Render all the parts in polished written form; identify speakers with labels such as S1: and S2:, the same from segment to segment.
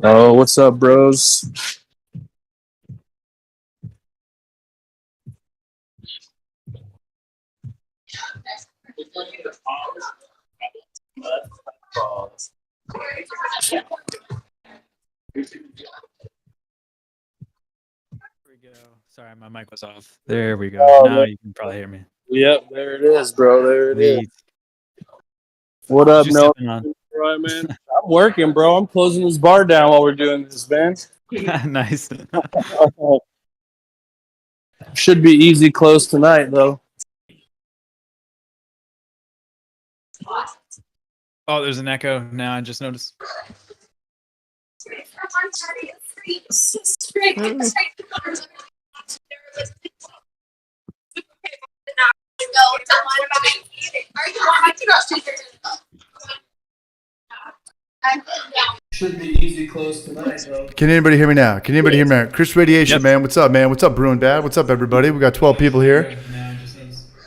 S1: Oh, what's up, bros?
S2: We go. Sorry, my mic was off. There we go. Now you can probably hear me.
S1: Yep, there it is, bro. There it is.
S2: Sweet.
S1: What up,
S2: You
S1: no?
S2: sipping on?
S1: Right, man. I'm working, bro. I'm closing this bar down while we're doing this, man.
S2: Nice.
S1: Should be easy close tonight, though.
S2: Oh, there's an echo now. I just noticed.
S1: Should be easy close tonight, though.
S3: Can anybody hear me now? Can anybody hear me now? Chris Radiation,
S2: Yep.
S3: man. What's up, man? What's up, Brewing Dad? What's up, everybody? We got 12 people here.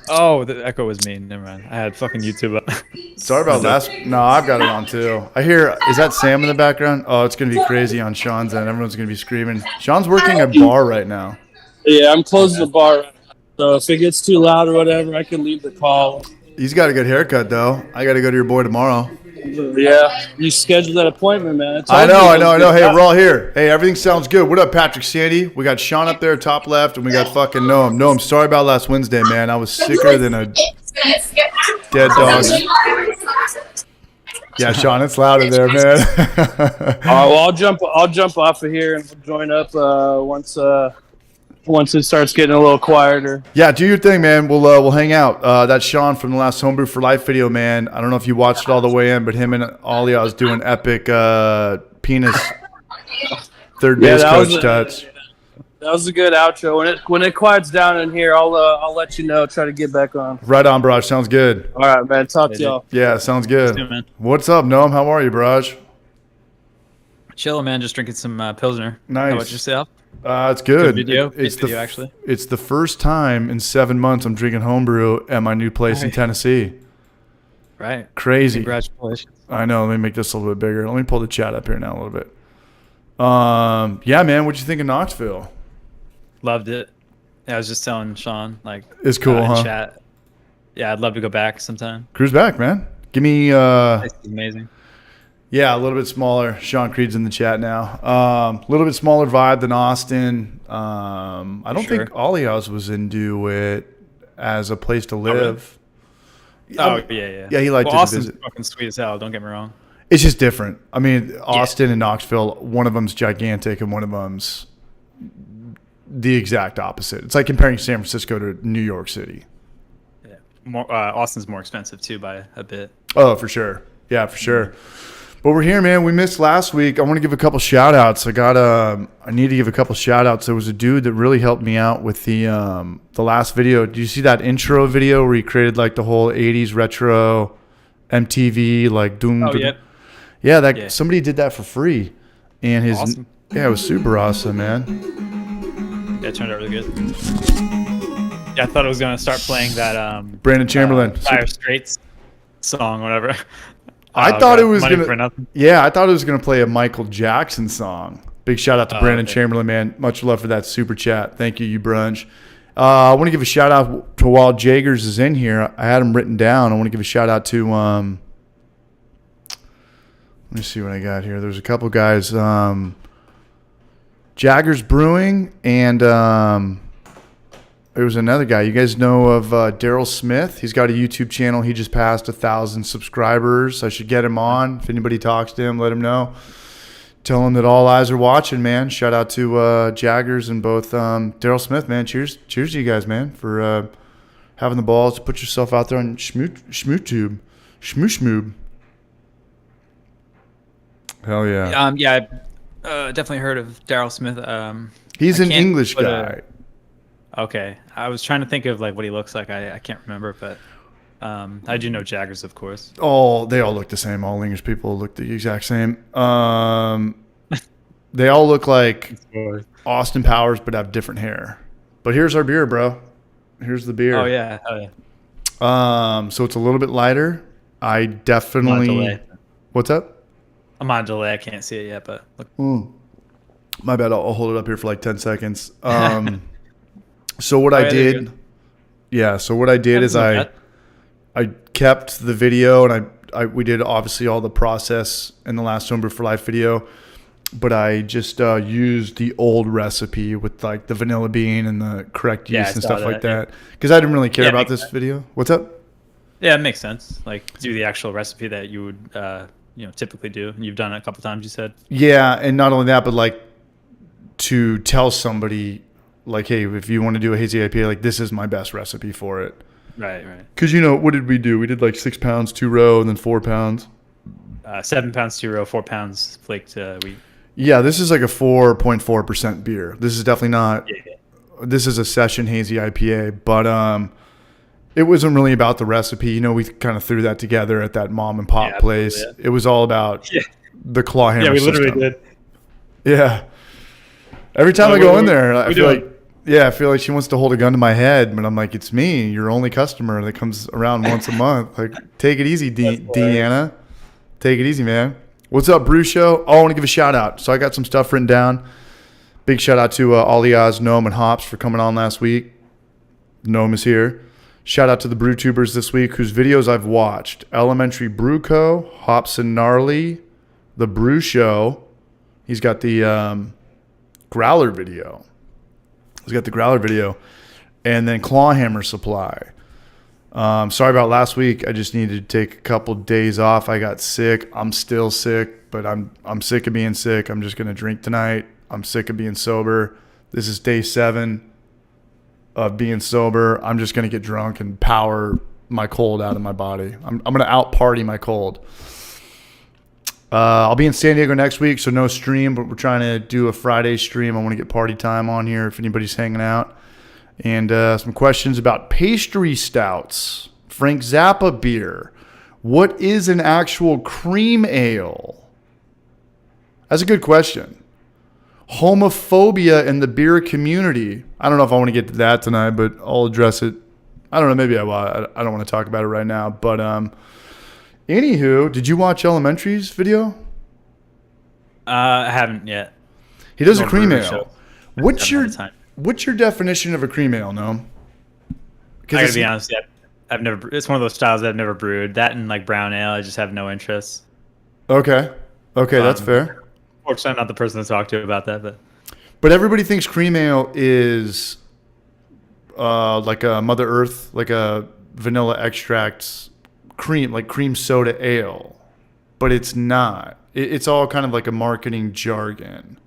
S2: Oh, the echo was me. Never mind. I had fucking YouTube up.
S3: Sorry about last. No, I've got it on too. I hear. Is that Sam in the background? Oh, it's gonna be crazy on Sean's end. Everyone's gonna be screaming. Sean's working a bar right now.
S1: Yeah, I'm closing the bar. So if it gets too loud or whatever, I can leave the call.
S3: He's got a good haircut though. I got to go to your boy tomorrow.
S1: Yeah, you scheduled that appointment, man.
S3: I know. Hey, we're all here. Hey, everything sounds good. What up, Patrick Sandy? We got Sean up there, top left, and we got fucking Noam. Noam, sorry about last Wednesday, man. I was sicker than a dead dog. Yeah, Sean, it's loud in there, man.
S1: Well, I'll jump off of here and we'll join up once it starts getting a little quieter.
S3: Yeah, do your thing, man. We'll hang out. That's Sean from the last Homebrew for Life video, man. I don't know if you watched it all the way in, but him and Ollie, I was doing epic penis third base coach touch.
S1: That was a good outro. When it quiets down in here, I'll let you know. Try to get back on.
S3: Right on, Barrage. Sounds good.
S1: All right, man. Talk to y'all.
S3: Yeah, sounds good.
S2: Good, man.
S3: What's up, Noam? How are you, Barrage?
S2: Chill, man. Just drinking some Pilsner.
S3: Nice.
S2: How about yourself?
S3: It's good.
S2: Actually.
S3: It's the first time in 7 months I'm drinking homebrew at my new place in Tennessee.
S2: Right.
S3: Crazy.
S2: Congratulations.
S3: I know. Let me make this a little bit bigger. Let me pull the chat up here now a little bit. Yeah, man. What'd you think of Knoxville?
S2: Loved it. Yeah, I was just telling Sean, like,
S3: It's cool,
S2: in
S3: huh?
S2: chat. Yeah, I'd love to go back sometime.
S3: Cruise back, man. Give me
S2: It's amazing.
S3: yeah, a little bit smaller. Sean Creed's in the chat now. A little bit smaller vibe than Austin. I don't think Ollie was into it as a place to live.
S2: Oh, yeah.
S3: Yeah, he liked it to
S2: Austin's
S3: visit.
S2: fucking sweet as hell. Don't get me wrong.
S3: It's just different. I mean, Austin and Knoxville, one of them's gigantic and one of them's the exact opposite. It's like comparing San Francisco to New York City.
S2: Yeah. Austin's more expensive, too, by a bit.
S3: Oh, for sure. Yeah, for sure. But we're here, man. We missed last week. I want to give a couple shout outs. I need to give a couple shout outs. There was a dude that really helped me out with the last video. Do you see that intro video where he created like the whole 80s retro MTV like doom?
S2: Oh, yeah.
S3: Yeah, somebody did that for free. And his
S2: Awesome.
S3: Yeah, it was super awesome, man.
S2: Yeah, it turned out really good. Yeah, I thought I was going to start playing that
S3: Brandon Chamberlain.
S2: Dire Straits song, whatever.
S3: I thought it was
S2: Money
S3: gonna.
S2: for nothing.
S3: Yeah, I thought it was gonna play a Michael Jackson song. Big shout out to Brandon Chamberlain, man. Much love for that super chat. Thank you, you brunch. I want to give a shout out to while Jagers is in here. I had him written down. I want to give a shout out to. Let me see what I got here. There's a couple guys. Jaggers Brewing and. There was another guy. You guys know of Daryl Smith? He's got a YouTube channel. He just passed 1,000 subscribers. I should get him on. If anybody talks to him, let him know. Tell him that all eyes are watching, man. Shout out to Jaggers and both Daryl Smith, man. Cheers to you guys, man, for having the balls to put yourself out there on Schmootube. Schmooshmoob. Hell yeah.
S2: Yeah, I definitely heard of Daryl Smith.
S3: He's an English guy.
S2: Okay, I was trying to think of like what he looks like. I can't remember, but I do know Jaggers, of course.
S3: Oh, they all look the same. All English people look the exact same. They all look like Austin Powers, but have different hair. But here's our beer, bro. Here's the beer.
S2: Oh yeah.
S3: So it's a little bit lighter. I definitely.
S2: Not delay.
S3: What's up?
S2: I'm on delay. I can't see it yet, but look.
S3: My bad. I'll hold it up here for like 10 seconds. So what
S2: Oh,
S3: I
S2: yeah, there you
S3: did,
S2: go.
S3: yeah. So what I did is I kept the video, and we did obviously all the process in the last Homebrew for Life video, but I just used the old recipe with like the vanilla bean and the correct
S2: Yeah,
S3: yeast
S2: I
S3: and
S2: saw
S3: stuff
S2: that,
S3: like that, because I didn't really care
S2: Yeah,
S3: about
S2: makes
S3: this video. What's up?
S2: Yeah, it makes sense. Like do the actual recipe that you would typically do. You've done it a couple times, you said.
S3: Yeah, and not only that, but like to tell somebody like, hey, if you want to do a hazy IPA, like this is my best recipe for it.
S2: Right.
S3: Because what did we do? We did like 6 pounds 2-row and then 4 pounds.
S2: 7 pounds 2-row, 4 pounds flaked wheat.
S3: Yeah, this is like a 4.4% beer. This is definitely not.
S2: Yeah.
S3: This is a session hazy IPA, but it wasn't really about the recipe. We kind of threw that together at that mom and pop place.
S2: Yeah.
S3: It was all about the claw hammer.
S2: Yeah, we literally
S3: system.
S2: did.
S3: Yeah. Every time I go in there, I feel like she wants to hold a gun to my head, but I'm like, it's me, your only customer that comes around once a month. Like, take it easy, Deanna. Take it easy, man. What's up, Brew Show? Oh, I want to give a shout out. So I got some stuff written down. Big shout out to Aliaz, Gnome, and Hops for coming on last week. Gnome is here. Shout out to the Brew Tubers this week whose videos I've watched. Elementary Brew Co., Hops and Gnarly, The Brew Show. He's got the Growler video. And then Clawhammer Supply. Sorry about last week. I just needed to take a couple days off. I got sick. I'm still sick, but I'm sick of being sick. I'm just going to drink tonight. I'm sick of being sober. This is day 7 of being sober. I'm just going to get drunk and power my cold out of my body. I'm going to out party my cold. I'll be in San Diego next week, so no stream, but we're trying to do a Friday stream. I want to get party time on here if anybody's hanging out. And some questions about pastry stouts. Frank Zappa beer. What is an actual cream ale? That's a good question. Homophobia in the beer community. I don't know if I want to get to that tonight, but I'll address it. I don't know. Maybe I will. I don't want to talk about it right now. But anywho, did you watch Elementary's video?
S2: I haven't yet.
S3: He does a cream ale.
S2: What's
S3: your definition of a cream ale, no?
S2: I gotta be honest, I've never. It's one of those styles that I've never brewed. That and like brown ale, I just have no interest.
S3: Okay, that's fair.
S2: Fortunately, I'm not the person to talk to about that,
S3: but everybody thinks cream ale is like a Mother Earth, like a vanilla extracts cream, like cream soda ale, but it's not. It's all kind of like a marketing jargon.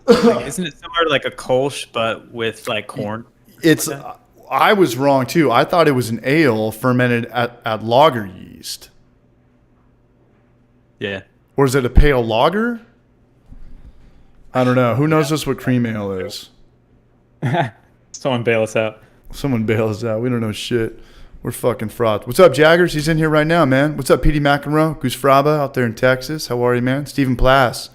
S2: isn't it similar to like a Kolsch but with like corn?
S3: It's. I was wrong too. I thought it was an ale fermented at lager yeast.
S2: Yeah.
S3: Or is it a pale lager? I don't know. Who knows us what cream ale is?
S2: Someone bail us out.
S3: Someone bail us out. We don't know shit. We're fucking frauds. What's up, Jaggers? He's in here right now, man. What's up, Petey McEnroe? Goose Fraba out there in Texas. How are you, man? Stephen Plass.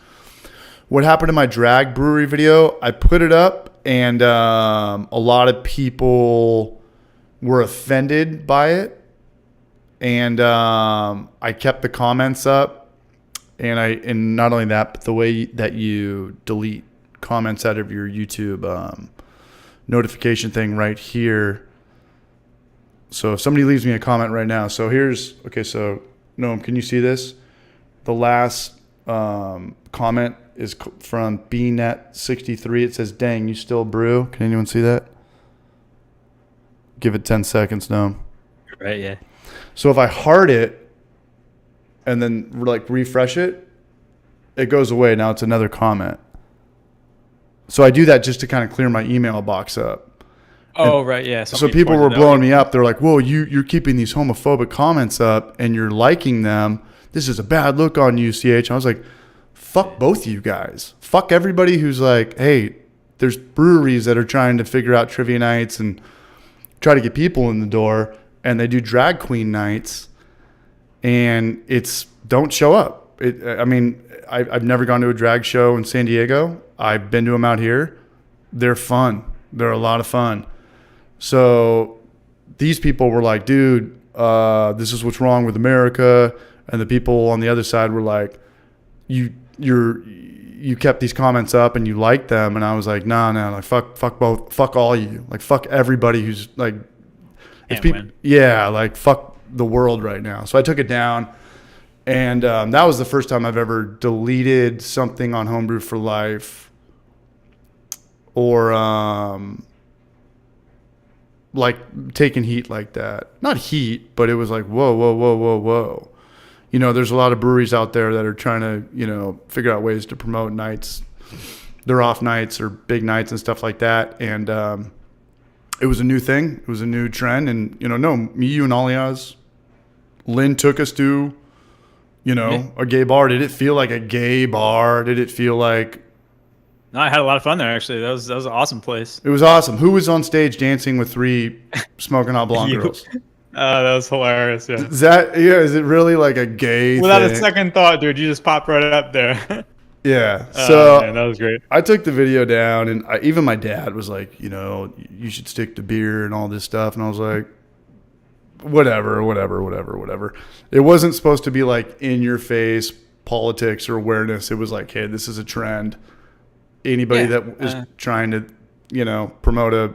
S3: What happened to my drag brewery video? I put it up, and a lot of people were offended by it. And I kept the comments up. And not only that, but the way that you delete comments out of your YouTube notification thing right here. So if somebody leaves me a comment right now, so Noam, can you see this? The last comment is from BNet63. It says, "Dang, you still brew?" Can anyone see that? Give it 10 seconds, Noam.
S2: Right, yeah.
S3: So if I heart it and then like refresh it, it goes away. Now it's another comment. So I do that just to kind of clear my email box up.
S2: Oh, right, yeah.
S3: So people were blowing me up. They're like, "Whoa, you're keeping these homophobic comments up and you're liking them. This is a bad look on you, CH." I was like, fuck both of you guys. Fuck everybody who's like, hey, there's breweries that are trying to figure out trivia nights and try to get people in the door, and they do drag queen nights, and it's don't show up. I've never gone to a drag show in San Diego. I've been to them out here. They're fun. They're a lot of fun. So these people were like, dude, this is what's wrong with America. And the people on the other side were like, you kept these comments up and you liked them. And I was like, no, like fuck all you. Like, fuck everybody who's like, it's people. Yeah. Like, fuck the world right now. So I took it down. And that was the first time I've ever deleted something on Homebrew for Life or like taking heat like that. Not heat, but it was like, whoa. You know, there's a lot of breweries out there that are trying to, you know, figure out ways to promote nights, their off nights or big nights and stuff like that. And it was a new thing. It was a new trend. And, you know, me, you, and Aliaz, Lynn took us to, you know, a gay bar. Did it feel like a gay bar? Did it feel like...
S2: No, I had a lot of fun there, actually. That was an awesome place.
S3: It was awesome. Who was on stage dancing with 3 smoking hot blonde girls?
S2: That was hilarious, yeah.
S3: Is it really like a gay
S2: Without
S3: thing?
S2: a second thought, dude, you just popped right up there.
S3: Yeah. So
S2: man, that was great.
S3: I took the video down, and even my dad was like, you know, you should stick to beer and all this stuff. And I was like, whatever. It wasn't supposed to be like in your face politics or awareness. It was like, hey, this is a trend. Anybody that is trying to, you know, promote a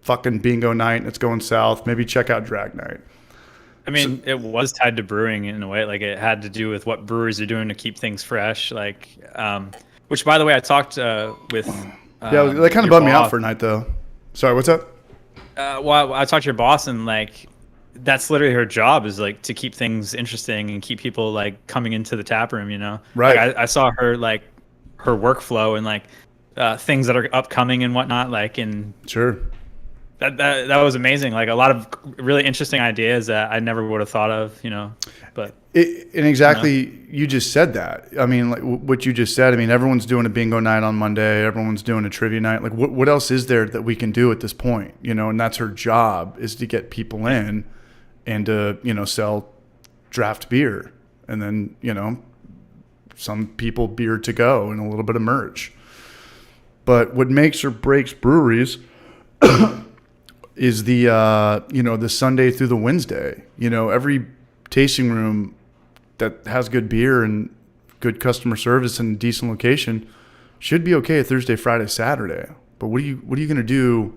S3: fucking bingo night and it's going south, maybe check out Drag Night.
S2: I mean, it was tied to brewing in a way. Like, it had to do with what breweries are doing to keep things fresh. Like, which, by the way, I talked with.
S3: Yeah, that kind of bummed me out for a night, though. Sorry, what's up?
S2: Well, I talked to your boss, and like, that's literally her job, is like to keep things interesting and keep people like coming into the tap room. You know,
S3: right?
S2: Like, I saw her like her workflow and like things that are upcoming and whatnot. Like, and
S3: sure.
S2: That was amazing. Like, a lot of really interesting ideas that I never would have thought of, you know. But
S3: you just said that. I mean, like what you just said. I mean, everyone's doing a bingo night on Monday. Everyone's doing a trivia night. Like, what else is there that we can do at this point? You know, and that's her job, is to get people in and to, you know, sell draft beer, and then, you know, some people beer to go and a little bit of merch. But what makes or breaks breweries is the you know, the Sunday through the Wednesday. You know, every tasting room that has good beer and good customer service and a decent location should be okay Thursday, Friday, Saturday. But what are you going to do?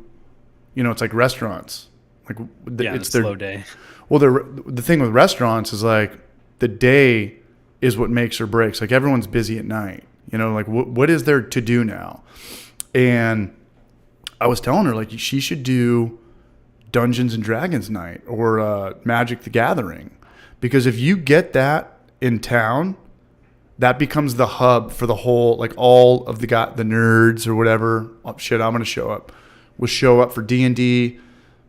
S3: You know, it's like restaurants. Like, it's their
S2: slow day.
S3: Well, the thing with restaurants is like the day is what makes or breaks. Like, everyone's busy at night. You know, like what is there to do now? And I was telling her, like, she should do Dungeons and Dragons night or Magic the Gathering, because if you get that in town, that becomes the hub for the whole, like, all of the nerds or whatever. Oh, shit, I'm gonna show up. We'll show up for D&D,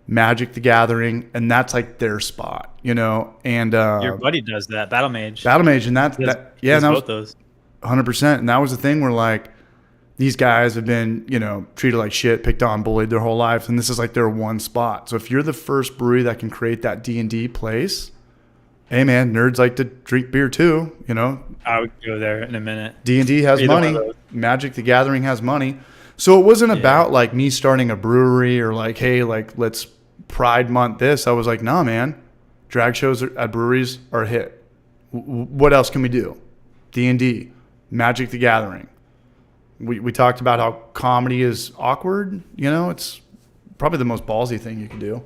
S3: Magic the Gathering, and that's like their spot, you know. And
S2: your buddy does that, Battle Mage,
S3: and that was
S2: both those
S3: 100%. And that was the thing where, like, these guys have been, you know, treated like shit, picked on, bullied their whole lives, and this is like their one spot. So if you're the first brewery that can create that D&D place, hey man, nerds like to drink beer too, you know.
S2: I would go there in a minute.
S3: D&D has money. Magic the Gathering has money. So it wasn't about like me starting a brewery or like, hey, like, let's Pride Month this. I was like, nah, man, drag shows at breweries are a hit. What else can we do? D&D, Magic the Gathering. We talked about how comedy is awkward. You know, it's probably the most ballsy thing you can do.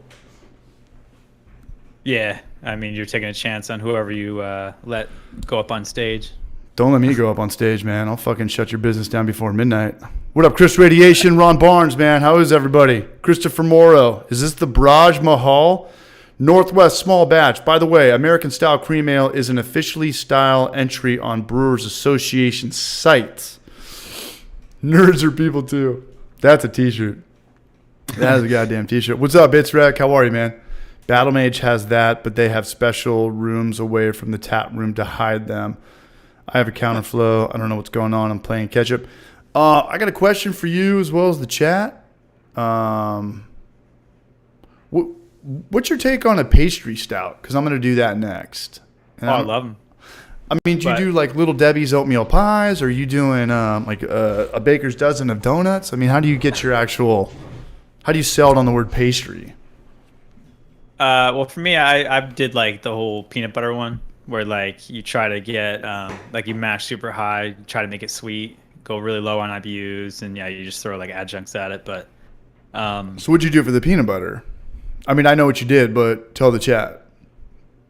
S2: Yeah, I mean, you're taking a chance on whoever you let go up on stage.
S3: Don't let me go up on stage, man. I'll fucking shut your business down before midnight. What up, Chris Radiation, Ron Barnes, man? How is everybody? Christopher Morrow. Is this the Barrage Mahal? Northwest Small Batch. By the way, American Style Cream Ale is an officially style entry on Brewers Association site. Nerds are people too. That's a t-shirt. That is a goddamn t-shirt. What's up, Bitsrec? How are you, man? Battle Mage has that, but they have special rooms away from the tap room to hide them. I have a counterflow. I don't know what's going on. I'm playing catch up. I got a question for you as well as the chat. What's your take on a pastry stout? Because I'm going to do that next. And
S2: I love them.
S3: I mean, do you do like Little Debbie's oatmeal pies? Or are you doing like a baker's dozen of donuts? I mean, how do you get your actual... How do you sell it on the word pastry?
S2: Well, for me, I did like the whole peanut butter one. where like you try to get like you mash super high, try to make it sweet, go really low on IBUs, and yeah, you just throw like adjuncts at it. But
S3: So what'd you do for the peanut butter? I mean, I know what you did, but tell the chat.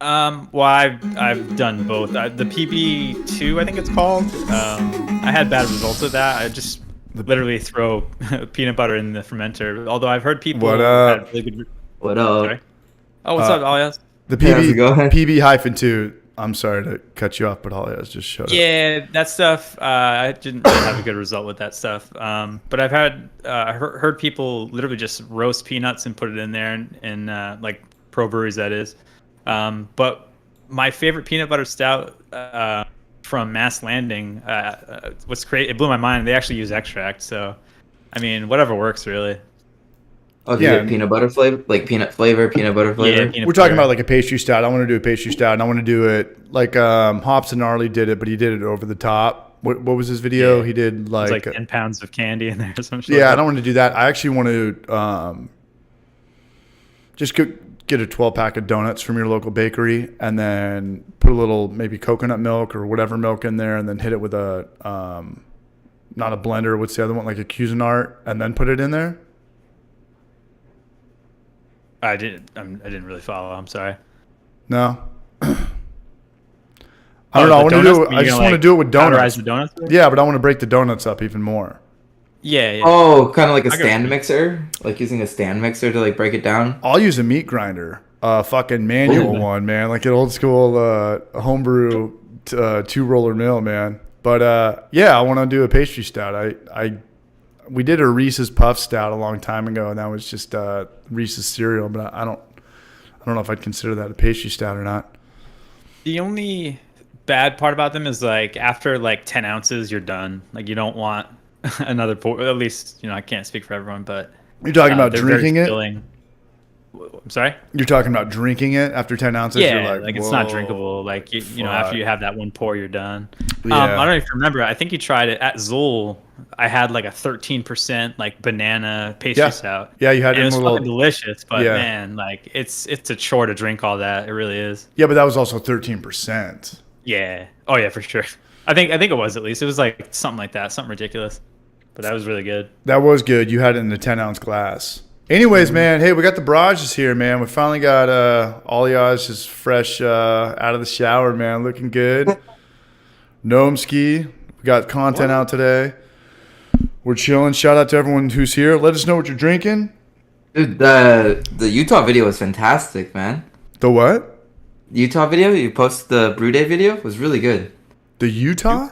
S2: well, I've done both. The PB2, I think it's called. I had bad results with that. I just literally throw peanut butter in the fermenter. Although I've heard people
S3: What up?
S2: had really good.
S4: What up?
S2: Sorry? Oh, what's up, Alias?
S3: The
S4: how's it going?
S3: PB-2. I'm sorry to cut you off, but Holly just showed up.
S2: Yeah, that stuff. I didn't really have a good result with that stuff. But I've had heard people literally just roast peanuts and put it in there, and like pro breweries that is. But my favorite peanut butter stout from Mass Landing was great. It blew my mind. They actually use extract, so I mean, whatever works really.
S4: Oh, do you get peanut butter flavor? Like peanut flavor, peanut butter flavor?
S2: Yeah, peanut
S3: We're talking
S2: butter.
S3: about like a pastry stout. I want to do a pastry stout, and I want to do it like Hops and Gnarly did it, but he did it over the top. What was his video?
S2: Yeah.
S3: He did
S2: It's
S3: like,
S2: like 10 pounds of candy in there or something.
S3: yeah, I don't want to do that. I actually want to just get a 12-pack of donuts from your local bakery, and then put a little maybe coconut milk or whatever milk in there, and then hit it with a not a blender. What's the other one? Like a Cuisinart, and then put it in there.
S2: I didn't really follow. I'm sorry.
S3: No. I don't know. I want to do. I just want to do it with donuts.
S2: Powderize the donuts?
S3: Yeah, but I want to break the donuts up even more.
S2: Yeah, yeah.
S4: Oh, kind of like a
S2: I got
S4: stand
S2: it.
S4: mixer? Like using a stand mixer to like break it down?
S3: I'll use a meat grinder, fucking manual one, man, like an old school homebrew 2-roller mill, man. But yeah, I want to do a pastry stout. We did a Reese's Puff Stout a long time ago, and that was just Reese's cereal. But I don't know if I'd consider that a pastry stout or not.
S2: The only bad part about them is like after like 10 ounces, you're done. Like you don't want another pour. At least I can't speak for everyone, but
S3: You're talking about
S2: they're very
S3: drinking it.
S2: filling. I'm sorry.
S3: You're talking about drinking it after 10 ounces.
S2: Yeah,
S3: You're
S2: like it's not
S3: "Whoa,
S2: drinkable. Like you know,
S3: fuck."
S2: after you have that one pour, you're done.
S3: Yeah.
S2: I don't know if you remember. I think you tried it at Zool. I had like a 13% like banana pastry stout.
S3: Yeah, you had
S2: And
S3: it
S2: it was
S3: in a little.
S2: fucking delicious, but
S3: Yeah.
S2: man, like it's a chore to drink all that. It really is.
S3: Yeah, but that was also 13%.
S2: Yeah. Oh yeah, for sure. I think it was at least. It was like something like that, something ridiculous. But that was really good.
S3: That was good. You had it in a 10-ounce glass. Anyways, man, hey, we got the barrages here, man. We finally got Alias just fresh out of the shower, man, looking good. Gnomeski, we got content out today. We're chilling. Shout out to everyone who's here. Let us know what you're drinking.
S4: Dude, the Utah video was fantastic, man.
S3: The what?
S4: The Utah video, you posted the Brew Day video, was really good.
S3: The Utah?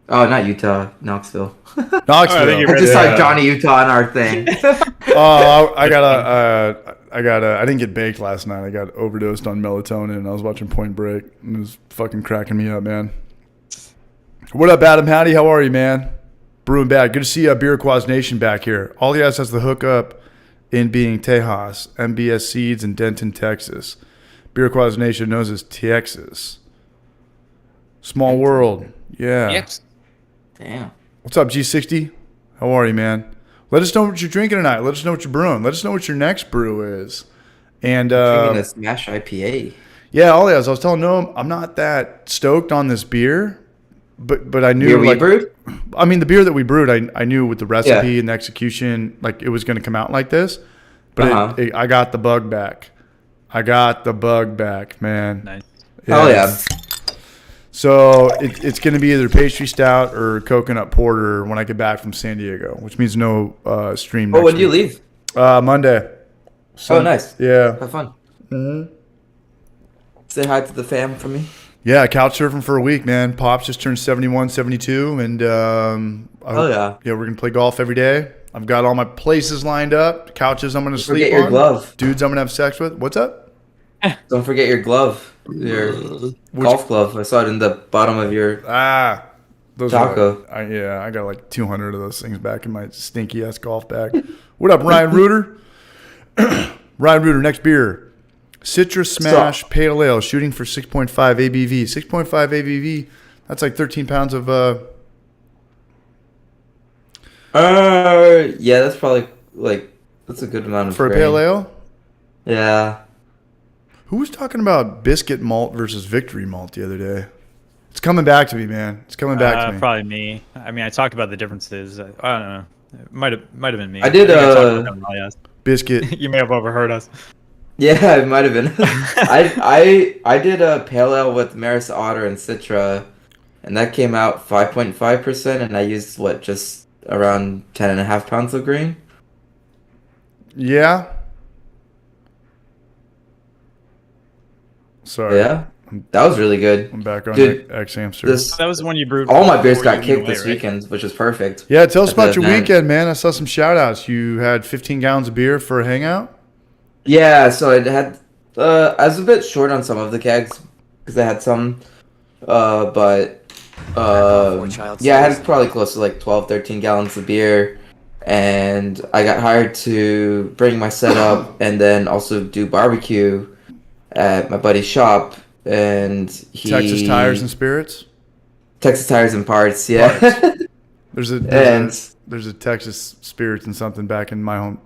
S4: Oh, not Utah, Knoxville.
S3: Knoxville.
S2: I think you
S4: I
S2: read
S4: just
S2: that.
S4: saw Johnny Utah on our thing.
S3: Oh, I didn't get baked last night. I got overdosed on melatonin, and I was watching Point Break. And it was fucking cracking me up, man. What up, Adam Howdy? How are you, man? Brewing bad. Good to see Beer Quaz Nation back here. All he has the hookup in being Tejas, MBS Seeds in Denton, Texas. Beer Quaz Nation knows as Texas. Small world. Yeah.
S2: Yes.
S4: Damn.
S3: What's up, G60? How are you, man? Let us know what you're drinking tonight. Let us know what you're brewing. Let us know what your next brew is. And
S4: Drinking a Smash IPA.
S3: yeah, Alias, I was telling Noam, I'm not that stoked on this beer, but I knew
S4: Beer we
S3: like,
S4: brewed?
S3: I mean, the beer that we brewed, I knew with the recipe and the execution, like it was going to come out like this. But I got the bug back. I got the bug back, man.
S2: Nice.
S4: Hell yeah.
S3: So it's going to be either pastry stout or coconut porter when I get back from San Diego, which means no stream.
S4: Oh,
S3: next
S4: when do you
S3: week.
S4: leave?
S3: Monday.
S4: Oh, nice.
S3: Yeah.
S4: Have fun. Say hi to the fam for me.
S3: Yeah, couch surfing for a week, man. Pops just turned 71, 72, and
S4: Oh, yeah.
S3: we're going to play golf every day. I've got all my places lined up, couches I'm going to sleep
S4: Forget your
S3: on,
S4: glove.
S3: dudes I'm going to have sex with. What's up?
S4: Don't forget your glove. Your golf glove. I saw it in the bottom of your
S3: Those
S4: taco.
S3: I got like 200 of those things back in my stinky ass golf bag. What up, Ryan Reuter? Ryan Reuter, next beer. Citrus Smash Pale Ale, shooting for 6.5 ABV. 6.5 ABV, that's like 13 pounds of...
S4: Yeah, that's probably, like, that's a good amount of
S3: for a
S4: grain.
S3: pale ale?
S4: Yeah.
S3: Who was talking about biscuit malt versus victory malt the other day? It's coming back to me, man. It's coming back to me.
S2: Probably me. I mean, I talked about the differences. I don't know. It might have been me.
S4: I did.
S2: think I talked about them, yes.
S3: Biscuit.
S2: You may have overheard us.
S4: Yeah, it might have been. I did a pale ale with Maris Otter and Citra, and that came out 5.5%, and I used just around 10.5 pounds of grain.
S3: Yeah. Sorry.
S4: Yeah, that was really good.
S3: I'm back on
S4: Dude,
S3: X Hamster.
S2: That was the one you brewed.
S4: All my beers
S2: before
S4: got
S2: you
S4: kicked
S2: went
S4: this
S2: away, right?
S4: weekend, which was perfect.
S3: Yeah, tell us
S4: At the
S3: about your
S4: event.
S3: weekend, man. I saw some shout outs. You had 15 gallons of beer for a hangout?
S4: Yeah, so I had I was a bit short on some of the kegs because I had some, but yeah, I had probably close to 12, 13 gallons of beer, and I got hired to bring my setup and then also do barbecue at my buddy's shop, and
S3: Texas Tires and Spirits?
S4: Texas Tires and Parts, yeah.
S3: There's a Texas Spirits and something back in my home,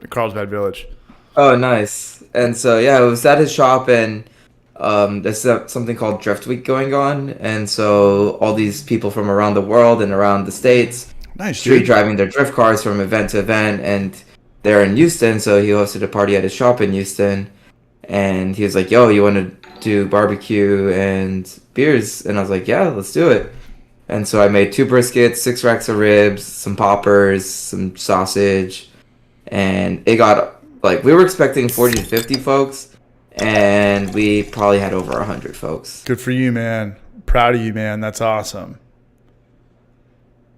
S3: Carlsbad Village.
S4: Oh, nice. And so, yeah, it was at his shop, and there's something called Drift Week going on. And so all these people from around the world and around the States street driving their drift cars from event to event, and they're in Houston. So he hosted a party at his shop in Houston, and he was like, yo, you want to do barbecue and beers? And I was like, yeah, let's do it. And so I made 2 briskets, 6 racks of ribs, some poppers, some sausage, and it got... we were expecting 40 to 50 folks, and we probably had over 100 folks.
S3: Good for you, man. Proud of you, man. That's awesome.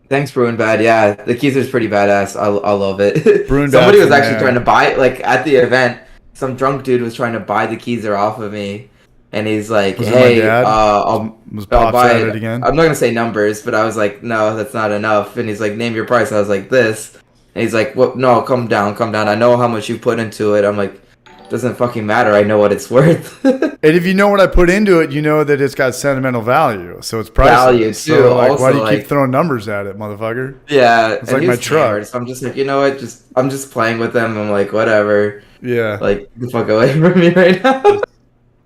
S4: Thanks, Brewing Bad. Yeah, the Keezer's pretty badass. I love it.
S3: Brewing
S4: Somebody
S3: Bad's
S4: was
S3: the
S4: actually
S3: man.
S4: trying to buy, at the event, some drunk dude was trying to buy the Keezer off of me, and he's like,
S3: Was it my
S4: hey,
S3: dad?
S4: I'll
S3: Pops
S4: buy
S3: at
S4: it.
S3: it again?
S4: I'm not going to say numbers, but I was like, no, that's not enough. And he's like, name your price. I was like, this. And he's like, "What? No, come down. I know how much you put into it." I'm like, doesn't fucking matter. I know what it's worth.
S3: And if you know what I put into it, you know that it's got sentimental value. So it's priceless.
S4: Value, too.
S3: So, why
S4: Also,
S3: do you keep throwing numbers at it, motherfucker?
S4: Yeah,
S3: It's
S4: and
S3: like
S4: he
S3: my
S4: was
S3: truck.
S4: hammered, so I'm just like, you know what? I'm just playing with them. I'm like, whatever.
S3: Yeah.
S4: Like, get the fuck away from me right now.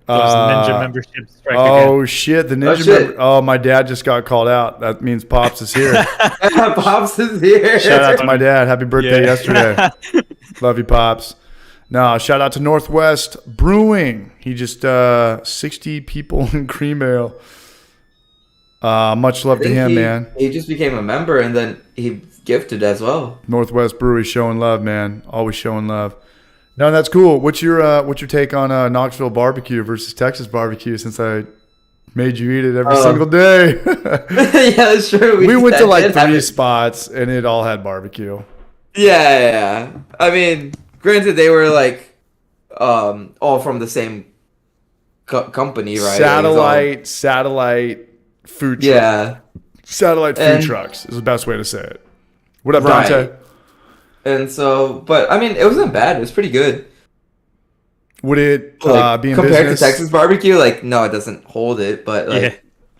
S2: Those ninja memberships strike
S3: Oh, shit. The ninja
S4: shit.
S3: member. Oh, my dad just got called out. That means Pops is here.
S4: Pops is here.
S3: Shout out to my dad. Happy birthday
S2: Yeah.
S3: yesterday. Love you, Pops. No, shout out to Northwest Brewing. He just 60 people in cream ale. Much love
S4: I
S3: to
S4: think
S3: him,
S4: he,
S3: man.
S4: He just became a member, and then he gifted as well.
S3: Northwest Brewery showing love, man. Always showing love. No, that's cool. What's your take on Knoxville barbecue versus Texas barbecue? Since I made you eat it every single day.
S4: Yeah, that's true.
S3: We went to like
S4: did have
S3: 3
S4: it.
S3: spots, and it all had barbecue.
S4: Yeah. I mean, granted, they were all from the same company, right?
S3: Satellite food trucks.
S4: Yeah.
S3: Satellite food
S4: And-
S3: trucks is the best way to say it. What up,
S4: Right.
S3: Dante?
S4: And so, but I mean, it wasn't bad. It was pretty good.
S3: Would it be in
S4: compared
S3: business?
S4: to Texas barbecue, no, it doesn't hold it. But
S2: Yeah.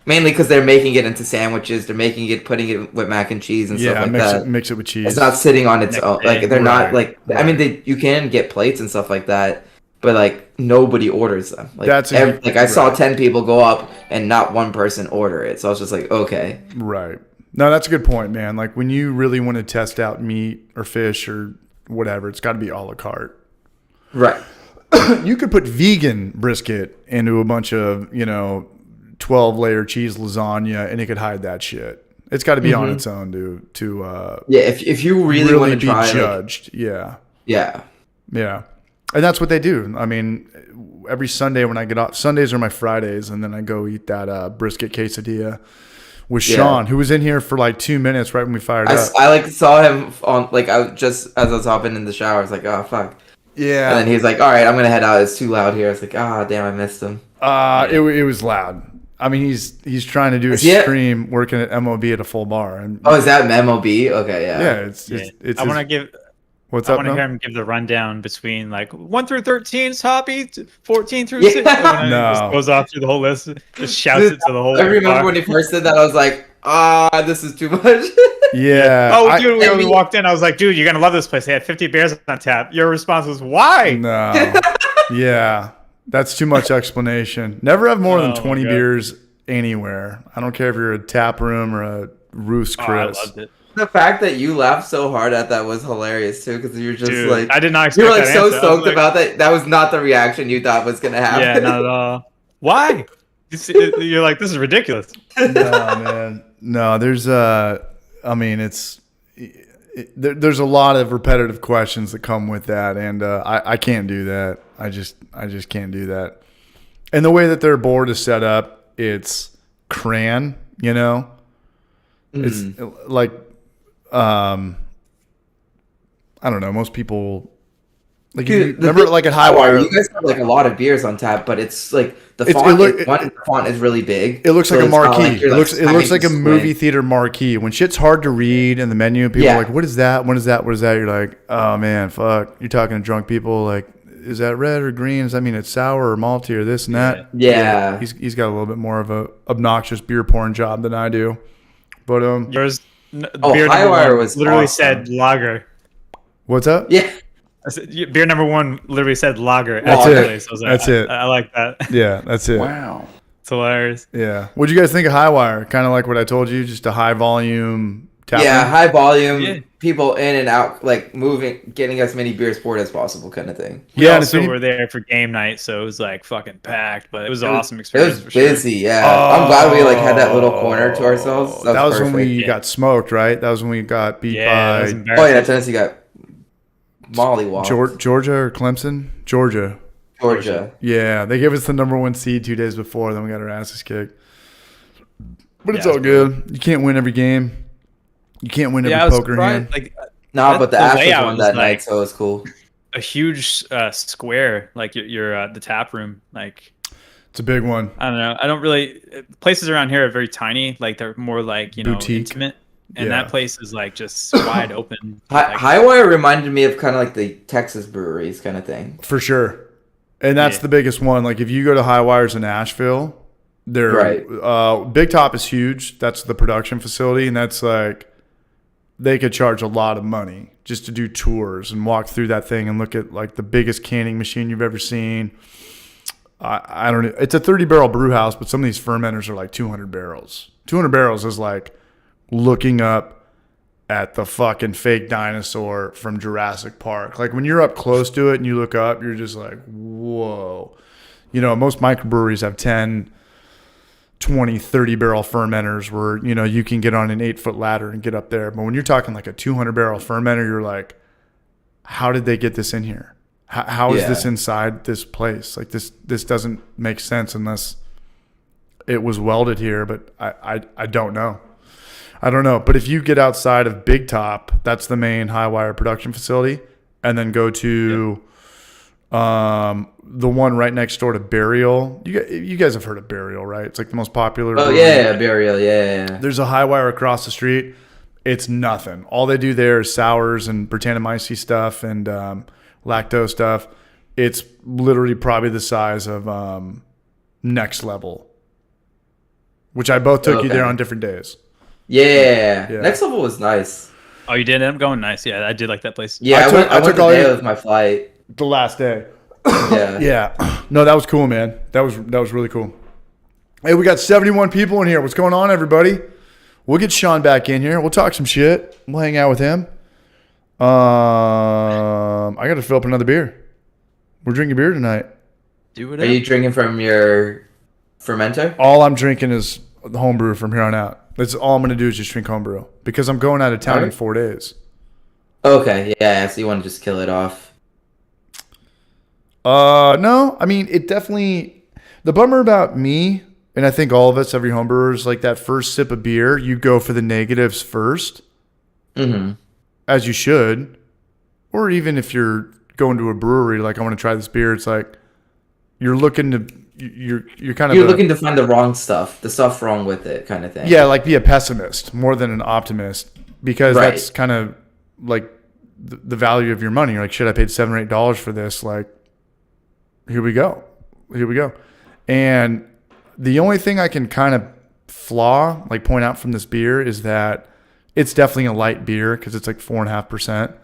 S4: mainly because they're making it into sandwiches, they're making it, putting it with mac and cheese and stuff
S3: Yeah,
S4: like
S3: mix
S4: that.
S3: it, mix it with cheese.
S4: It's not sitting on its own. Like they're not
S3: Right.
S4: I mean, you can get plates and stuff like that, but nobody orders them.
S3: That's
S4: I saw 10 people go up and not one person order it. So I was just like, okay.
S3: Right. No, that's a good point, man. Like when you really want to test out meat or fish or whatever, it's got to be a la carte.
S4: Right.
S3: You could put vegan brisket into a bunch of, 12-layer cheese lasagna, and it could hide that shit. It's got to be on its own to
S4: Yeah, if you really want to
S3: be
S4: try,
S3: judged. Yeah.
S4: yeah.
S3: Yeah. And that's what they do. I mean, every Sunday when I get off, Sundays are my Fridays, and then I go eat that brisket quesadilla with Sean, who was in here for like 2 minutes right when we fired up.
S4: I saw him on as I was hopping in the shower. I was like, oh fuck.
S3: Yeah.
S4: And then he was like, all right, I'm gonna head out. It's too loud here. I was like, ah, damn, I missed him.
S3: It was loud. I mean, he's trying to do a stream working at MOB at a full bar. And
S4: Oh, is that MOB? Okay, yeah.
S3: yeah, it's
S2: I want to give.
S3: What's
S2: I
S3: up
S2: want to
S3: now?
S2: hear him give the rundown between 1 through 13 's Hoppy, 14 through
S4: Yeah.
S2: 6. And
S3: No.
S2: just goes off through the whole list, just shouts it to the whole.
S4: I remember
S2: bar.
S4: when he first said that, I was like, this is too much.
S3: Yeah.
S2: Oh, dude, when we walked in, I was like, dude, you're gonna love this place. They had 50 beers on tap. Your response was, why?
S3: No. Yeah. That's too much explanation. Never have more than
S2: Oh,
S3: 20
S2: God.
S3: beers anywhere. I don't care if you're a tap room or a Roost
S2: Oh, I
S3: Chris.
S2: loved it.
S4: The fact that you laughed so hard at that was hilarious too, because you're just
S2: Dude,
S4: like
S2: I did not
S4: you
S2: expect
S4: were like
S2: that
S4: so
S2: answer. I was
S4: stoked
S2: like,
S4: about that. That was not the reaction you thought was gonna happen.
S2: Yeah, not at all. Why? You're like, this is ridiculous.
S3: No, man. No, there's I mean, there's a lot of repetitive questions that come with that, and I can't do that. I just can't do that. And the way that their board is set up, it's crayon, you know. It's like I don't know. Most people like
S4: Dude,
S3: remember like at Highwire.
S4: You guys have like a lot of beers on tap, but it's like the font is really big.
S3: It looks
S4: so
S3: like a
S4: it's not
S3: marquee.
S4: like you're,
S3: It looks like a
S4: slamming
S3: movie theater marquee. When shit's hard to read in the menu, people are like, "What is that? What is that? What is that?" You're like, "Oh man, fuck!" You're talking to drunk people. Like, is that red or green? Does that mean it's sour or malty or this and that?
S4: Yeah.
S3: He's got a little bit more of a obnoxious beer pouring job than I do. But
S2: Yours,
S4: Oh,
S2: beer number
S4: Highwire
S2: one
S4: was
S2: literally
S4: awesome.
S2: said lager.
S3: what's up?
S4: Yeah.
S2: I said, beer number one literally said lager.
S3: That's
S2: at the
S3: it.
S2: place. I was like,
S3: That's it.
S2: I like that.
S3: Yeah, that's it.
S1: Wow.
S2: It's hilarious.
S3: Yeah. What'd you guys think of Highwire? Kind of like what I told you, just a high volume tap
S4: Yeah,
S3: room?
S4: high volume,
S2: Yeah.
S4: people in and out, like moving, getting as many beers poured as possible, kind of thing.
S2: We
S3: Yeah, and
S2: also
S3: if any-
S2: were there for game night, so it was like fucking packed, but it was an
S4: It was-
S2: awesome
S4: It
S2: experience
S4: was
S2: for sure.
S4: busy, yeah. I'm glad we like had that little corner to ourselves.
S3: That was when we
S4: perfect.
S3: got smoked, right? That was when we got beat
S2: Yeah, it was
S3: by
S4: Oh
S2: embarrassing.
S4: yeah, Tennessee got mollywop.
S3: Georgia or Clemson? Georgia. Yeah, they gave us the number 1 seed 2 days before. Then we got our asses kicked. But it's
S2: Yeah,
S3: all good. You can't win every game. You can't win every
S2: Yeah, I was
S3: poker hand.
S2: surprised, like
S4: No, but the
S2: The
S4: Astros
S2: layout
S4: won
S2: was
S4: that
S2: like-
S4: night, so it was cool.
S2: a huge square, like your the tap room. Like
S3: It's a big one.
S2: I don't know. I don't really places around here are very tiny. Like they're more like
S3: Boutique.
S2: intimate, and
S3: Yeah.
S2: that place is like just wide open. Like,
S4: Highwire reminded me of kind of like the Texas breweries kind of thing.
S3: For sure. And that's
S2: Yeah.
S3: the biggest one. Like if you go to Highwires in Asheville, they're
S4: Right.
S3: Big Top is huge. That's the production facility, and that's like they could charge a lot of money just to do tours and walk through that thing and look at like the biggest canning machine you've ever seen. I don't know. It's a 30-barrel brew house, but some of these fermenters are like 200 barrels. 200 barrels is like looking up at the fucking fake dinosaur from Jurassic Park. Like when you're up close to it and you look up, you're just like, whoa. You know, most microbreweries have 10, 20, 30-barrel fermenters where, you know, you can get on an 8-foot ladder and get up there. But when you're talking like a 200-barrel fermenter, you're like, how did they get this in here? How is this inside this place? Like this doesn't make sense unless it was welded here, but I don't know. I don't know. But if you get outside of Big Top, that's the main Highwire production facility, and then go to the one right next door to Burial. You guys have heard of Burial, right? It's like the most popular.
S4: Oh yeah, Burial, yeah.
S3: There's a Highwire across the street. It's nothing. All they do there is sours and Brettanomyces stuff and lactose stuff. It's literally probably the size of Next Level, which I both took you there on different days.
S4: Yeah.
S3: Yeah.
S4: Next Level was nice.
S2: oh, you did end up going nice. Yeah, I did like that place.
S4: Yeah, I went the day of my flight.
S3: The last day.
S4: Yeah.
S3: Yeah. No, that was cool, man. That was really cool. Hey, we got 71 people in here. What's going on, everybody? We'll get Sean back in here. We'll talk some shit. We'll hang out with him. I got to fill up another beer. We're drinking beer tonight.
S2: Do it.
S4: Are you drinking from your fermenter?
S3: All I'm drinking is the homebrew from here on out. That's all I'm going to do is just drink homebrew because I'm going out of town in 4 days.
S4: Okay, yeah, so you want to just kill it off.
S3: No, I mean, it definitely, the bummer about me, and I think all of us, every homebrewers, like that first sip of beer, you go for the negatives first, as you should. Or even if you're going to a brewery, like I want to try this beer, it's like you're looking to, you're kind of
S4: looking to find the wrong stuff, the stuff wrong with it, kind of thing.
S3: yeah, like be a pessimist more than an optimist, because that's kind of like the value of your money. You're like, shit, I paid $7 or $8 for this. Like, here we go. And the only thing I can kind of like point out from this beer is that it's definitely a light beer because it's like 4.5%,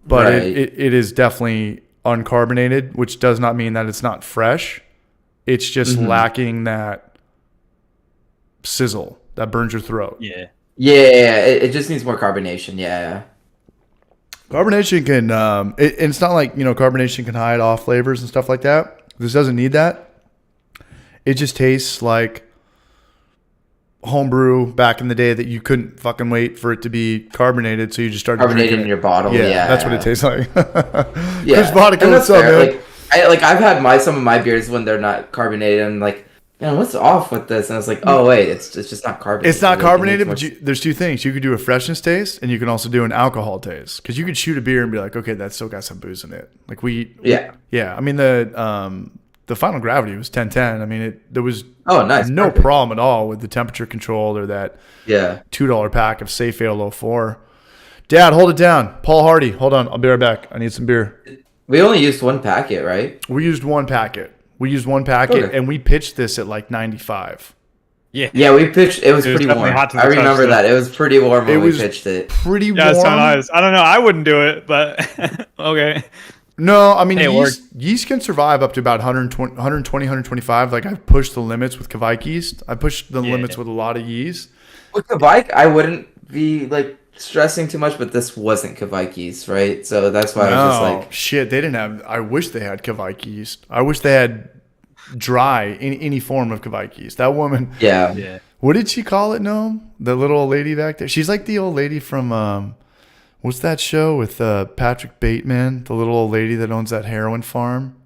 S3: but it is definitely uncarbonated, which does not mean that it's not fresh. It's just lacking that sizzle that burns your throat.
S4: Yeah. It just needs more carbonation. Yeah.
S3: Carbonation can, it's not like, carbonation can hide off flavors and stuff like that. This doesn't need that. It just tastes like homebrew back in the day that you couldn't fucking wait for it to be carbonated, so you just started
S4: carbonated
S3: drinking
S4: in your bottle. Yeah,
S3: that's what it tastes like.
S4: Yeah,
S3: Chris Vodka,
S4: and
S3: what's up, man?
S4: I've had some of my beers when they're not carbonated. And like, man, what's off with this? And I was like, oh wait, it's just not carbonated.
S3: It's not carbonated, but there's two things. You could do a freshness taste, and you can also do an alcohol taste. Because you could shoot a beer and be like, okay, that's still got some booze in it. Like yeah. I mean the Final Gravity was 1010. I mean there was no problem at all with the temperature control or that $2 pack of Safe Ale 04. Dad, hold it down. Paul Hardy, hold on. I'll be right back. I need some beer.
S4: We only used one packet, right?
S3: We used one packet. And we pitched this at like 95.
S4: Yeah, we pitched. It was pretty warm. I remember that. It was pretty warm when we pitched it.
S3: Pretty warm.
S2: Yeah, so nice. I don't know. I wouldn't do it, but okay.
S3: No, I mean, yeast can survive up to about 120, 125. Like, I've pushed the limits with Kvike yeast. I pushed the limits with a lot of yeast.
S4: With Kvike, I wouldn't be, like, stressing too much, but this wasn't Kvike yeast, right? So that's why I was just like...
S3: Shit, they didn't have... I wish they had Kvike yeast. I wish they had dry, any form of Kvike yeast. That woman...
S4: Yeah.
S3: What did she call it, Noam? The little old lady back there? She's like the old lady from... what's that show with Patrick Bateman, the little old lady that owns that heroin farm?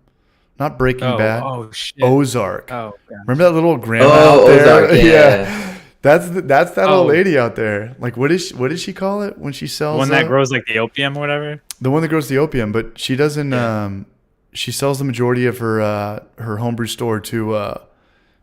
S3: Not Breaking Bad.
S2: Oh shit.
S3: Ozark.
S2: Oh, yeah.
S3: Remember that little grandma out there?
S4: Ozark, yeah.
S3: That's that old lady out there. Like, what does she call it when she sells?
S2: The one that grows like the opium or whatever.
S3: The one that grows the opium, but she doesn't. She sells the majority of her homebrew store to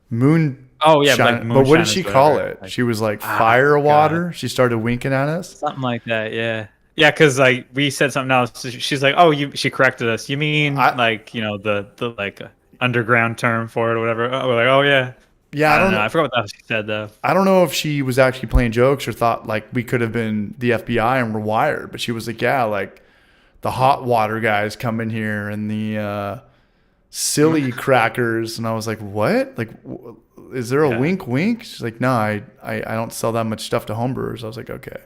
S3: Moon.
S2: Oh yeah,
S3: Shine, but what did she call it? She was like fire water. God. She started winking at us.
S2: Something like that. Yeah. Yeah, because like we said something else. She's like, "Oh, she corrected us. You mean the like underground term for it or whatever?" Oh, we're like, "Oh yeah."
S3: Yeah,
S2: I don't know. I forgot what else she said though.
S3: I don't know if she was actually playing jokes or thought like we could have been the FBI and were wired, but she was like, "Yeah, like the hot water guys come in here and the silly crackers," and I was like, "What? Like, is there a wink? She's like, "No, I don't sell that much stuff to homebrewers." I was like, "Okay."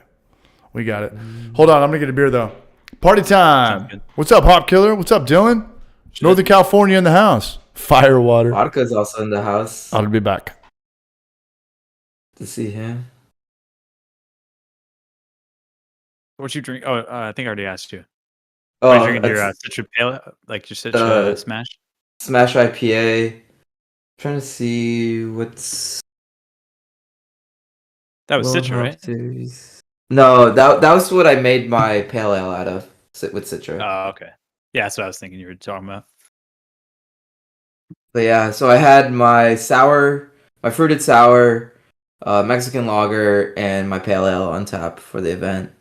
S3: We got it. Hold on, I'm gonna get a beer though. Party time. What's up, Hop Killer? What's up, Dylan? Northern California in the house. Firewater.
S4: Vodka's also in the house.
S3: I'll be back.
S4: To see him.
S2: What you drink? Oh, I think I already asked you.
S4: Oh,
S2: what are you drinking your Citra Pale, like your Citra Smash?
S4: Smash IPA. I'm trying to see what's.
S2: That was Citra, right?
S4: Series. No, that was what I made my pale ale out of with Citra.
S2: Oh, okay. Yeah, that's what I was thinking you were talking about.
S4: But yeah, so I had my fruited sour, Mexican lager, and my pale ale on tap for the event.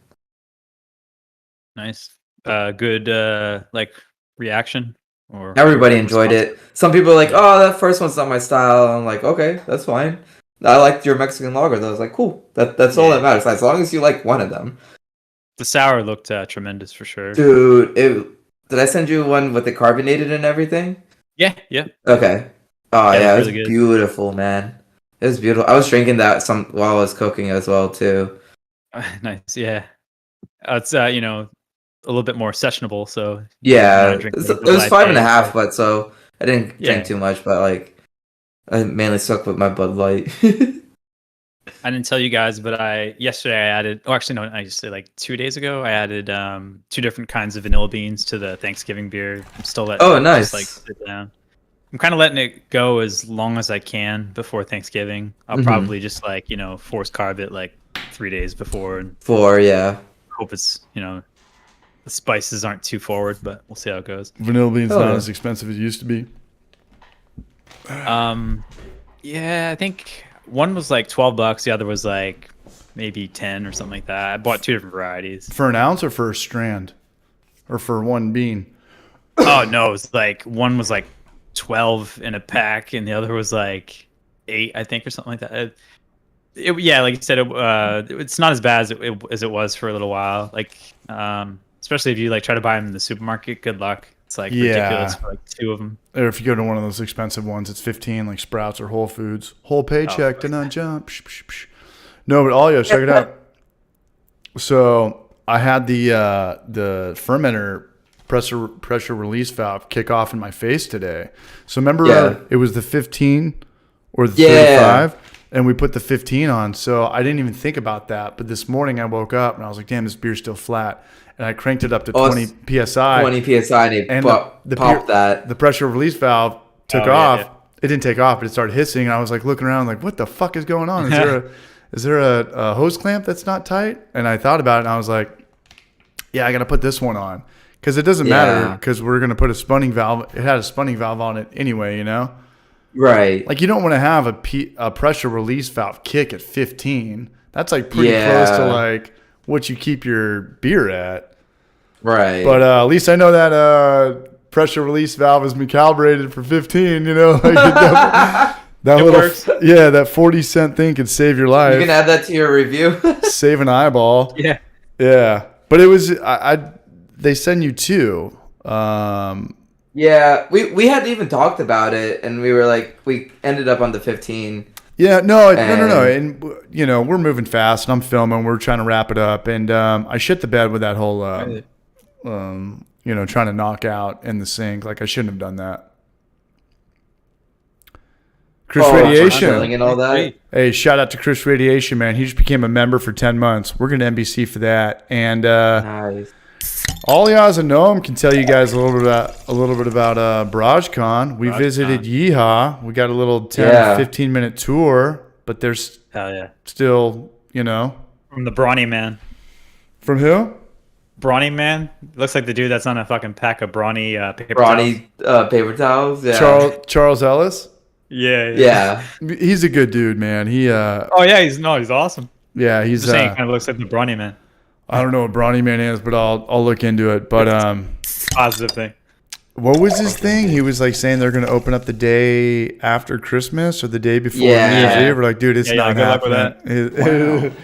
S2: Nice. Good like reaction? Or
S4: everybody enjoyed it. Some people are like, "Oh, that first one's not my style." I'm like, "Okay, that's fine. I liked your Mexican lager." I was like, "Cool. That's all that matters. As long as you like one of them."
S2: The sour looked tremendous for sure.
S4: Dude, did I send you one with it carbonated and everything?
S2: Yeah.
S4: Okay. Oh yeah, it was
S2: really
S4: beautiful, man. It was beautiful. I was drinking that while I was cooking as well too.
S2: Nice, yeah. It's a little bit more sessionable, so
S4: yeah. It was 5.5, but so I didn't drink too much, but like. I mainly stuck with my Bud Light.
S2: I didn't tell you guys, but yesterday I added. Oh, actually, no. I just say like 2 days ago I added 2 different kinds of vanilla beans to the Thanksgiving beer. I'm still letting it
S4: nice.
S2: Just, like sit down. I'm kind of letting it go as long as I can before Thanksgiving. I'll probably just like force carb it like 3 days before. Hope it's the spices aren't too forward, but we'll see how it goes.
S3: Vanilla beans not as expensive as it used to be.
S2: Yeah, I think one was like $12, the other was like maybe 10 or something like that. I bought 2 different varieties.
S3: For an ounce or for a strand? Or for one bean?
S2: Oh no, it was like one was like 12 in a pack and the other was like 8, I think, or something like that. Yeah, like you said, it's not as bad as it was for a little while. Like especially if you like try to buy them in the supermarket, good luck. It's It's like ridiculous for like 2 of them.
S3: Or if you go to one of those expensive ones, it's 15, like Sprouts or Whole Foods. Whole paycheck to not jump. No, but all check it out. So I had the fermenter pressure release valve kick off in my face today. So remember, it was the 15 or the 35, and we put the 15 on. So I didn't even think about that. But this morning I woke up and I was like, damn, this beer's still flat. And I cranked it up to 20 psi.
S4: 20 psi, and popped that.
S3: The pressure release valve took off. Yeah. It didn't take off, but it started hissing. And I was like looking around, like, what the fuck is going on? Is there a hose clamp that's not tight? And I thought about it, and I was like, yeah, I got to put this one on. Because it doesn't matter, because we're going to put a spunning valve. It had a spunning valve on it anyway, you know?
S4: Right.
S3: Like, you don't want to have a pressure release valve kick at 15. That's, like, pretty close to, like, what you keep your beer at.
S4: Right.
S3: But at least I know that pressure release valve has been calibrated for 15, you know? Like, that little works. Yeah, that 40-cent thing could save your life.
S4: You can add that to your review.
S3: Save an eyeball.
S2: Yeah.
S3: Yeah. But it was they send you 2.
S4: Yeah, we hadn't even talked about it, and we were like, we ended up on the 15.
S3: Yeah, no. And you know, we're moving fast, and I'm filming. We're trying to wrap it up, and I shit the bed with that whole you know, trying to knock out in the sink. Like, I shouldn't have done that. Chris Radiation.
S4: And all that.
S3: Hey, shout out to Chris Radiation, man. He just became a member for 10 months. We're going to NBC for that. And
S4: nice.
S3: all y'all that know him can tell you guys a little bit about BarrageCon. We visited Yeehaw. We got a little 10 15 minute tour, but there's still, you know.
S2: From the Brawny Man.
S3: From who?
S2: Brawny Man? Looks like the dude that's on a fucking pack of Brawny paper towels.
S4: Paper towels, yeah.
S3: Charles Ellis?
S4: Yeah.
S3: He's a good dude, man. He
S2: he's awesome.
S3: Yeah, he's
S2: just saying, kind of looks like the Brawny Man.
S3: I don't know what Brawny Man is, but I'll look into it. But
S2: positive thing.
S3: What was his thing? He was like saying they're going to open up the day after Christmas or the day before New Year's Eve. We're like, dude, it's not happening.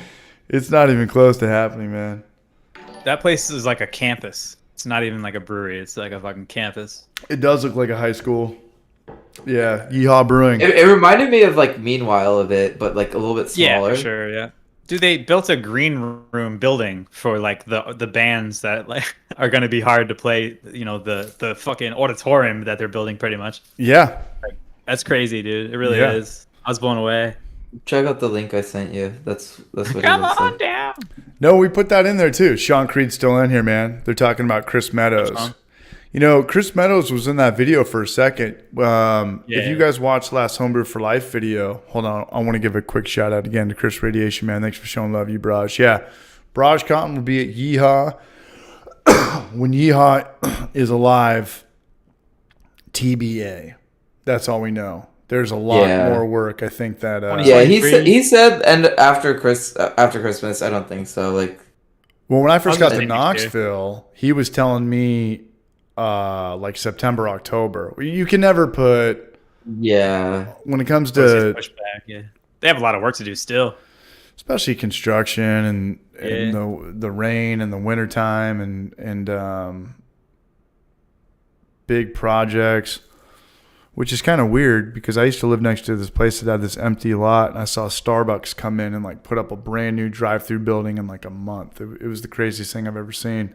S3: It's not even close to happening, man.
S2: That place is like a campus. It's not even like a brewery. It's like a fucking campus.
S3: It does look like a high school. Yeah, Yeehaw Brewing.
S4: It reminded me of like Meanwhile of it, but like a little bit smaller.
S2: Yeah, for sure. Yeah. Dude, they built a green room building for like the bands that like are gonna be hard to play. You know, the fucking auditorium that they're building, pretty much.
S3: Yeah.
S2: Like, that's crazy, dude. It really is. I was blown away.
S4: Check out the link I sent you. That's what
S2: Come on down.
S3: No, we put that in there too. Sean Creed's still in here, man. They're talking about Chris Meadows. You know, Chris Meadows was in that video for a second. If you guys watched last Homebrew for Life video, hold on. I want to give a quick shout out again to Chris Radiation, man. Thanks for showing love, you Braj. Yeah, BarrageCon will be at Yeehaw. When Yeehaw is alive, TBA. That's all we know. There's a lot more work. I think that.
S4: He said, and after Christmas, I don't think so. Like,
S3: well, when I first got to Knoxville, he was telling me. Like September, October. You can never put.
S4: Yeah.
S3: When it comes to.
S2: They have a lot of work to do still.
S3: Especially construction and the rain and the wintertime and big projects, which is kind of weird because I used to live next to this place that had this empty lot, and I saw Starbucks come in and like put up a brand new drive-through building in like a month. It was the craziest thing I've ever seen.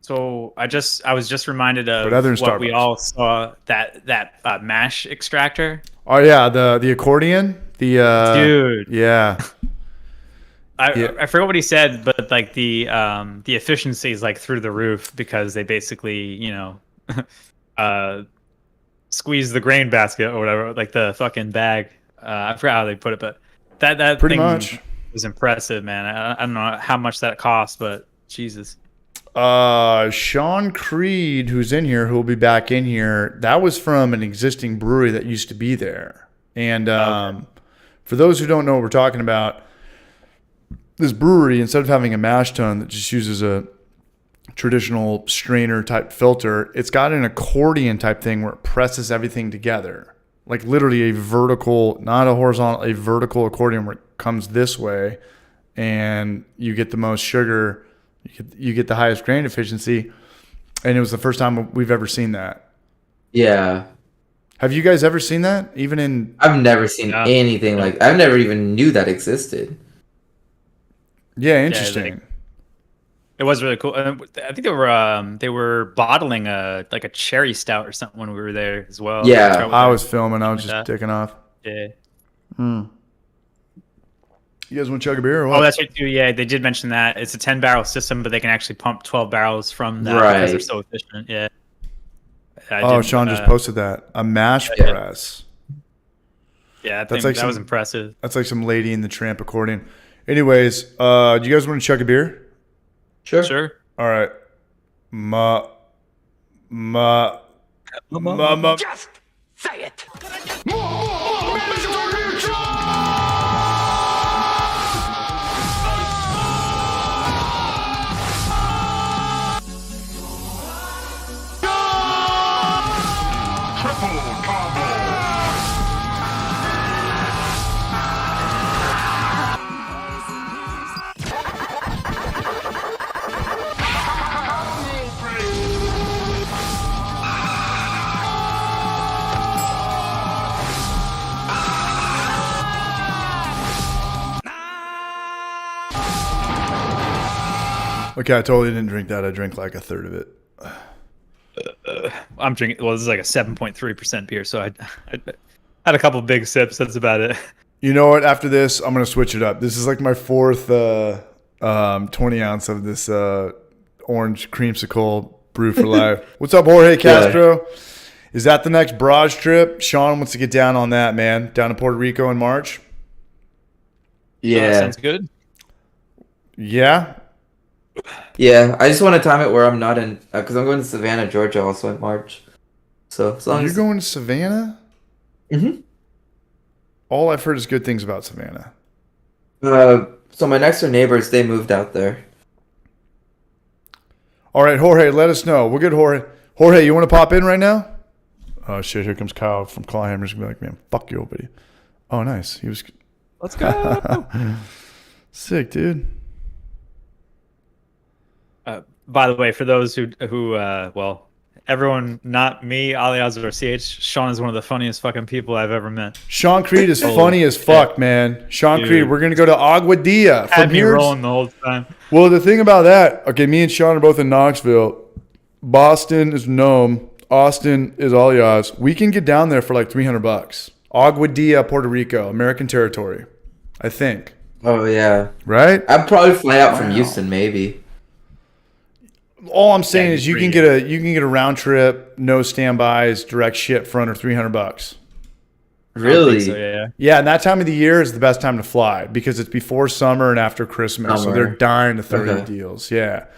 S2: So I was just reminded of
S3: what
S2: we all saw, that mash extractor.
S3: Oh yeah, the accordion,
S2: dude.
S3: Yeah.
S2: I forgot what he said, but like the efficiency is like through the roof because they basically squeeze the grain basket or whatever, like the fucking bag. I forgot how they put it, but that
S3: pretty
S2: thing
S3: much
S2: was impressive, man. I don't know how much that cost, but Jesus.
S3: Sean Creed, who's in here, who will be back in here, that was from an existing brewery that used to be there. And for those who don't know what we're talking about, this brewery, instead of having a mash tun that just uses a traditional strainer type filter, it's got an accordion type thing where it presses everything together. Like literally a vertical, not a horizontal, a vertical accordion where it comes this way and you get the most sugar. You get the highest grain efficiency. And it was the first time we've ever seen that.
S4: Yeah.
S3: Have you guys ever seen that? Even in...
S4: I've never seen anything like... I've never even knew that existed.
S3: Yeah, interesting.
S2: It was really cool. I think they were bottling a cherry stout or something when we were there as well.
S4: Yeah.
S3: I was filming. I was just taking off.
S2: Yeah.
S3: You guys want to chug a beer or what?
S2: Oh, that's right too. Yeah, they did mention that. It's a 10-barrel system, but they can actually pump 12 barrels from that because they're so efficient. Yeah.
S3: Sean just posted that. A mash press.
S2: Yeah, that was impressive.
S3: That's like some Lady in the Tramp accordion. Anyways, do you guys want to chug a beer?
S2: Sure.
S3: All right.
S5: Just say it.
S3: Okay, I totally didn't drink that. I drank like a third of it.
S2: I'm drinking. Well, this is like a 7.3% beer, so I had a couple big sips. That's about it.
S3: You know what? After this, I'm gonna switch it up. This is like my fourth 20 ounce of this orange creamsicle brew for life. What's up, Jorge Castro? Yeah. Is that the next barrage trip? Sean wants to get down on that, man. Down to Puerto Rico in March.
S4: Yeah,
S2: sounds good.
S3: Yeah.
S4: Yeah, I just want to time it where I'm not in, because I'm going to Savannah, Georgia, also in March. So as long
S3: You're going to Savannah?
S4: Mm-hmm.
S3: All I've heard is good things about Savannah.
S4: So my next door neighbors, they moved out there.
S3: All right, Jorge, let us know. We're good, Jorge. Jorge, you want to pop in right now? Oh shit! Here comes Kyle from Clawhammer. He's gonna be like, man, fuck you, buddy. Oh, nice. He was.
S2: Let's go.
S3: Sick, dude.
S2: By the way, for those who well, everyone, not me, alias or CH, Sean is one of the funniest fucking people I've ever met.
S3: Sean Creed is funny as fuck, man. Sean Creed, we're going to go to Aguadilla.
S2: Had me rolling the whole time.
S3: Well, the thing about that, okay, me and Sean are both in Knoxville. Boston is Nome. Austin is alias. We can get down there for like $300. Aguadilla, Puerto Rico, American territory, I think.
S4: Oh, yeah.
S3: Right?
S4: I'd probably fly out from Houston, maybe.
S3: All I'm saying is you can get a round trip, no standbys, direct ship for under $300.
S4: Really?
S2: So, yeah.
S3: Yeah, and that time of the year is the best time to fly because it's before summer and after Christmas. So they're dying to throw you deals. Yeah.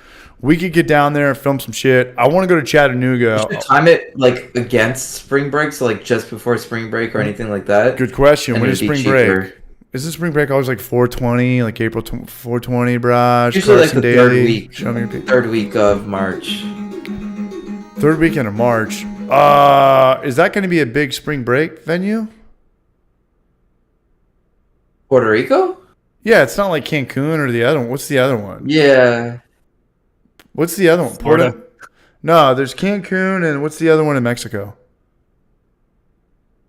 S3: We could get down there and film some shit. I want to go to Chattanooga.
S4: You should time it like against spring break, so like just before spring break or anything like that.
S3: Good question. When is spring break? Isn't spring break always like 420, like April 420, Braj?
S4: Usually like the third week of March.
S3: Third weekend of March. Is that going to be a big spring break venue?
S4: Puerto Rico?
S3: Yeah, it's not like Cancun or the other one. What's the other one?
S4: Yeah.
S3: What's the other one?
S2: Florida.
S3: No, there's Cancun and what's the other one in Mexico?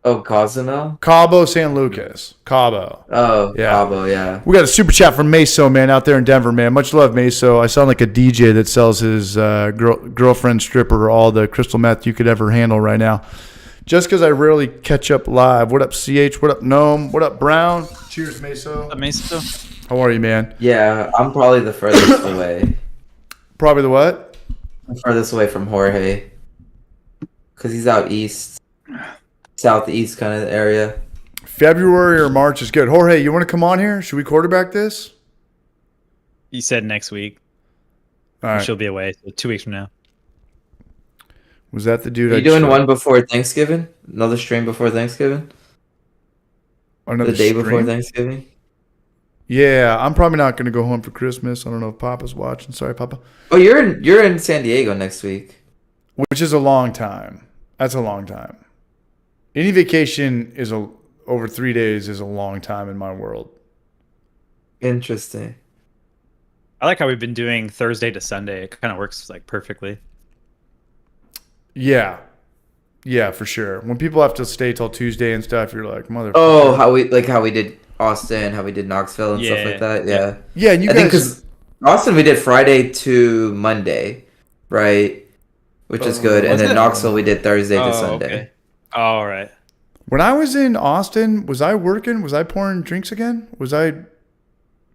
S4: Oh, Cozumel?
S3: Cabo San Lucas. Cabo.
S4: Oh, yeah. Cabo, yeah.
S3: We got a super chat from Meso, man, out there in Denver, man. Much love, Meso. I sound like a DJ that sells his girlfriend stripper all the crystal meth you could ever handle right now. Just because I rarely catch up live. What up, CH? What up, Gnome? What up, Brown? Cheers, Meso.
S2: What up, Meso?
S3: How are you, man?
S4: Yeah, I'm probably the furthest away.
S3: Probably the what?
S4: I'm furthest away from Jorge. Because he's out east. Southeast kind of area.
S3: February or March is good. Jorge, you want to come on here? Should we quarterback this?
S2: You said next week.
S3: All right.
S2: She'll be away, so 2 weeks from now.
S3: Was that the dude?
S4: Are you doing one before Thanksgiving? Another stream before Thanksgiving?
S3: Another
S4: the day
S3: stream?
S4: before Thanksgiving?
S3: Yeah, I'm probably not going to go home for Christmas. I don't know if Papa's watching. Sorry, Papa.
S4: Oh, you're in San Diego next week.
S3: Which is a long time. That's a long time. Any vacation is over 3 days is a long time in my world.
S4: Interesting.
S2: I like how we've been doing Thursday to Sunday. It kind of works like perfectly.
S3: Yeah. Yeah, for sure. When people have to stay till Tuesday and stuff, you're like, motherfucker.
S4: Oh, how we did Austin, how we did Knoxville and stuff like that. Yeah.
S3: Yeah, and you
S4: I think
S3: guys...
S4: because Austin we did Friday to Monday, right? Which is good. And then Knoxville we did Thursday to Sunday.
S2: Okay. All right.
S3: When I was in Austin, was I working? Was I pouring drinks again? Was I...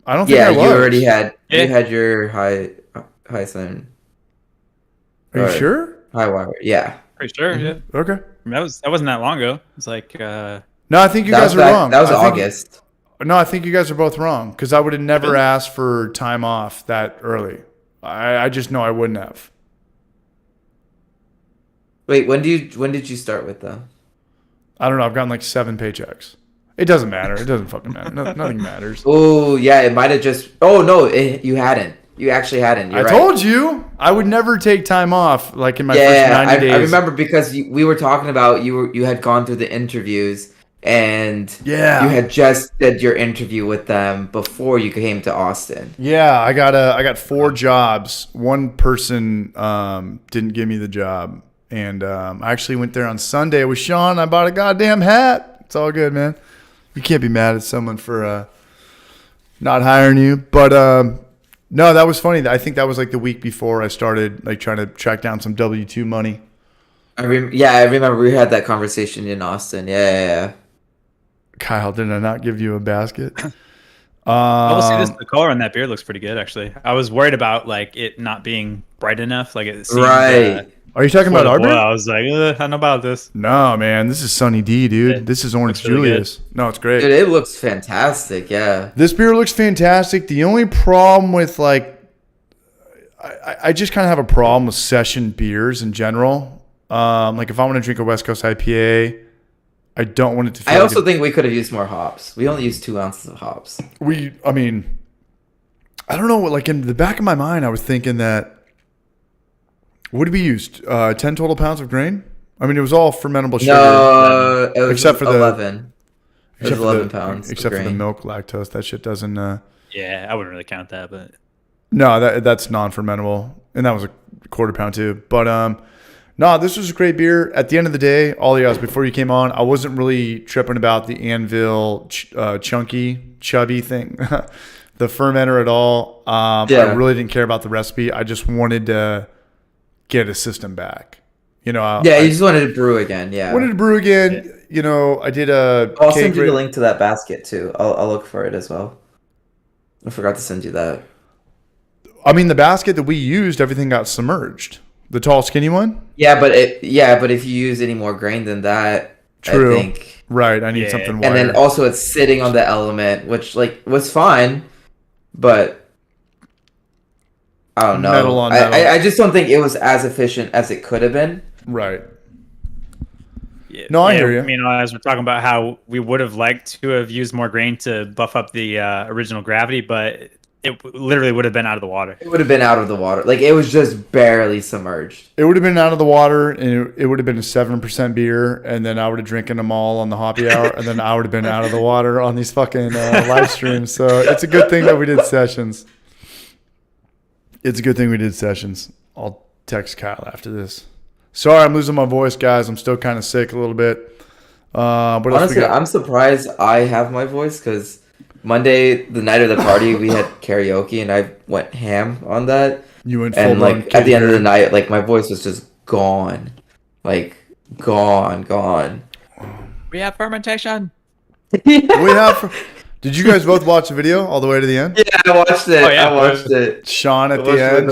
S3: I don't think I was.
S4: Yeah, you already had you had your high sign.
S3: Are you sure?
S4: High wire. Yeah.
S2: Pretty sure. Yeah.
S3: Okay.
S2: I mean, that wasn't that long ago. It was like.
S3: No, I think you guys are wrong.
S4: That was August.
S3: No, I think you guys are both wrong because I would have never asked for time off that early. I just know I wouldn't have.
S4: Wait, when did you start with them?
S3: I don't know. I've gotten like 7 paychecks. It doesn't matter. It doesn't fucking matter. Nothing matters.
S4: Oh, yeah, it might have just... Oh, no, you hadn't. You actually hadn't. You're right.
S3: Told you. I would never take time off like in my first 90 days.
S4: I remember because we were talking about you had gone through the interviews and you had just did your interview with them before you came to Austin.
S3: Yeah, I got 4 jobs. One person didn't give me the job. And I actually went there on Sunday with Sean. I bought a goddamn hat. It's all good, man. You can't be mad at someone for not hiring you. But no, that was funny. I think that was like the week before I started like trying to track down some W-2 money.
S4: I remember we had that conversation in Austin. Yeah.
S3: Kyle, did I not give you a basket?
S2: The color on that beer looks pretty good, actually. I was worried about like it not being bright enough. Like it seemed,
S4: right.
S3: Are you talking about our beer?
S2: I was like, I don't know about this.
S3: No, man. This is Sunny D, dude. This is Orange Julius.
S2: Really
S3: no, it's great.
S4: Dude, it looks fantastic. Yeah.
S3: This beer looks fantastic. The only problem with like, I just kind of have a problem with session beers in general. Like if I want to drink a West Coast IPA, I don't want it to feel
S4: I also think we could have used more hops. We only used 2 ounces of hops.
S3: I mean, I don't know. Like in the back of my mind, I was thinking that, what did we use? 10 total pounds of grain? I mean, it was all fermentable sugar.
S4: No, it was
S3: except for
S4: 11.
S3: It was
S4: 11 pounds.
S3: Except for the milk lactose. That shit doesn't...
S2: Yeah, I wouldn't really count that, but...
S3: No, that's non-fermentable. And that was a quarter pound too. But no, this was a great beer. At the end of the day, all you guys, before you came on, I wasn't really tripping about the Anvil chubby thing. The fermenter at all. I really didn't care about the recipe. I just wanted to get a system back. You know,
S4: you just wanted to brew again. Yeah,
S3: wanted to brew again. Yeah. You know, I did a.
S4: I'll send you the link to that basket too. I'll look for it as well. I forgot to send you that.
S3: I mean, the basket that we used, everything got submerged. The tall, skinny one.
S4: Yeah, but if you use any more grain than that,
S3: true.
S4: I think,
S3: right. I need something wider.
S4: And then also it's sitting on the element, which like was fine, but. I don't know.
S3: Metal on metal.
S4: I just don't think it was as efficient as it could have been.
S3: Right.
S2: Yeah,
S3: no, I hear you.
S2: You know, as we're talking about how we would have liked to have used more grain to buff up the original gravity, but it literally would have been out of the water.
S4: It would have been out of the water. Like it was just barely submerged.
S3: It would have been out of the water, and it would have been a 7% beer, and then I would have drinking them all on the happy hour, and then I would have been out of the water on these fucking live streams. So it's a good thing that we did sessions. It's a good thing we did sessions. I'll text Kyle after this. Sorry, I'm losing my voice, guys. I'm still kind of sick a little bit.
S4: Honestly, I'm surprised I have my voice because Monday, the night of the party, we had karaoke and I went ham on that.
S3: You went full
S4: and like at the end of the night, like my voice was just gone, like gone.
S2: We have fermentation.
S3: Did you guys both watch the video all the way to the end?
S4: Yeah, I watched it. I watched it.
S3: Sean, at the end,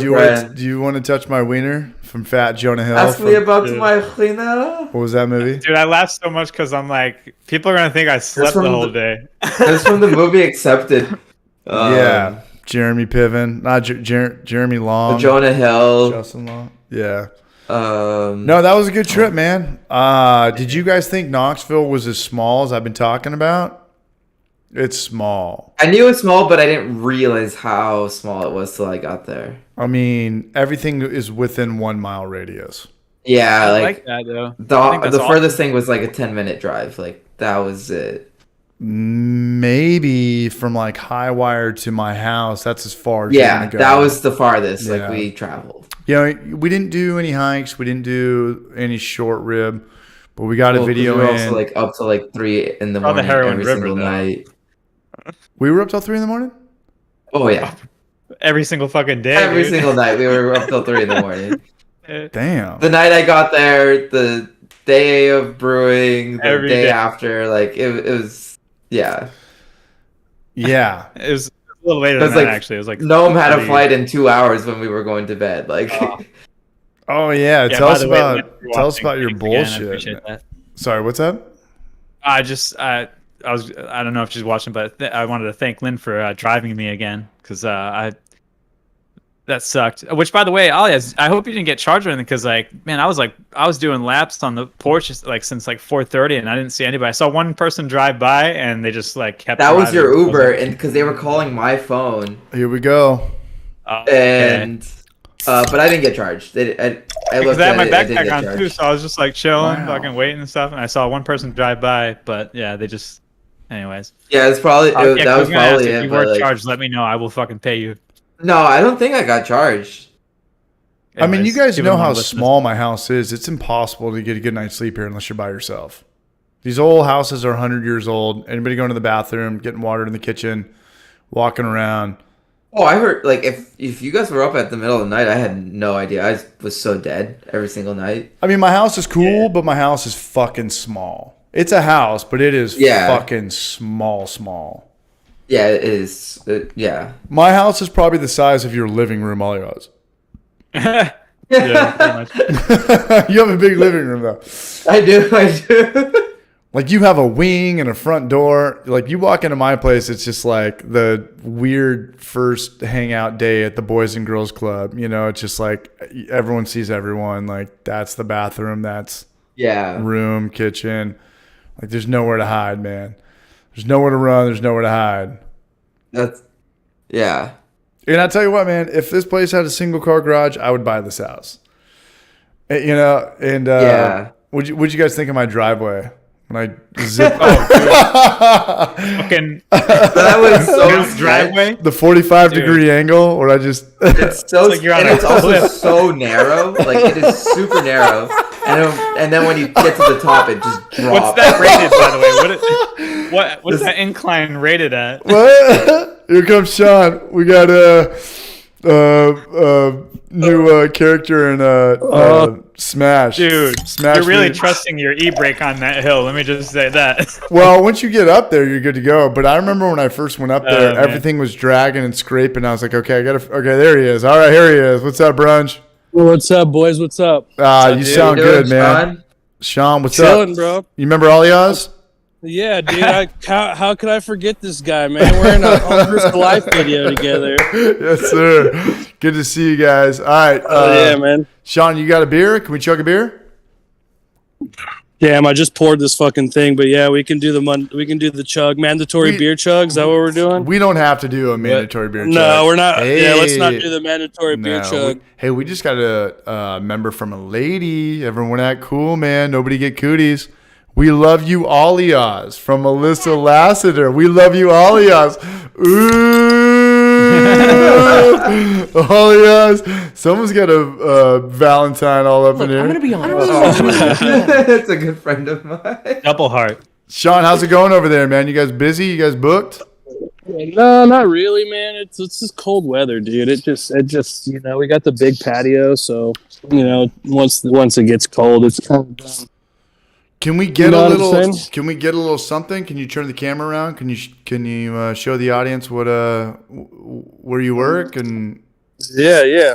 S3: do you want to touch my wiener from Fat Jonah Hill?
S4: Ask me about my wiener.
S3: What was that movie?
S2: Dude, I laughed so much because I'm like, people are going to think I slept the whole day.
S4: That's from the movie Accepted.
S3: Yeah. Jeremy Piven. Not Jeremy Long.
S4: Jonah Hill.
S3: Justin Long. Yeah. No, that was a good trip, man. Did you guys think Knoxville was as small as I've been talking about? It's small.
S4: I knew it was small, but I didn't realize how small it was till I got there.
S3: I mean, everything is within 1 mile radius.
S4: Yeah,
S2: I like that though.
S4: The furthest thing was like a 10-minute drive. Like that was it.
S3: Maybe from like Highwire to my house. That's as far as
S4: you're gonna go. That was the farthest. Like we traveled.
S3: we didn't do any hikes. We didn't do any short rib, but we got a video
S4: we were
S3: in.
S4: also like up to like 3 in the
S2: Oh, the
S4: morning
S2: heroin
S4: every
S2: river,
S4: single
S2: though.
S4: night.
S3: We were up till 3 in the morning.
S4: Oh yeah,
S2: Every single fucking day.
S4: every
S2: dude.
S4: single night we were up till 3 in the morning.
S3: Damn.
S4: The night I got there, the day of brewing, the
S2: Every
S4: day
S2: day.
S4: after, like it was, yeah.
S3: Yeah.
S2: It was a little later than
S4: Because
S2: that,
S4: like
S2: actually. It was like
S4: Noam had a
S2: 30.
S4: flight in 2 hours when we were going to bed. Like,
S3: Oh yeah.
S2: Yeah,
S3: Tell
S2: by
S3: us
S2: the way,
S3: about
S2: thanks for
S3: tell us
S2: watching.
S3: about your
S2: Thanks again, I
S3: bullshit.
S2: appreciate that.
S3: Sorry, what's up?
S2: I don't know if she's watching, but I wanted to thank Lynn for driving me again because that sucked. Which, by the way, Alias, I hope you didn't get charged or anything because, like, man, I was doing laps on the porch like since like 4:30 and I didn't see anybody. I saw one person drive by and they just like kept.
S4: that was your
S2: driving. I was
S4: Uber,
S2: like,
S4: and because they were calling my phone,
S3: Here we go.
S2: oh, okay.
S4: and but I didn't get charged. I
S2: Because
S4: looked
S2: I had
S4: at
S2: my
S4: it, I didn't
S2: backpack
S4: get
S2: on too,
S4: charged.
S2: so I was just like chilling,
S3: Wow.
S2: fucking waiting and stuff, and I saw one person drive by, but yeah, they just, anyways.
S4: Yeah, it's probably
S2: Yeah, 'cause
S4: that
S2: I
S4: was
S2: gonna ask
S4: probably
S2: if
S4: it.
S2: you
S4: But
S2: were
S4: like,
S2: charged, let me know. I will fucking pay you.
S4: no, I don't think I got charged.
S3: I mean, you
S2: Anyways,
S3: guys
S2: give
S3: know
S2: them
S3: how
S2: one listen.
S3: small my house is. It's impossible to get a good night's sleep here unless you're by yourself. These old houses are 100 years old. Anybody going to the bathroom, getting water in the kitchen, walking around.
S4: Oh, I heard like if you guys were up at the middle of the night, I had no idea. I was so dead every single night.
S3: I mean, my house is cool, but my house is fucking small. It's a house, but it is fucking small.
S4: Yeah, it is. Yeah.
S3: My house is probably the size of your living room, Alias.
S2: Yeah, pretty much.
S3: You have a big living room, though.
S4: I do.
S3: Like, you have a wing and a front door. Like, you walk into my place, it's just like the weird first hangout day at the Boys and Girls Club. You know, it's just like everyone sees everyone. Like, that's the bathroom. That's
S4: Yeah.
S3: room, kitchen. Like, there's nowhere to hide, man. There's nowhere to run. There's nowhere to hide.
S4: That's yeah.
S3: And I tell you what, man, if this place had a single car garage, I would buy this house. You know, and
S4: Yeah.
S3: what'd you guys think of my driveway when I zipped
S2: Fucking
S4: That was so
S2: driveway.
S3: the 45
S2: Dude.
S3: degree angle where I just
S4: It's so
S2: like you're on
S4: and
S2: a
S4: it's also
S2: cliff.
S4: so narrow. Like it is super narrow. And then when you get to the top, it just drops.
S2: What's that rated, by the way? What's that incline rated at?
S3: what? Here comes Sean. We got a new character in Smash.
S2: Dude,
S3: Smash.
S2: you're really
S3: dude.
S2: trusting your e-brake on that hill. Let me just say that.
S3: Well, once you get up there, you're good to go. But I remember when I first went up there,
S2: man.
S3: everything was dragging and scraping. I was like, okay, there he is. All right, here he is. What's up, Brunch?
S1: What's up, boys? What's up?
S3: You sound
S4: How you doing,
S3: good, man. Sean, what's
S1: Chilling,
S3: up?
S1: bro.
S3: You remember Alias?
S1: Yeah, dude. How could I forget this guy, man? We're in a Homebrew for Life video together.
S3: Yes, sir. Good to see you guys. All right.
S1: Yeah, man.
S3: Sean, you got a beer? Can we chug a beer?
S1: Damn, I just poured this fucking thing, but yeah, we can do the chug, mandatory beer chug. Is that what we're doing?
S3: We don't have to do a mandatory beer chug.
S1: No, we're not.
S3: Hey.
S1: Yeah, let's not do the mandatory beer chug.
S3: Hey, we just got a member from a lady. Everyone act cool, man. Nobody get cooties. We love you, Alias, from Melissa Lassiter. We love you, Alias. Ooh, Alias. Someone's got a Valentine all up in here.
S5: I'm gonna be honest.
S4: It's a good friend of mine.
S2: Double heart.
S3: Sean, how's it going over there, man? You guys busy? You guys booked?
S1: No, not really, man. It's just cold weather, dude. It just we got the big patio, so once it gets cold, it's kind of done.
S3: Can we get
S1: You know
S3: a
S1: what I'm
S3: little?
S1: saying?
S3: Can we get a little something? Can you turn the camera around? Can you show the audience what where you work and?
S1: Yeah.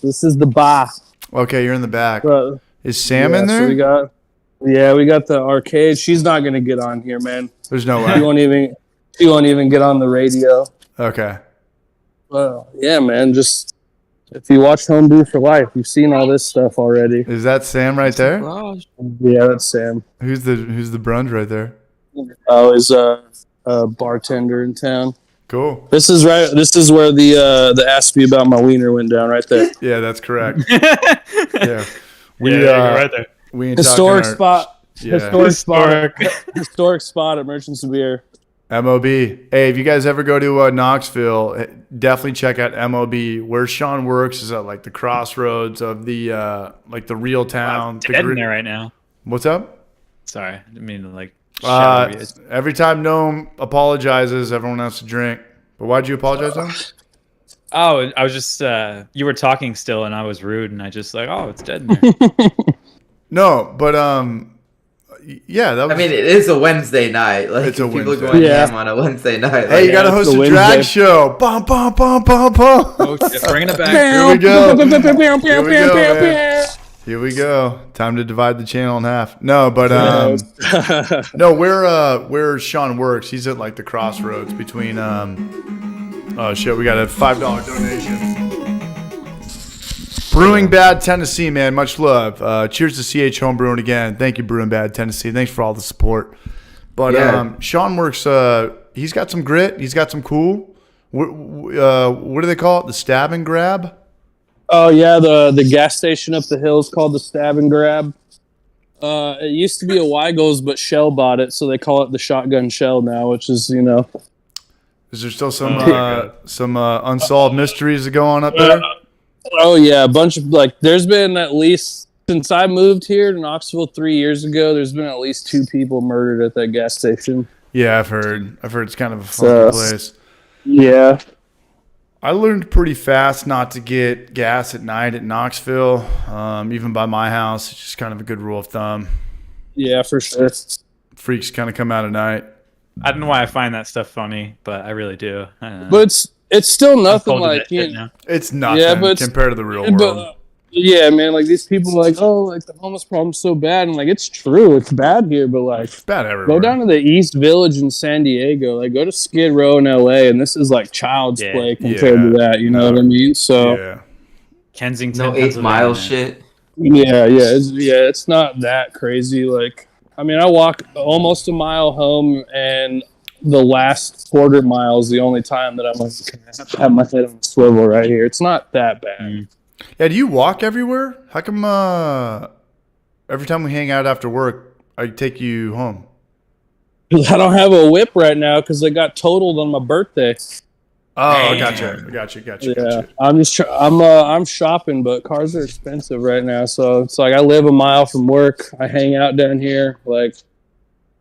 S1: This is the bar.
S3: Okay, you're in the back.
S1: Bro.
S3: Is Sam in
S1: So
S3: there?
S1: we got the arcade. She's not gonna get on here, man.
S3: There's no
S1: She
S3: way.
S1: won't even get on the radio.
S3: Okay.
S1: Well, yeah, man. Just if you watch Homebrew for Life, you've seen all this stuff already.
S3: Is that Sam right there?
S1: Yeah, that's Sam.
S3: Who's the brunch right there?
S1: Oh, is a bartender in town.
S3: Cool.
S1: This is right. This is where the ask me about my wiener went down. Right there.
S3: Yeah, that's correct. Yeah.
S2: You're right there.
S3: We ain't
S1: Historic
S3: talking
S1: spot.
S3: Yeah.
S1: Historic spot at Merchants of Beer.
S3: MOB. Hey, if you guys ever go to Knoxville, definitely check out MOB. Where Sean works is at like the crossroads of the like the real town.
S2: It's dead in there right now.
S3: What's up?
S2: Sorry, I didn't mean to like. Shadow you.
S3: Every time Gnome apologizes, everyone has to drink. But why'd you apologize to him?
S2: Oh, I was just you were talking still, and I was rude, and I just like, oh, it's dead in there.
S3: No, but yeah, that was.
S4: I mean, it is a Wednesday night. Like,
S3: It's a
S4: people
S3: Wednesday.
S4: are going
S1: Yeah.
S4: ham on a Wednesday night.
S3: Hey, you
S4: like,
S3: gotta host
S1: it's
S3: a
S1: a
S3: drag
S1: Wednesday.
S3: show. Bum, bum, bum, bum, bum.
S2: Oh, bringing it back.
S3: Here we go. Here we go, man.
S1: man.
S3: Here we go. Time to divide the channel in half. No, but no, where Sean works, he's at like the crossroads between oh shit, we got a $5 donation. Brewing Bad Tennessee, man, much love. Cheers to CH Homebrewing again. Thank you, Brewing Bad Tennessee. Thanks for all the support. But
S4: Yeah.
S3: Sean works. He's got some grit. He's got some cool. What do they call it? The stab and grab.
S1: Oh yeah, the gas station up the hill is called the Stab and Grab. It used to be a Weigel's, but Shell bought it, so they call it the Shotgun Shell now, which is
S3: Is there still some unsolved mysteries that go on up there?
S1: Oh yeah, a bunch of there's been at least since I moved here to Knoxville 3 years ago. There's been at least 2 people murdered at that gas station.
S3: Yeah, I've heard it's kind of a funky place.
S1: Yeah.
S3: I learned pretty fast not to get gas at night at Knoxville, even by my house. It's just kind of a good rule of thumb.
S1: Yeah, for sure.
S3: Freaks kind of come out at night.
S2: I don't know why I find that stuff funny, but I really do. I don't know.
S1: But it's still
S2: I'm
S1: nothing
S2: cold to
S1: like
S2: that shit now.
S3: It's nothing
S1: Yeah, but
S3: compared to the real
S1: but,
S3: world.
S1: yeah, man, like these people are like, oh, like the homeless problem's so bad, and like it's true, it's bad here, but like
S3: It's bad everywhere.
S1: go down to the East Village in San Diego, like go to Skid Row in LA, and this is like child's
S2: Yeah.
S1: play compared to that, you know what I mean? So
S3: Yeah.
S2: Kensington,
S4: no 8
S2: Pennsylvania.
S4: mile shit.
S1: it's not that crazy. Like, I mean, I walk almost a mile home, and the last quarter mile is the only time that I'm like, I have my head on a swivel right here. It's not that bad.
S3: Yeah, do you walk everywhere? How come every time we hang out after work, I take you home?
S1: I don't have a whip right now because I got totaled on my birthday.
S3: Oh, gotcha.
S1: Yeah, I'm shopping, but cars are expensive right now, so it's like I live a mile from work. I hang out down here. Like,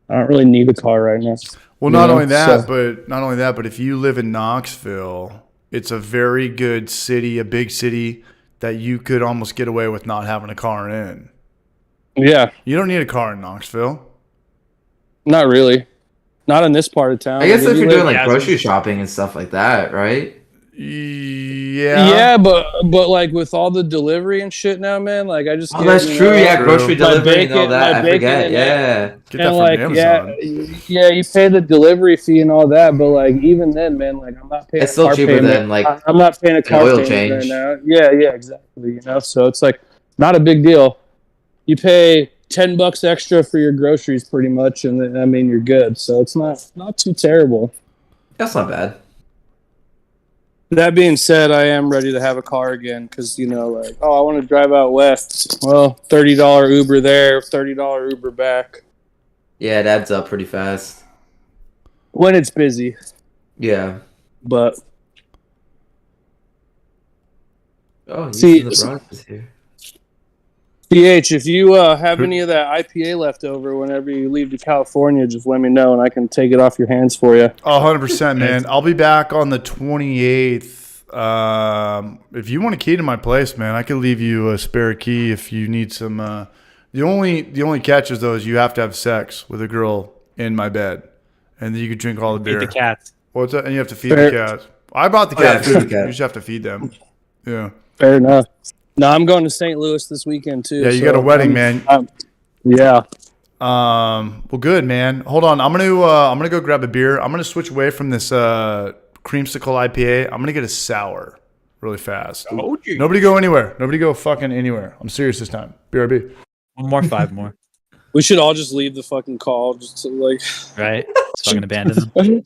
S1: I don't really need a car right now.
S3: Well, not only that, but if you live in Knoxville, it's a very good city, a big city that you could almost get away with not having a car in.
S1: Yeah,
S3: You don't need a car in Knoxville.
S1: not really. Not in this part of town.
S4: I guess
S1: Like,
S4: if
S1: you
S4: you're doing
S1: live-
S4: like grocery shopping and stuff like that, right?
S1: yeah, but like with all the delivery and shit now, man. Like I just
S4: Oh, that's
S1: you
S4: true.
S1: know,
S4: Yeah,
S3: True.
S4: grocery
S1: My
S4: delivery and all
S1: bacon-
S4: that.
S1: my
S4: I
S1: bacon
S4: forget.
S1: and
S4: Yeah.
S3: Get that
S1: and
S3: from
S1: like
S3: Amazon.
S1: yeah, you pay the delivery fee and all that, but like even then, man, like I'm not paying.
S4: It's still
S1: a car
S4: cheaper
S1: payment.
S4: than, like,
S1: I'm not paying a car
S4: oil
S1: payment
S4: change.
S1: right now. Yeah, exactly. You know, so it's like not a big deal. You pay $10 extra for your groceries, pretty much, and then, I mean you're good. So it's not too terrible.
S4: That's not bad.
S1: That being said, I am ready to have a car again because, like, oh, I want to drive out west. Well, $30 Uber there, $30 Uber back.
S4: Yeah, it adds up pretty fast.
S1: When it's busy.
S4: Yeah.
S1: But,
S4: Oh,
S1: See,
S4: the Broad is here.
S1: PH, if you have any of that IPA left over whenever you leave to California, just let me know and I can take it off your hands for you.
S3: Oh, 100%, man. I'll be back on the 28th. If you want a key to my place, man, I could leave you a spare key if you need some. The only catch is, though, is you have to have sex with a girl in my bed. And then you could drink all the beer.
S2: Feed the cats.
S3: What's that? And you have to feed the cats. I bought the
S4: Oh, yeah,
S3: cat
S4: feed the
S3: food.
S4: cat.
S3: You just have to feed them. Yeah.
S1: Fair enough. No, I'm going to St. Louis this weekend, too.
S3: Yeah, you
S1: so
S3: got a wedding, man.
S1: Yeah.
S3: Well, good, man. Hold on. I'm gonna go grab a beer. I'm gonna switch away from this creamsicle IPA. I'm gonna get a sour really fast. Nobody go anywhere. Nobody go fucking anywhere. I'm serious this time. BRB.
S2: 1 more, 5 more.
S1: We should all just leave the fucking call. Just to, like...
S2: Right? Just fucking abandon them.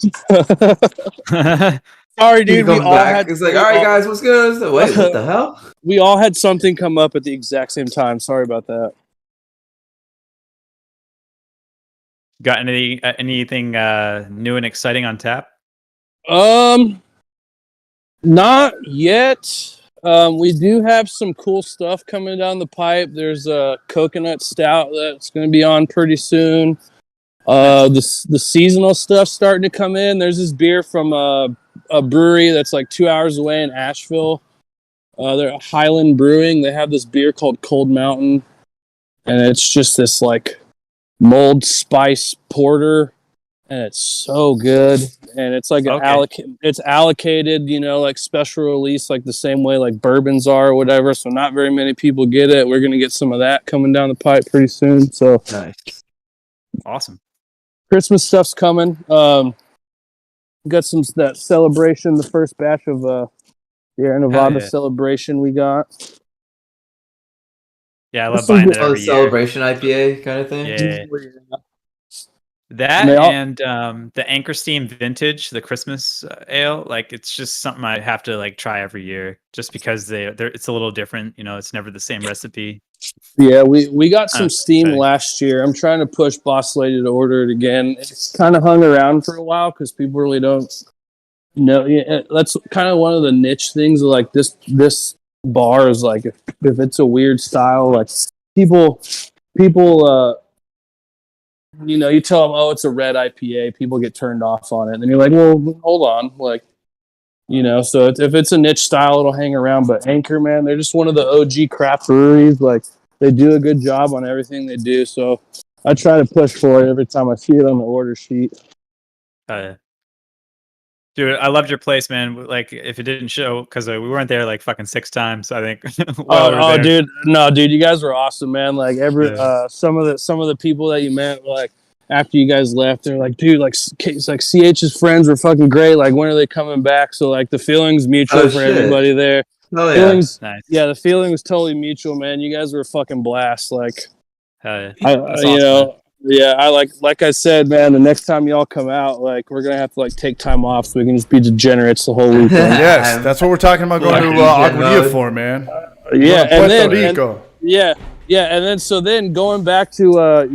S1: Sorry,
S4: He
S1: dude. We
S4: comes
S1: all
S4: back.
S1: had.
S4: It's like, all right, guys, what's good? Wait, what the hell?
S1: We all had something come up at the exact same time. Sorry about that.
S2: Got anything new and exciting on tap?
S1: Not yet. We do have some cool stuff coming down the pipe. There's a coconut stout that's going to be on pretty soon. The seasonal stuff starting to come in. There's this beer from a brewery that's like 2 hours away in Asheville. They're Highland Brewing. They have this beer called Cold Mountain, and it's just this like mulled spice porter, and it's so good. And it's like it's allocated, like special release, like the same way like bourbons are or whatever. So not very many people get it. We're gonna get some of that coming down the pipe pretty soon. So
S4: Nice.
S2: Awesome.
S1: Christmas stuff's coming. Got that celebration, the first batch of Sierra Nevada celebration we got.
S2: Yeah, I love buying it every year.
S4: Celebration IPA kind of thing.
S2: Yeah. That and the Anchor Steam Vintage, the Christmas ale, like it's just something I have to like try every year, just because it's a little different. It's never the same recipe.
S1: Yeah, we got some steam last year. I'm trying to push Boss Lady to order it again. It's kind of hung around for a while because people really don't know. Yeah, that's kind of one of the niche things. Like this bar is like if it's a weird style, like people. You tell them, oh, it's a red IPA. People get turned off on it. And then you're like, well, hold on. Like, so if it's a niche style, it'll hang around. But Anchor, man, they're just one of the OG craft breweries. Like, they do a good job on everything they do. So I try to push for it every time I see it on the order sheet.
S2: Dude, I loved your place, man. Like, if it didn't show, because we weren't there like fucking 6 times, I think.
S1: Dude, no, dude, you guys were awesome, man. Like some of the people that you met, like after you guys left, they're like, dude, like it's like CH's friends were fucking great. Like, when are they coming back? So like the feeling's mutual for everybody there.
S4: Oh yeah,
S1: feelings,
S2: nice.
S1: Yeah, the feeling was totally mutual, man. You guys were a fucking blast. Like,
S2: awesome,
S1: yeah, I like I said, man, the next time y'all come out, like, we're going to have to, like, take time off so we can just be degenerates the whole weekend.
S3: Yes, that's what we're talking about going to Aguadilla for, man.
S1: Yeah, and then
S3: so
S1: going back to,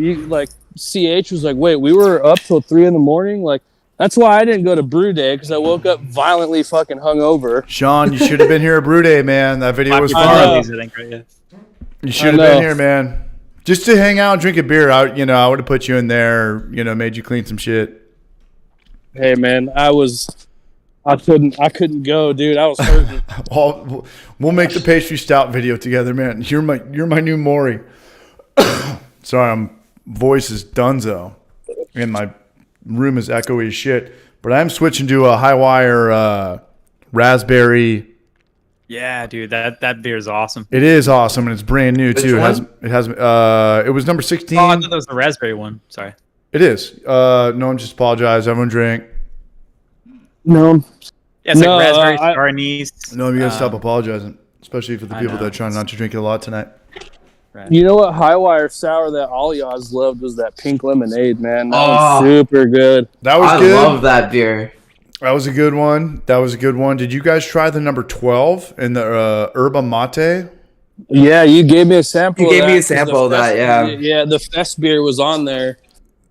S1: CH was like, wait, we were up till 3 a.m? Like, that's why I didn't go to Brew Day, because I woke up violently fucking hungover.
S3: Sean, you should have been here at Brew Day, man. That video was fun. You should have been here, man. Just to hang out and drink a beer. I would have put you in there, made you clean some shit.
S1: Hey, man, I couldn't go, dude. I was hurting.
S3: We'll make the pastry stout video together, man. You're my new Maury. Sorry, my voice is dunzo, and my room is echoey as shit. But I'm switching to a high wire raspberry.
S2: Yeah, dude, that beer is awesome.
S3: It is awesome, and it's brand new too. It was number 16.
S2: Oh, I thought that was the raspberry one. Sorry.
S3: It is. No one just apologize. Everyone drink.
S1: No.
S2: Yeah, it's like raspberry star anise.
S3: No, you gotta stop apologizing, especially for the people that are trying not to drink it a lot tonight.
S2: Right.
S1: You know what high wire sour that all y'all loved was that pink lemonade, man. That was super good.
S3: That was good.
S4: I love that beer.
S3: That was a good one. Did you guys try the number 12 in the Yerba Mate?
S1: Yeah, you gave me a sample.
S4: You gave me a sample of that, yeah.
S1: Yeah, the Fest beer was on there.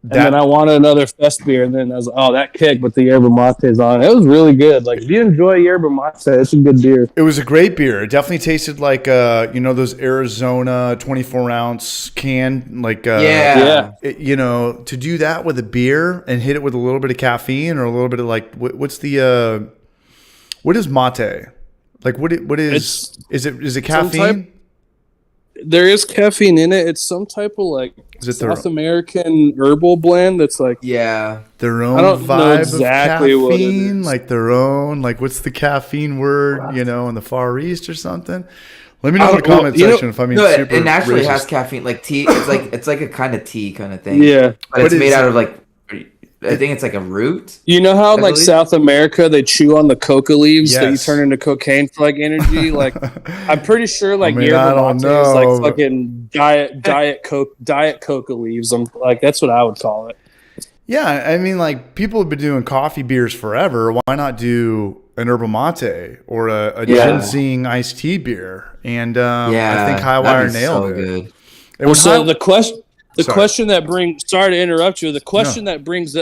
S1: And then I wanted another Fest beer, and then I was like, oh, that kicked, but the Yerba Mate is on. It was really good. Like, if you enjoy Yerba Mate, it's a good beer.
S3: It was a great beer. It definitely tasted like, those Arizona 24-ounce can. Like, to do that with a beer and hit it with a little bit of caffeine or a little bit of, like, what is mate? Like, what is it caffeine?
S1: There is caffeine in it. It's some type of like South American herbal blend that's like
S3: their own
S1: I don't
S3: vibe
S1: know exactly
S3: of
S1: what it
S3: caffeine,
S1: is.
S3: like their own, like what's the caffeine word, in the Far East or something. Let me know in the comment section if I mean super
S4: it naturally
S3: racist.
S4: has caffeine, like tea. It's like a kind of tea kind of thing.
S1: Yeah,
S4: but it's made out of like. I think it's like a root.
S1: You know how like South America they chew on the coca leaves that you turn into cocaine for like energy. Like I'm pretty sure like Yerba Mate is like fucking diet coca leaves. I'm like that's what I would call it.
S3: Yeah, I mean like people have been doing coffee beers forever. Why not do an Yerba Mate or a ginseng iced tea beer? And I think High Wire nailed it.
S1: Good. So the The question that brings, sorry to interrupt you, the question that brings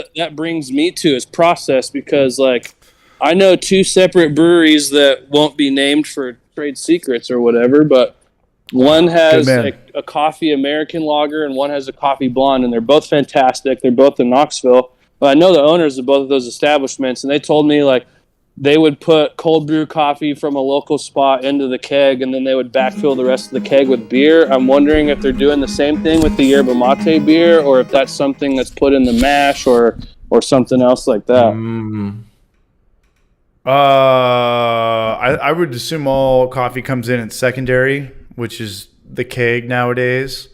S1: me to is process, because like I know 2 separate breweries that won't be named for trade secrets or whatever, but one has a coffee American lager and one has a coffee blonde, and they're both fantastic. They're both in Knoxville. But I know the owners of both of those establishments, and they told me like they would put cold brew coffee from a local spot into the keg, and then they would backfill the rest of the keg with beer. I'm wondering if they're doing the same thing with the yerba mate beer, or if that's something that's put in the mash or something else like that.
S3: I would assume all coffee comes in at secondary, which is the keg nowadays.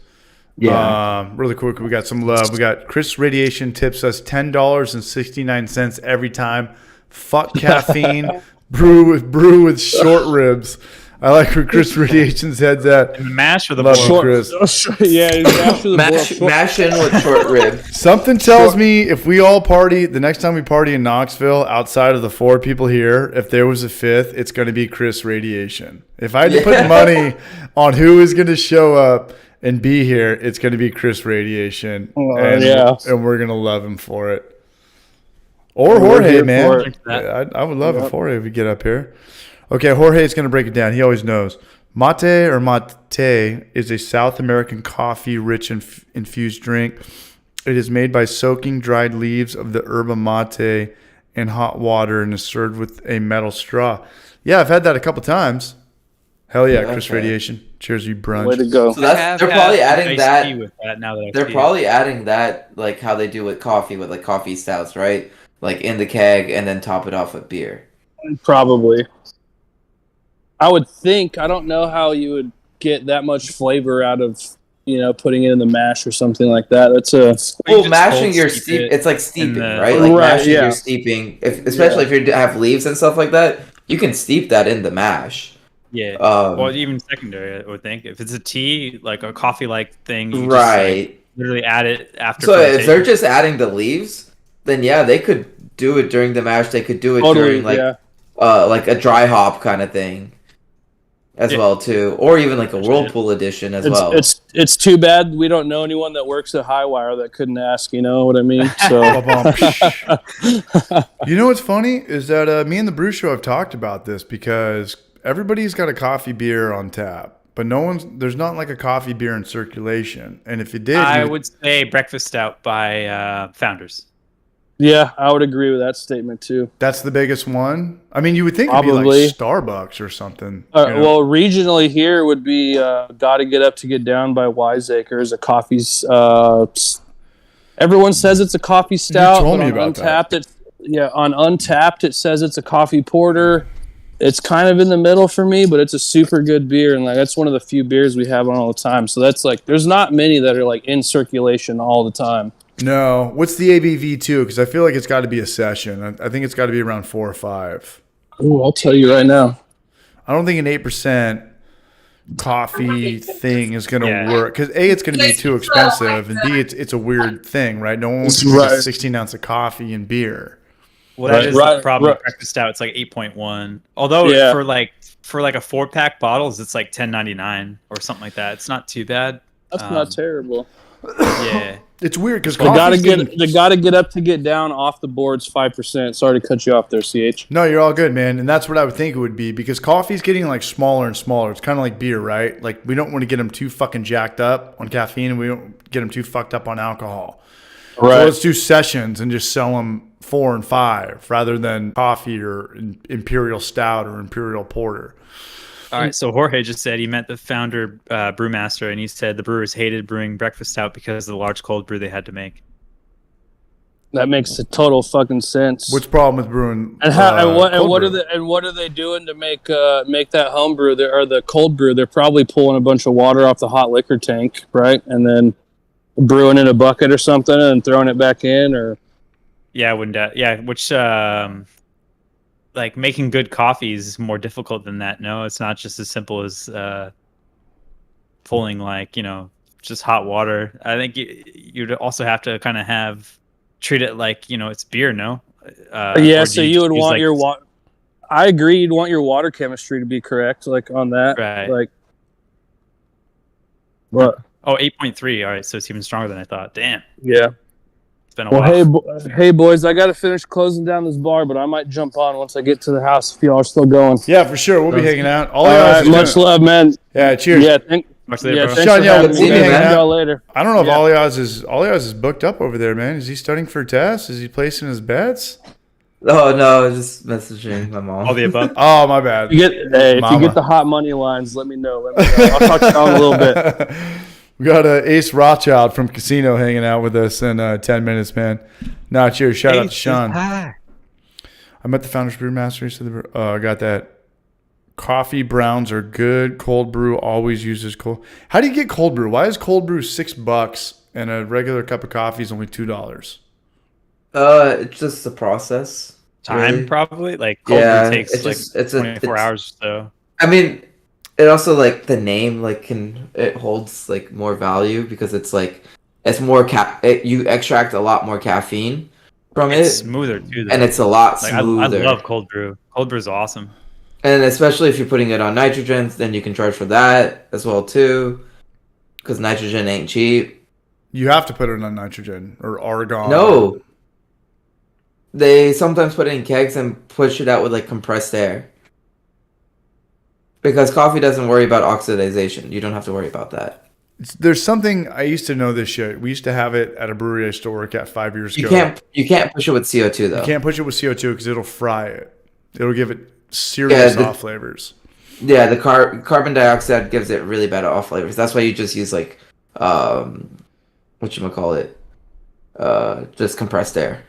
S3: Yeah. Really quick, we got some love. We got Chris Radiation tips us $10.69 every time. Fuck caffeine. brew with short ribs. I like where Chris Radiation's head's at.
S2: And mash with the
S3: boil, Chris.
S1: Yeah,
S4: mash in with short rib.
S3: Something tells me if we all party, the next time we party in Knoxville, outside of the 4 people here, if there was a 5th, it's going to be Chris Radiation. If I had to put money on who is going to show up and be here, it's going to be Chris Radiation. And we're going to love him for it. Or Jorge, man. I would love it, Jorge, if we get up here. Okay, Jorge is going to break it down. He always knows. Mate or mate is a South American coffee-rich infused drink. It is made by soaking dried leaves of the yerba mate in hot water and is served with a metal straw. Yeah, I've had that a couple times. Hell yeah, Chris Radiation. Cheers, you brunch.
S1: Way to go.
S4: So they're probably adding that.
S2: With that now that
S4: they're probably adding that like how they do with coffee, with like coffee stouts, right? Like in the keg and then top it off with beer.
S1: Probably. I would think. I don't know how you would get that much flavor out of, putting it in the mash or something like that. That's
S4: mashing your steep. It's like steeping, right? Like mashing your steeping. Especially if you have leaves and stuff like that, you can steep that in the mash.
S2: Yeah. Well, even secondary, I would think. If it's a tea, like a coffee-like thing, you just, literally add it after.
S4: So if they're just adding the leaves, then they could do it during the mash. They could do it during like a dry hop kind of thing as well too, or even like a whirlpool edition as well.
S1: It's too bad we don't know anyone that works at Highwire that couldn't ask. You know what I mean? So
S3: you know what's funny is that me and the Brew Show have talked about this, because everybody's got a coffee beer on tap, but there's not like a coffee beer in circulation. And if you did,
S2: I would say breakfast stout by Founders.
S1: Yeah, I would agree with that statement too.
S3: That's the biggest one. I mean, you would think it'd be like Starbucks or something.
S1: Well, regionally here would be Gotta Get Up to Get Down by Wiseacres, a coffee's. Everyone says it's a coffee stout.
S3: You told me about Untapped,
S1: on Untapped it says it's a coffee porter. It's kind of in the middle for me, but it's a super good beer, and like that's one of the few beers we have on all the time. So that's like, there's not many that are like in circulation all the time.
S3: No. What's the ABV too? Because I feel like it's got to be a session. I think it's got to be around 4 or 5.
S1: Oh, I'll tell you right now.
S3: I don't think an 8% coffee thing is going to work, because A, it's going to be too expensive, and B, it's a weird thing, right? No one wants to drink a 16 ounce of coffee and beer.
S2: Well, that is the problem with breakfast stout. It's like 8.1. Although for like a 4-pack bottles, it's like $10.99 or something like that. It's not too bad.
S1: That's not terrible.
S2: Yeah.
S3: It's weird because
S1: they gotta get up to get down off the boards 5%. Sorry to cut you off there, CH.
S3: No, you're all good, man. And that's what I would think it would be, because coffee's getting like smaller and smaller. It's kind of like beer, right? Like we don't want to get them too fucking jacked up on caffeine, and we don't get them too fucked up on alcohol. Right. So let's do sessions and just sell them 4 and 5 rather than coffee or imperial stout or imperial porter.
S2: All right, so Jorge just said he met the founder brewmaster, and he said the brewers hated brewing breakfast stout because of the large cold brew they had to make.
S1: That makes a total fucking sense.
S3: What's the problem with brewing?
S1: What are they doing to make that homebrew or the cold brew? They're probably pulling a bunch of water off the hot liquor tank, right, and then brewing in a bucket or something and throwing it back in, or which
S2: like making good coffee is more difficult than that. No, it's not just as simple as pulling just hot water. I think you'd also have to kind of treat it like it's beer. No,
S1: so you would want your water. I agree. You'd want your water chemistry to be correct, like on that,
S2: right?
S1: Like what?
S2: Oh, 8.3. All right, so it's even stronger than I thought. Damn,
S1: Yeah.
S2: it's been a
S1: Well,
S2: while.
S1: hey, boys, I got to finish closing down this bar, but I might jump on once I get to the house if y'all are still going.
S3: Yeah, for sure. We'll be hanging out.
S1: All right, much love, man.
S3: Yeah, cheers.
S1: Yeah,
S2: Much later, bro.
S1: thanks
S3: Sean,
S1: for
S3: yeah,
S1: having
S3: we'll
S1: me,
S3: be
S1: guys.
S3: hanging
S1: See
S3: out.
S1: y'all later.
S3: I don't know if
S1: Yeah.
S3: Aliaz is booked up over there, man. Is he studying for tests? Is he placing his bets?
S4: Oh no, just messaging my mom.
S2: All the above.
S3: Oh, my bad.
S1: If you get the hot money lines, let me know. I'll talk to y'all in a little bit.
S3: We got Ace Rothschild from Casino hanging out with us in 10 minutes, man. Nah, cheers. Shout out to Sean. I met the Founders Brewmaster. So I got that. Coffee browns are good. Cold brew always uses cold. How do you get cold brew? Why is cold brew $6 and a regular cup of coffee is only $2?
S4: It's just the process.
S2: Time
S4: really.
S2: probably. Like cold brew takes like 24 hours or so.
S4: I mean, it also like the name like it holds like more value because it's like it's more you extract a lot more caffeine from
S2: It's
S4: it.
S2: smoother too, though.
S4: And it's a lot
S2: like,
S4: smoother.
S2: I love cold brew. Cold brew is awesome.
S4: And especially if you're putting it on nitrogen, then you can charge for that as well too, because nitrogen ain't cheap.
S3: You have to put it on nitrogen or argon.
S4: No, they sometimes put it in kegs and push it out with like compressed air. Because coffee doesn't worry about oxidization. You don't have to worry about that.
S3: There's something I used to know this shit. We used to have it at a brewery I used to work at 5 years ago.
S4: You can't push it with CO2 though.
S3: You can't push it with CO2 because it'll fry it. It'll give it serious off flavors.
S4: Yeah, the carbon dioxide gives it really bad off flavors. That's why you just use like whatchamacallit? Just compressed air.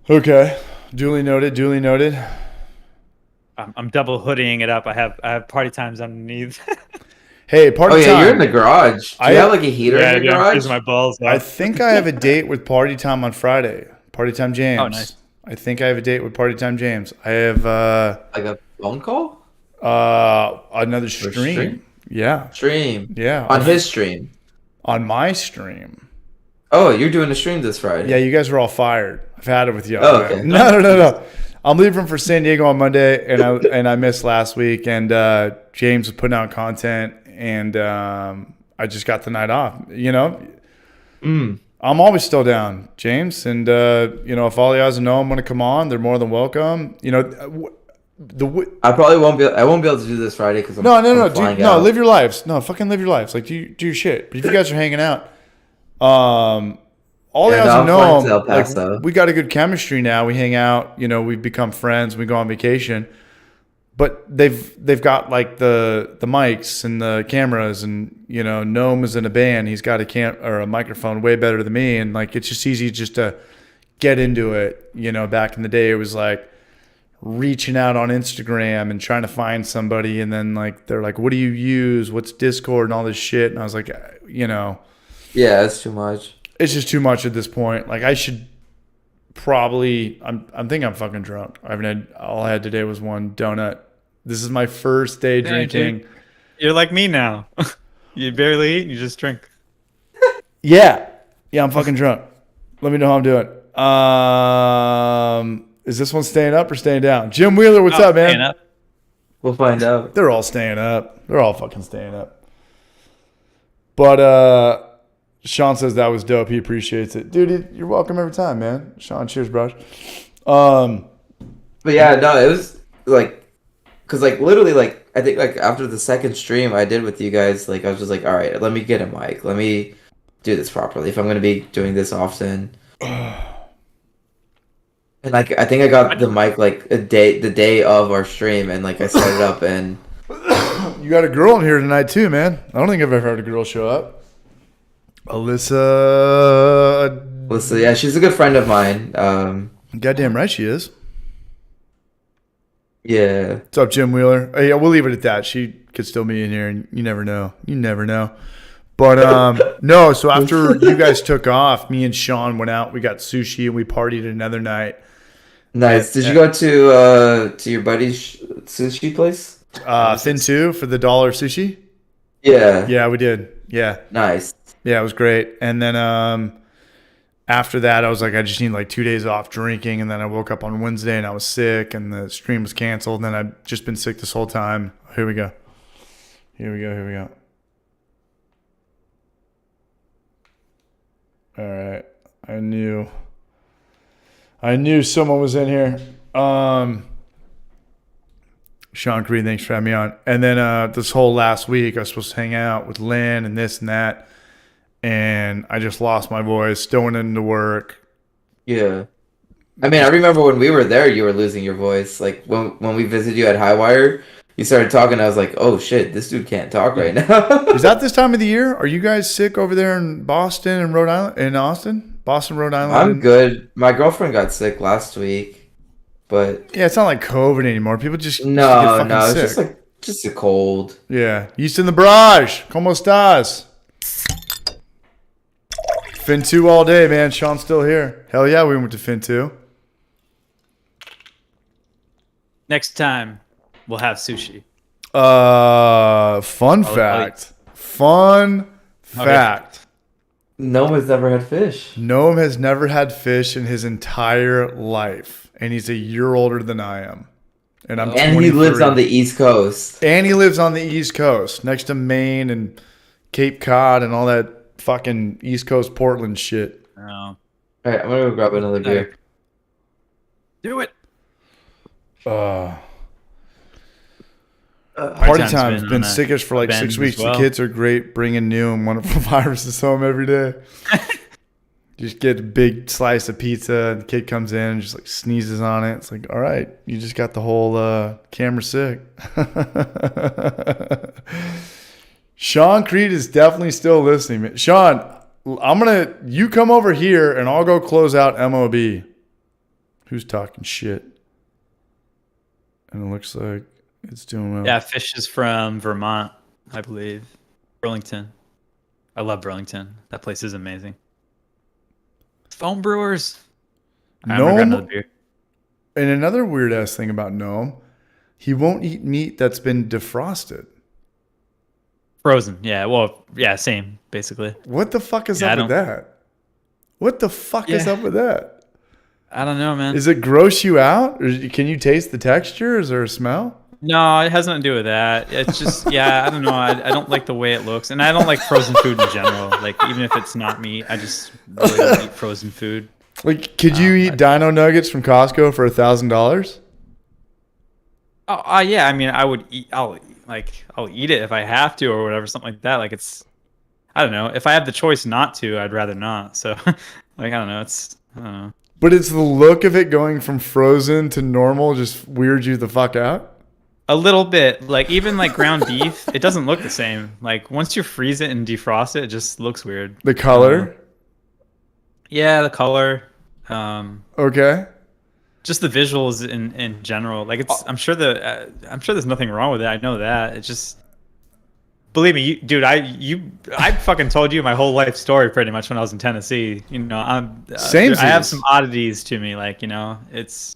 S3: Okay. Duly noted.
S2: I'm double hoodieing it up. I have party times underneath.
S3: Hey, party time.
S4: You're in the garage. Do you have like a heater in your garage?
S2: Here's my balls.
S3: I think I have a date with Party Time on Friday. Party Time James.
S2: Oh, nice.
S3: I think I have a date with Party Time James. I have
S4: like a phone call?
S3: Another stream. Yeah.
S4: Stream.
S3: Yeah.
S4: On his stream.
S3: On my stream.
S4: Oh, you're doing a stream this Friday.
S3: Yeah, you guys were all fired. I've had it with y'all.
S4: Oh, okay.
S3: No. I'm leaving for San Diego on Monday, and I missed last week. And James was putting out content, and I just got the night off. You know, I'm always still down, James. And you know, if all you guys know I'm going to come on, they're more than welcome. You know,
S4: I probably won't be. I won't be able to do this Friday because I'm flying out.
S3: Live your lives. No, fucking live your lives. Like do your shit. But if you guys are hanging out, all you guys know, like, we got a good chemistry now. We hang out. You know, we've become friends. We go on vacation. But they've got like the mics and the cameras, and you know, Gnome is in a band. He's got a microphone way better than me, and like it's just easy just to get into it. You know, back in the day, it was like reaching out on Instagram and trying to find somebody, and then like they're like, "What do you use? What's Discord and all this shit?" And I was like, you know,
S4: yeah, it's too much.
S3: It's just too much at this point. Like I should probably. I'm thinking I'm fucking drunk. All I had today was one donut. This is my first day drinking.
S2: Dude, you're like me now. You barely eat. You just drink.
S3: Yeah, I'm fucking drunk. Let me know how I'm doing. Is this one staying up or staying down? Jim Wheeler, what's up, man?
S2: Up.
S4: We'll find out.
S3: They're all staying up. They're all fucking staying up. But Sean says that was dope. He appreciates it. Dude, you're welcome every time, man. Sean, cheers, bro.
S4: But yeah, no, it was like, because like literally like, I think like after the second stream I did with you guys, like I was just like, all right, let me get a mic. Let me do this properly if I'm going to be doing this often. And like, I think I got the mic like the day of our stream, and like I set it up, and
S3: you got a girl in here tonight too, man. I don't think I've ever had a girl show up. Alyssa,
S4: yeah, she's a good friend of mine.
S3: Goddamn right she is.
S4: Yeah.
S3: What's up, Jim Wheeler? Oh, yeah, we'll leave it at that. She could still be in here, and you never know. But no, so after you guys took off, me and Sean went out. We got sushi, and we partied another night.
S4: Nice. Did you go to your buddy's sushi place?
S3: Thin 2 for the $1 sushi?
S4: Yeah.
S3: Yeah, we did. Yeah.
S4: Nice.
S3: Yeah, it was great. And then after that, I was like, I just need like 2 days off drinking. And then I woke up on Wednesday and I was sick, and the stream was canceled. And then I've just been sick this whole time. Here we go. All right. I knew someone was in here. Sean Creed, thanks for having me on. And then this whole last week, I was supposed to hang out with Lynn and this and that. And I just lost my voice, still went into work.
S4: Yeah. I mean, I remember when we were there, you were losing your voice. Like, when we visited you at Highwire, you started talking, I was like, oh, shit, this dude can't talk right now.
S3: Is that this time of the year? Are you guys sick over there in Boston and Rhode Island, in Austin? Boston, Rhode Island?
S4: I'm good. My girlfriend got sick last week, but...
S3: Yeah, it's not like COVID anymore. People just get
S4: No,
S3: fucking
S4: it's
S3: sick.
S4: just a cold.
S3: Yeah. East in the barrage. ¿Cómo estás? Fin 2 all day, man. Sean's still here. Hell yeah, we went to Fin 2.
S2: Next time, we'll have sushi.
S3: Fun fact. Fun fact.
S4: Noam has never had fish.
S3: Noam has never had fish in his entire life, and he's a year older than I am. And I'm 23.
S4: He lives on the East Coast.
S3: And he lives on the East Coast, next to Maine and Cape Cod and all that fucking East Coast Portland shit.
S2: Oh.
S4: All right, I'm gonna go grab another beer.
S2: Do it.
S3: Party
S2: Time's
S3: time's been
S2: on a
S3: sickish for like
S2: bend
S3: 6 weeks.
S2: as well.
S3: The kids are great bringing new and wonderful viruses home every day. Just get a big slice of pizza, and the kid comes in and just like sneezes on it. It's like, all right, you just got the whole camera sick. Sean Creed is definitely still listening. Man. Sean, you come over here and I'll go close out MOB. Who's talking shit? And it looks like it's doing well.
S2: Yeah, fish is from Vermont, I believe. Burlington. I love Burlington. That place is amazing. Foam brewers. I'm gonna grab another beer.
S3: And another weird ass thing about Noam, he won't eat meat that's been defrosted.
S2: Frozen. Yeah. Well, yeah, same, basically.
S3: What the fuck is up with that? What the fuck is up with that?
S2: I don't know, man.
S3: Is it gross you out? Or can you taste the texture? Is there a smell?
S2: No, it has nothing to do with that. It's just, I don't know. I don't like the way it looks. And I don't like frozen food in general. Like, even if it's not meat, I just really don't eat frozen food.
S3: Like, could you eat dino nuggets from Costco for $1,000?
S2: Oh, yeah. I mean, I would eat. I'll eat it if I have to or whatever, something like that. Like, it's, I don't know. If I have the choice not to, I'd rather not. So, like, I don't know. I don't know.
S3: But it's the look of it going from frozen to normal just weirds you the fuck out?
S2: A little bit. Like, even like ground beef, it doesn't look the same. Like, once you freeze it and defrost it, it just looks weird.
S3: The color?
S2: Yeah, the color.
S3: Okay.
S2: Just the visuals in general. Like, it's. I'm sure there's nothing wrong with it. I know that. It's just. Believe me, dude. I fucking told you my whole life story pretty much when I was in Tennessee. You know, I have some oddities to me. Like, you know, it's.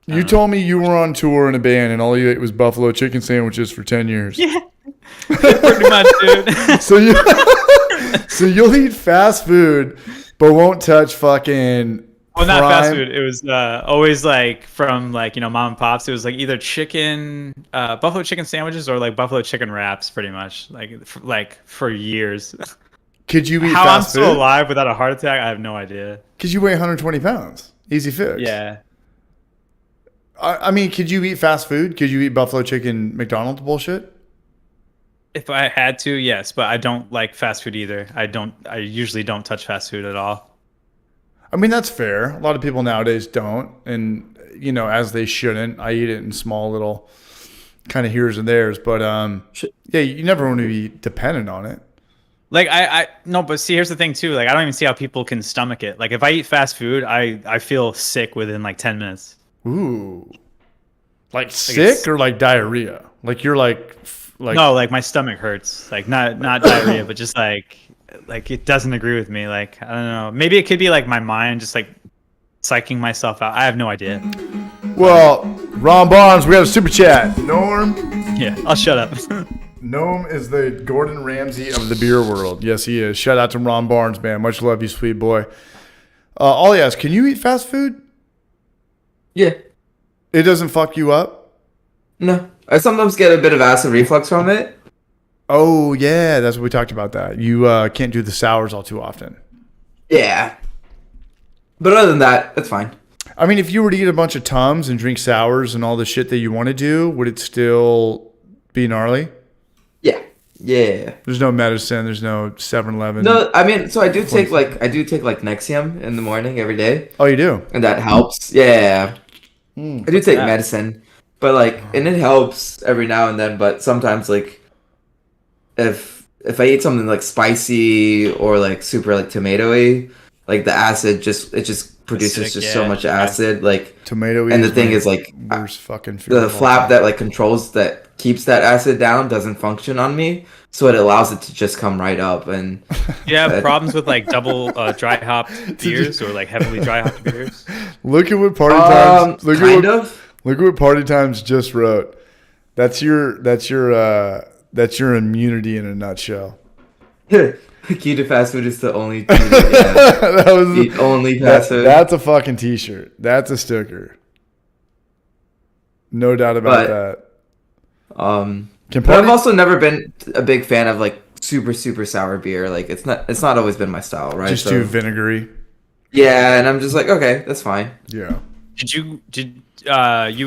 S3: You told me you were on tour in a band and all you ate was buffalo chicken sandwiches for 10 years.
S2: Yeah, pretty much, dude.
S3: So you'll eat fast food, but won't touch fucking.
S2: Well, not fast food. It was always like from like, you know, mom and pops. It was like either buffalo chicken sandwiches or like buffalo chicken wraps, pretty much. Like for years.
S3: Could you eat
S2: how
S3: fast
S2: I'm
S3: food?
S2: still alive without a heart attack? I have no idea.
S3: Because you weigh 120 pounds. Easy fix.
S2: Yeah.
S3: I mean, could you eat fast food? Could you eat buffalo chicken McDonald's bullshit?
S2: If I had to, yes, but I don't like fast food either. I usually don't touch fast food at all.
S3: I mean, that's fair. A lot of people nowadays don't. And, you know, as they shouldn't. I eat it in small little kind of here's and there's. But, yeah, you never want to be dependent on it.
S2: Like, no, but see, here's the thing, too. Like, I don't even see how people can stomach it. Like, if I eat fast food, I feel sick within, like, 10 minutes.
S3: Ooh. Like sick or like diarrhea? Like you're like
S2: no, like my stomach hurts. Like not diarrhea, but just like it doesn't agree with me. Like, I don't know. Maybe it could be like my mind just like psyching myself out. I have no idea.
S3: Well, Ron Barnes, we got a super chat. Norm?
S2: Yeah, I'll shut up.
S3: Noam is the Gordon Ramsay of the beer world. Yes, he is. Shout out to Ron Barnes, man. Much love, you sweet boy. Ollie asks, can you eat fast food?
S4: Yeah.
S3: It doesn't fuck you up?
S4: No. I sometimes get a bit of acid reflux from it.
S3: Oh, yeah. That's what we talked about that. You can't do the sours all too often.
S4: Yeah. But other than that, it's fine.
S3: I mean, if you were to eat a bunch of Tums and drink sours and all the shit that you want to do, would it still be gnarly?
S4: Yeah. Yeah.
S3: There's no medicine. There's no 7-Eleven.
S4: No, I mean, so I do take Nexium in the morning every day.
S3: Oh, you do?
S4: And that helps. Yeah. I do take medicine, but and it helps every now and then. But sometimes, if I eat something spicy or super tomatoey, the acid just produces
S2: Acidic,
S4: so much acid.
S3: Tomatoey.
S4: And the thing is
S3: worst fucking food
S4: the flap that keeps that acid down doesn't function on me, so it allows it to just come right up. And
S2: you have problems with double dry hopped beers or heavily dry hopped beers?
S3: Look at what Party Times. Look at what Party Times just wrote. That's your immunity in a nutshell.
S4: Key to fast food is the only the only fast food.
S3: That's a fucking t-shirt. That's a sticker. No doubt about that.
S4: But I've also never been a big fan of super sour beer. It's not always been my style, right?
S3: Just too vinegary.
S4: Yeah, and I'm just okay, that's fine.
S3: Yeah.
S2: Did you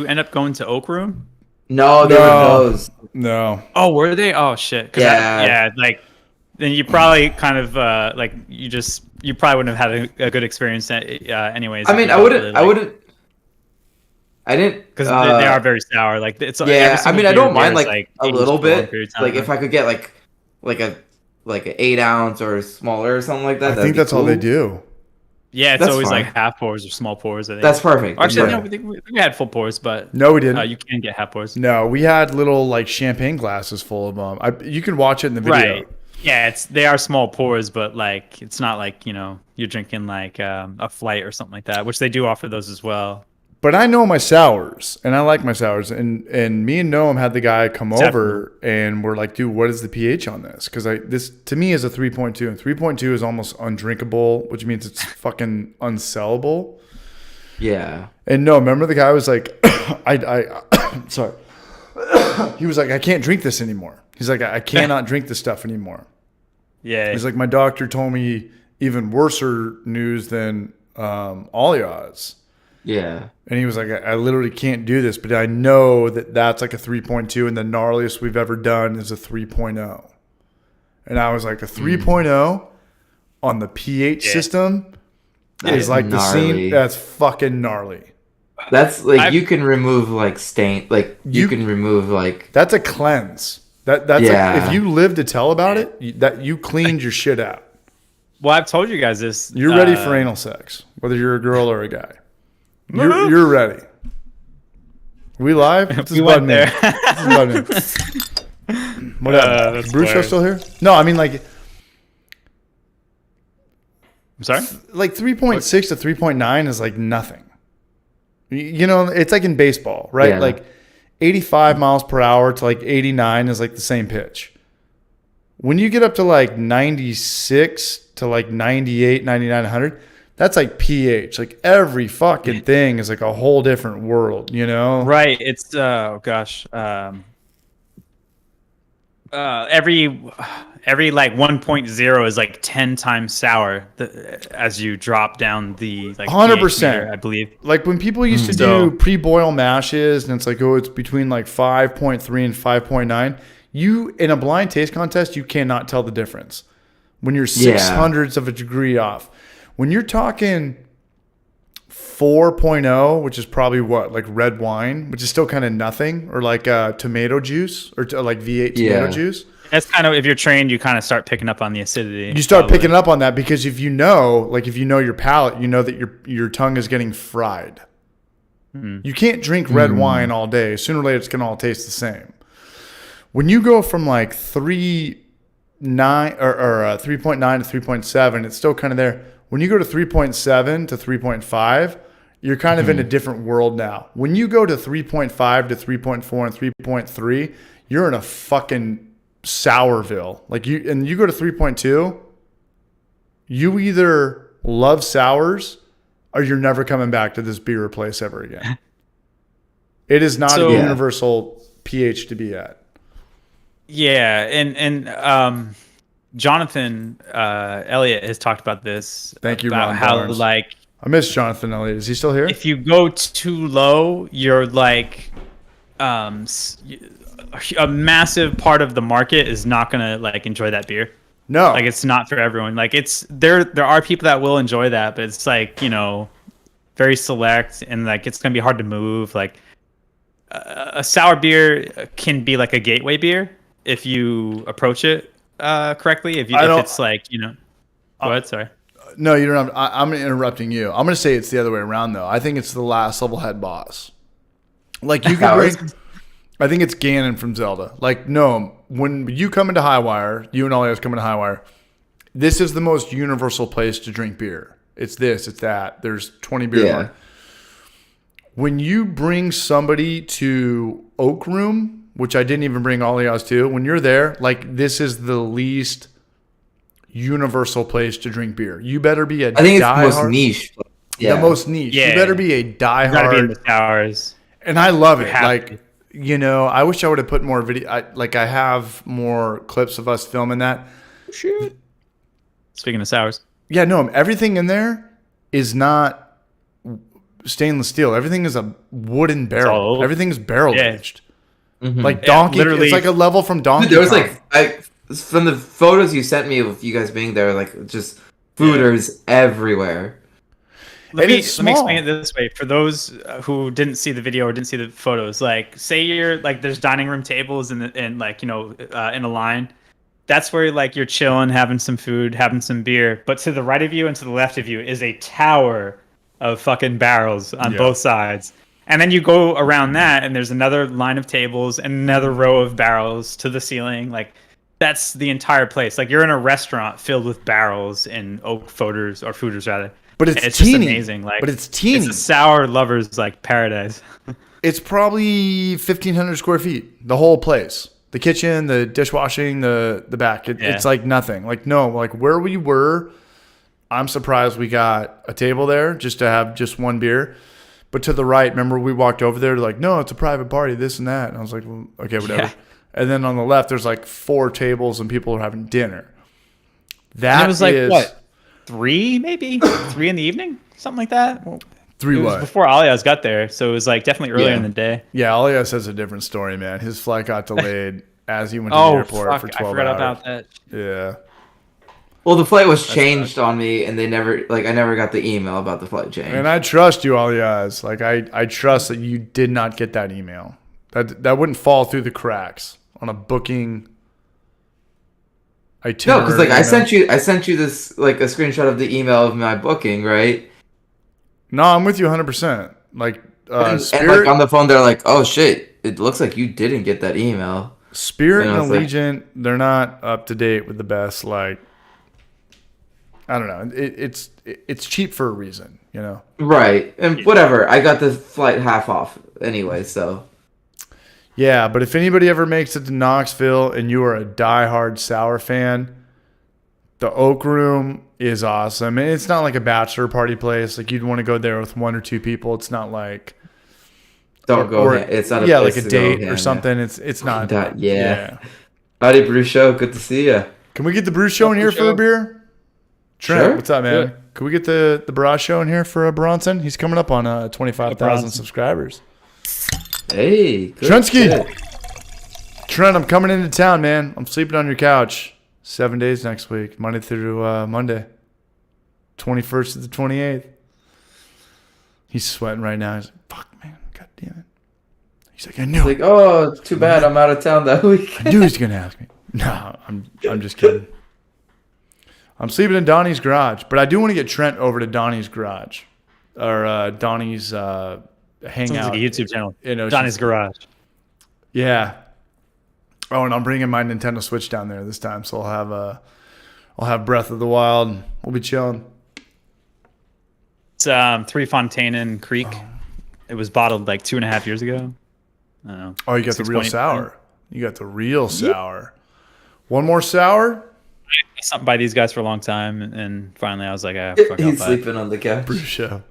S2: end up going to Oak Room?
S4: No, they were those.
S3: No.
S2: Oh, were they? Oh shit.
S4: Yeah.
S2: Then you probably kind of you probably wouldn't have had a good experience anyways.
S4: I mean, I didn't
S2: because they are very sour.
S4: I mean, I don't mind a little bit. If I could get like an 8-ounce or smaller or something like that.
S3: I think that's all they do.
S2: Yeah, it's
S4: That's
S2: always
S4: fine.
S2: half pours or small pours. I think
S4: That's perfect.
S2: Actually, no, we had full pours, but
S3: no, we didn't.
S2: You can get half pours.
S3: No, we had little champagne glasses full of them. You can watch it in the video.
S2: Right. Yeah, they are small pours, but it's not you're drinking a flight or something like that, which they do offer those as well.
S3: But I know my sours, and I like my sours. And me and Noam had the guy come over, and we're like, dude, what is the pH on this? Because this to me is a 3.2, and 3.2 is almost undrinkable, which means it's fucking unsellable.
S4: Yeah.
S3: And no, remember the guy was like, sorry. He was like, I can't drink this anymore. He's like, I cannot drink this stuff anymore.
S2: Yeah.
S3: He's like, my doctor told me even worser news than all y'all's.
S4: Yeah.
S3: And he was like, I literally can't do this, but I know that's a 3.2, and the gnarliest we've ever done is a 3.0. And I was like, a 3.0 on the pH system is the scene. That's fucking gnarly.
S4: That's you can remove stain, you can remove
S3: That's a cleanse. That's if you live to tell about it, you cleaned your shit out.
S2: Well, I've told you guys this.
S3: You're ready for anal sex, whether you're a girl or a guy. You're ready. We live? What's this button there? What up? Bruce show still here? No, I mean
S2: I'm sorry?
S3: 3.6 to 3.9 is nothing. It's in baseball, right?
S4: Yeah.
S3: 85 miles per hour to 89 is the same pitch. When you get up to 96 to 98, 99, 100, that's pH. Every fucking thing is a whole different world,
S2: Right. It's every 1.0 is 10 times sour as you drop down the
S3: 100%,
S2: I believe.
S3: When people used to do pre-boil mashes, and it's it's between 5.3 and 5.9. You in a blind taste contest, you cannot tell the difference when you're 600ths of a degree off. When you're talking 4.0, which is probably what, red wine, which is still kind of nothing, or tomato juice, or V8 tomato juice.
S2: That's kind of, if you're trained, you kind of start picking up on the acidity.
S3: You start picking up on that because if you know your palate, you know that your tongue is getting fried. You can't drink red wine all day. Sooner or later, it's going to all taste the same. When you go from 3.9 or 3.9 to 3.7, it's still kind of there. When you go to 3.7 to 3.5, you're kind of in a different world now. When you go to 3.5 to 3.4 and 3.3, you're in a fucking Sourville. You go to 3.2, you either love sours or you're never coming back to this beer place ever again. It is not a universal pH to be at.
S2: Yeah, and Jonathan Elliott has talked about this.
S3: Thank you,
S2: about
S3: Ron
S2: how
S3: Barnes.
S2: like
S3: I miss Jonathan Elliott. Is he still here?
S2: if you go too low, you're like a massive part of the market is not gonna like enjoy that beer.
S3: No.
S2: Like it's not for everyone. Like it's there are people that will enjoy that, but it's like, you know, very select, and like it's gonna be hard to move. Like a sour beer can be like a gateway beer if you approach it correctly. If it's like, you know, go ahead, sorry.
S3: No, you don't. I'm interrupting you. I'm going to say it's the other way around, though. I think it's the last level head boss. Like you can bring. I think it's Ganon from Zelda. Like, no, when you come into Highwire, you and all guys come into Highwire, this is the most universal place to drink beer. It's this, it's that. There's 20 beers on. When you bring somebody to Oak Room, which I didn't even bring all of y'all to, when you're there, like this is the least universal place to drink beer. You better be a
S4: I think it's the most niche.
S3: The most niche.
S2: Yeah.
S3: You better be a diehard.
S2: You gotta be in the sours.
S3: And I love it.
S2: have
S3: Like, you know, I wish I would have put more video. I have more clips of us filming that.
S2: Shoot. Speaking of sours.
S3: Yeah, no, everything in there is not stainless steel. Everything is a wooden barrel. Everything's barrel aged.
S4: Mm-hmm.
S3: Like Donkey,
S2: literally,
S3: it's like a level from Donkey
S4: Dude, there was
S3: Kong.
S4: from the photos you sent me of you guys being there, like just fooders everywhere.
S2: Let me
S3: small.
S2: explain it this way for those who didn't see the video or didn't see the photos. Like, say you're like, there's dining room tables and like, you know, in a line. That's where like you're chilling, having some food, having some beer. But to the right of you and to the left of you is a tower of fucking barrels on both sides. And then you go around that, and there's another line of tables and another row of barrels to the ceiling. Like, that's the entire place. Like, you're in a restaurant filled with barrels and oak foeders or fooders rather.
S3: But it's
S2: just
S3: teeny.
S2: amazing. Like,
S3: but it's teeny.
S2: It's a sour lover's like paradise.
S3: It's probably 1,500 square feet. The whole place, the kitchen, the dishwashing, the back. It's like nothing. Like no, like where we were. I'm surprised we got a table there just to have just one beer. But to the right, remember we walked over there, like, no, it's a private party, this and that. And I was like, well, okay, whatever. Yeah. And then on the left, there's like 4 tables and people are having dinner. That
S2: and it was like, what, 3 maybe? 3 in the evening? Something like that?
S3: 3
S2: it
S3: what?
S2: was before Alias got there, so it was like definitely earlier in the day.
S3: Yeah, Alias has a different story, man. His flight got delayed as he went to the airport for 12 hours. I forgot about that. Yeah.
S4: Well, the flight was changed on me, and I never got the email about the flight change.
S3: And I trust you, Alias. Like I trust that you did not get that email. That wouldn't fall through the cracks on a booking itinerary.
S4: No, because like I sent you this like a screenshot of the email of my booking, right?
S3: No, I'm with you 100%. Like
S4: and like on the phone, they're like, "Oh shit! It looks like you didn't get that email."
S3: Spirit and Allegiant, they're not up to date with the best. Like, I don't know. It's cheap for a reason, you know.
S4: Right, and whatever. I got the flight half off anyway, so.
S3: Yeah, but if anybody ever makes it to Knoxville and you are a diehard sour fan, the Oak Room is awesome. And it's not like a bachelor party place. Like you'd want to go there with 1 or 2 people. It's not like
S4: it's not a
S3: like a date or something. It's not
S4: that. Yeah. Howdy, Brew Show. Good to see you.
S3: Can we get the Brew Show in here for a beer? Trent,
S4: sure.
S3: What's up, man? Sure. Can we get the Barrage Show in here for Bronson? He's coming up on 25,000 subscribers.
S4: Hey, good.
S3: Trentsky. Trent, I'm coming into town, man. I'm sleeping on your couch 7 days next week, Monday through Monday, 21st to the 28th. He's sweating right now. He's like, fuck, man. God damn it. He's like, I knew it.
S4: Like, oh, too bad I'm out of town that week.
S3: I knew he was going to ask me. No, I'm just kidding. I'm sleeping in Donnie's garage, but I do want to get Trent over to Donnie's garage or Donnie's hangout.
S2: Sounds like a YouTube channel.
S3: In
S2: Donnie's garage.
S3: Yeah. Oh, and I'm bringing my Nintendo Switch down there this time, so I'll have Breath of the Wild. We'll be chilling.
S2: It's 3 Fontaine Creek. Oh. It was bottled like 2.5 years ago. I don't know.
S3: Oh, you got the real sour. You got the real sour. One more sour?
S2: I stopped by these guys for a long time, and finally I was like, fuck, I'll
S4: he's sleeping on the couch.
S3: Brew Show.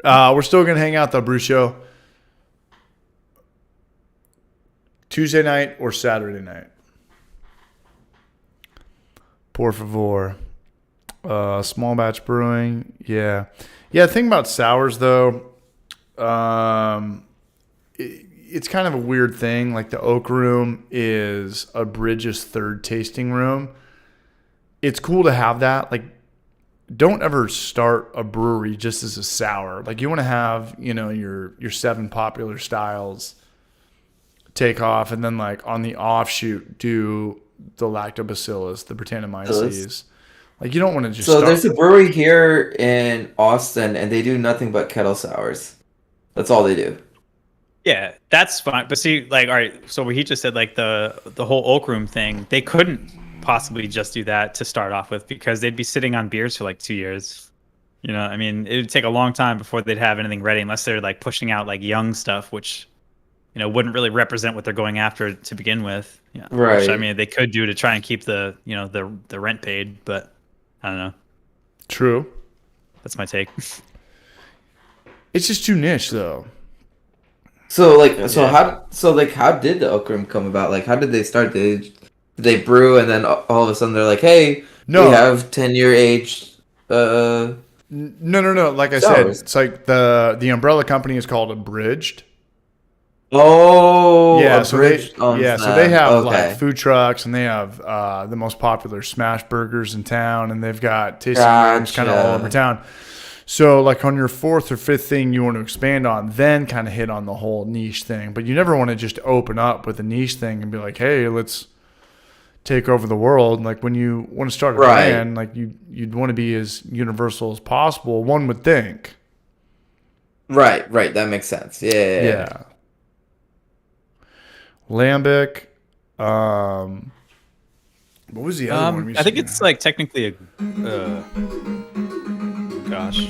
S3: We're still going to hang out, though, Brew Show. Tuesday night or Saturday night? Por favor. Small batch brewing. Yeah. Yeah, the thing about sours, though, it's kind of a weird thing. Like the oak room is a Bridges third tasting room. It's cool to have that. Like, don't ever start a brewery just as a sour. Like, you want to have, your 7 popular styles take off, and then like on the offshoot do the lactobacillus, the Brettanomyces. Like, you don't want to just start.
S4: There's a brewery here in Austin, and they do nothing but kettle sours. That's all they do.
S2: Yeah, that's fine. But see, like, all right, so what he just said, like the whole oak room thing, they couldn't possibly just do that to start off with, because they'd be sitting on beers for like 2 years. I mean, it would take a long time before they'd have anything ready, unless they're like pushing out like young stuff, which wouldn't really represent what they're going after to begin with.
S4: Right.
S2: Which, I mean, they could do to try and keep the the rent paid, but I don't know.
S3: True.
S2: That's my take.
S3: It's just too niche, though.
S4: How did the oak room come about? Like, how did they start? Did they brew, and then all of a sudden they're like, "Hey, we have 10-year aged."
S3: No. Like I said, it's like the umbrella company is called Abridged.
S4: Oh,
S3: yeah. So they have
S4: okay.
S3: like food trucks, and they have the most popular smash burgers in town, and they've got tasting rooms kind of all over town. So like on your 4th or 5th thing you want to expand on, then kind of hit on the whole niche thing. But you never want to just open up with a niche thing and be like, hey, let's take over the world. Like, when you want to start a brand, like you'd want to be as universal as possible, one would think.
S4: Right. That makes sense. Yeah.
S3: Lambic. What was the other one?
S2: I think it's like technically a...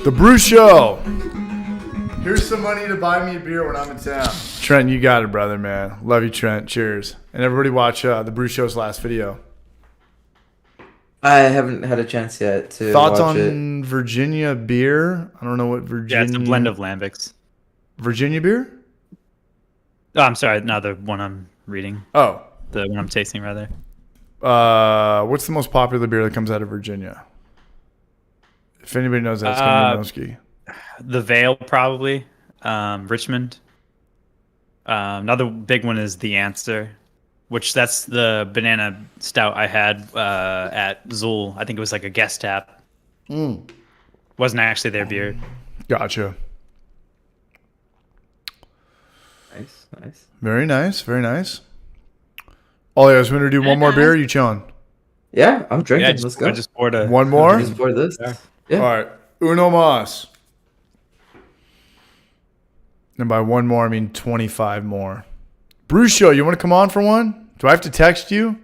S3: The Brew Show. Here's some money to buy me a beer when I'm in town. Trent, you got it, brother, man. Love you, Trent. Cheers. And everybody watch the Brew Show's last video.
S4: I haven't had a chance yet to
S3: Thoughts
S4: watch
S3: on Virginia beer? I don't know what Virginia...
S2: Yeah, it's a blend of lambics.
S3: Virginia beer?
S2: Oh, I'm sorry. No, the one I'm reading.
S3: Oh.
S2: The one I'm tasting, rather.
S3: What's the most popular beer that comes out of Virginia? If anybody knows that, it's going to be Noski.
S2: The Vale, probably. Richmond. Another big one is The Answer, which that's the banana stout I had at Zool. I think it was like a guest tap. Wasn't actually their beer.
S3: Gotcha.
S4: Nice.
S3: Very nice. Oh, yeah, so we're going to do one more beer? Or you chilling?
S4: Yeah, I'm drinking. Let's go.
S2: I just poured
S3: one more?
S4: I just poured this. Yeah.
S3: All right. Uno mas. And by one more, I mean 25 more. Brew Show, you want to come on for one? Do I have to text you?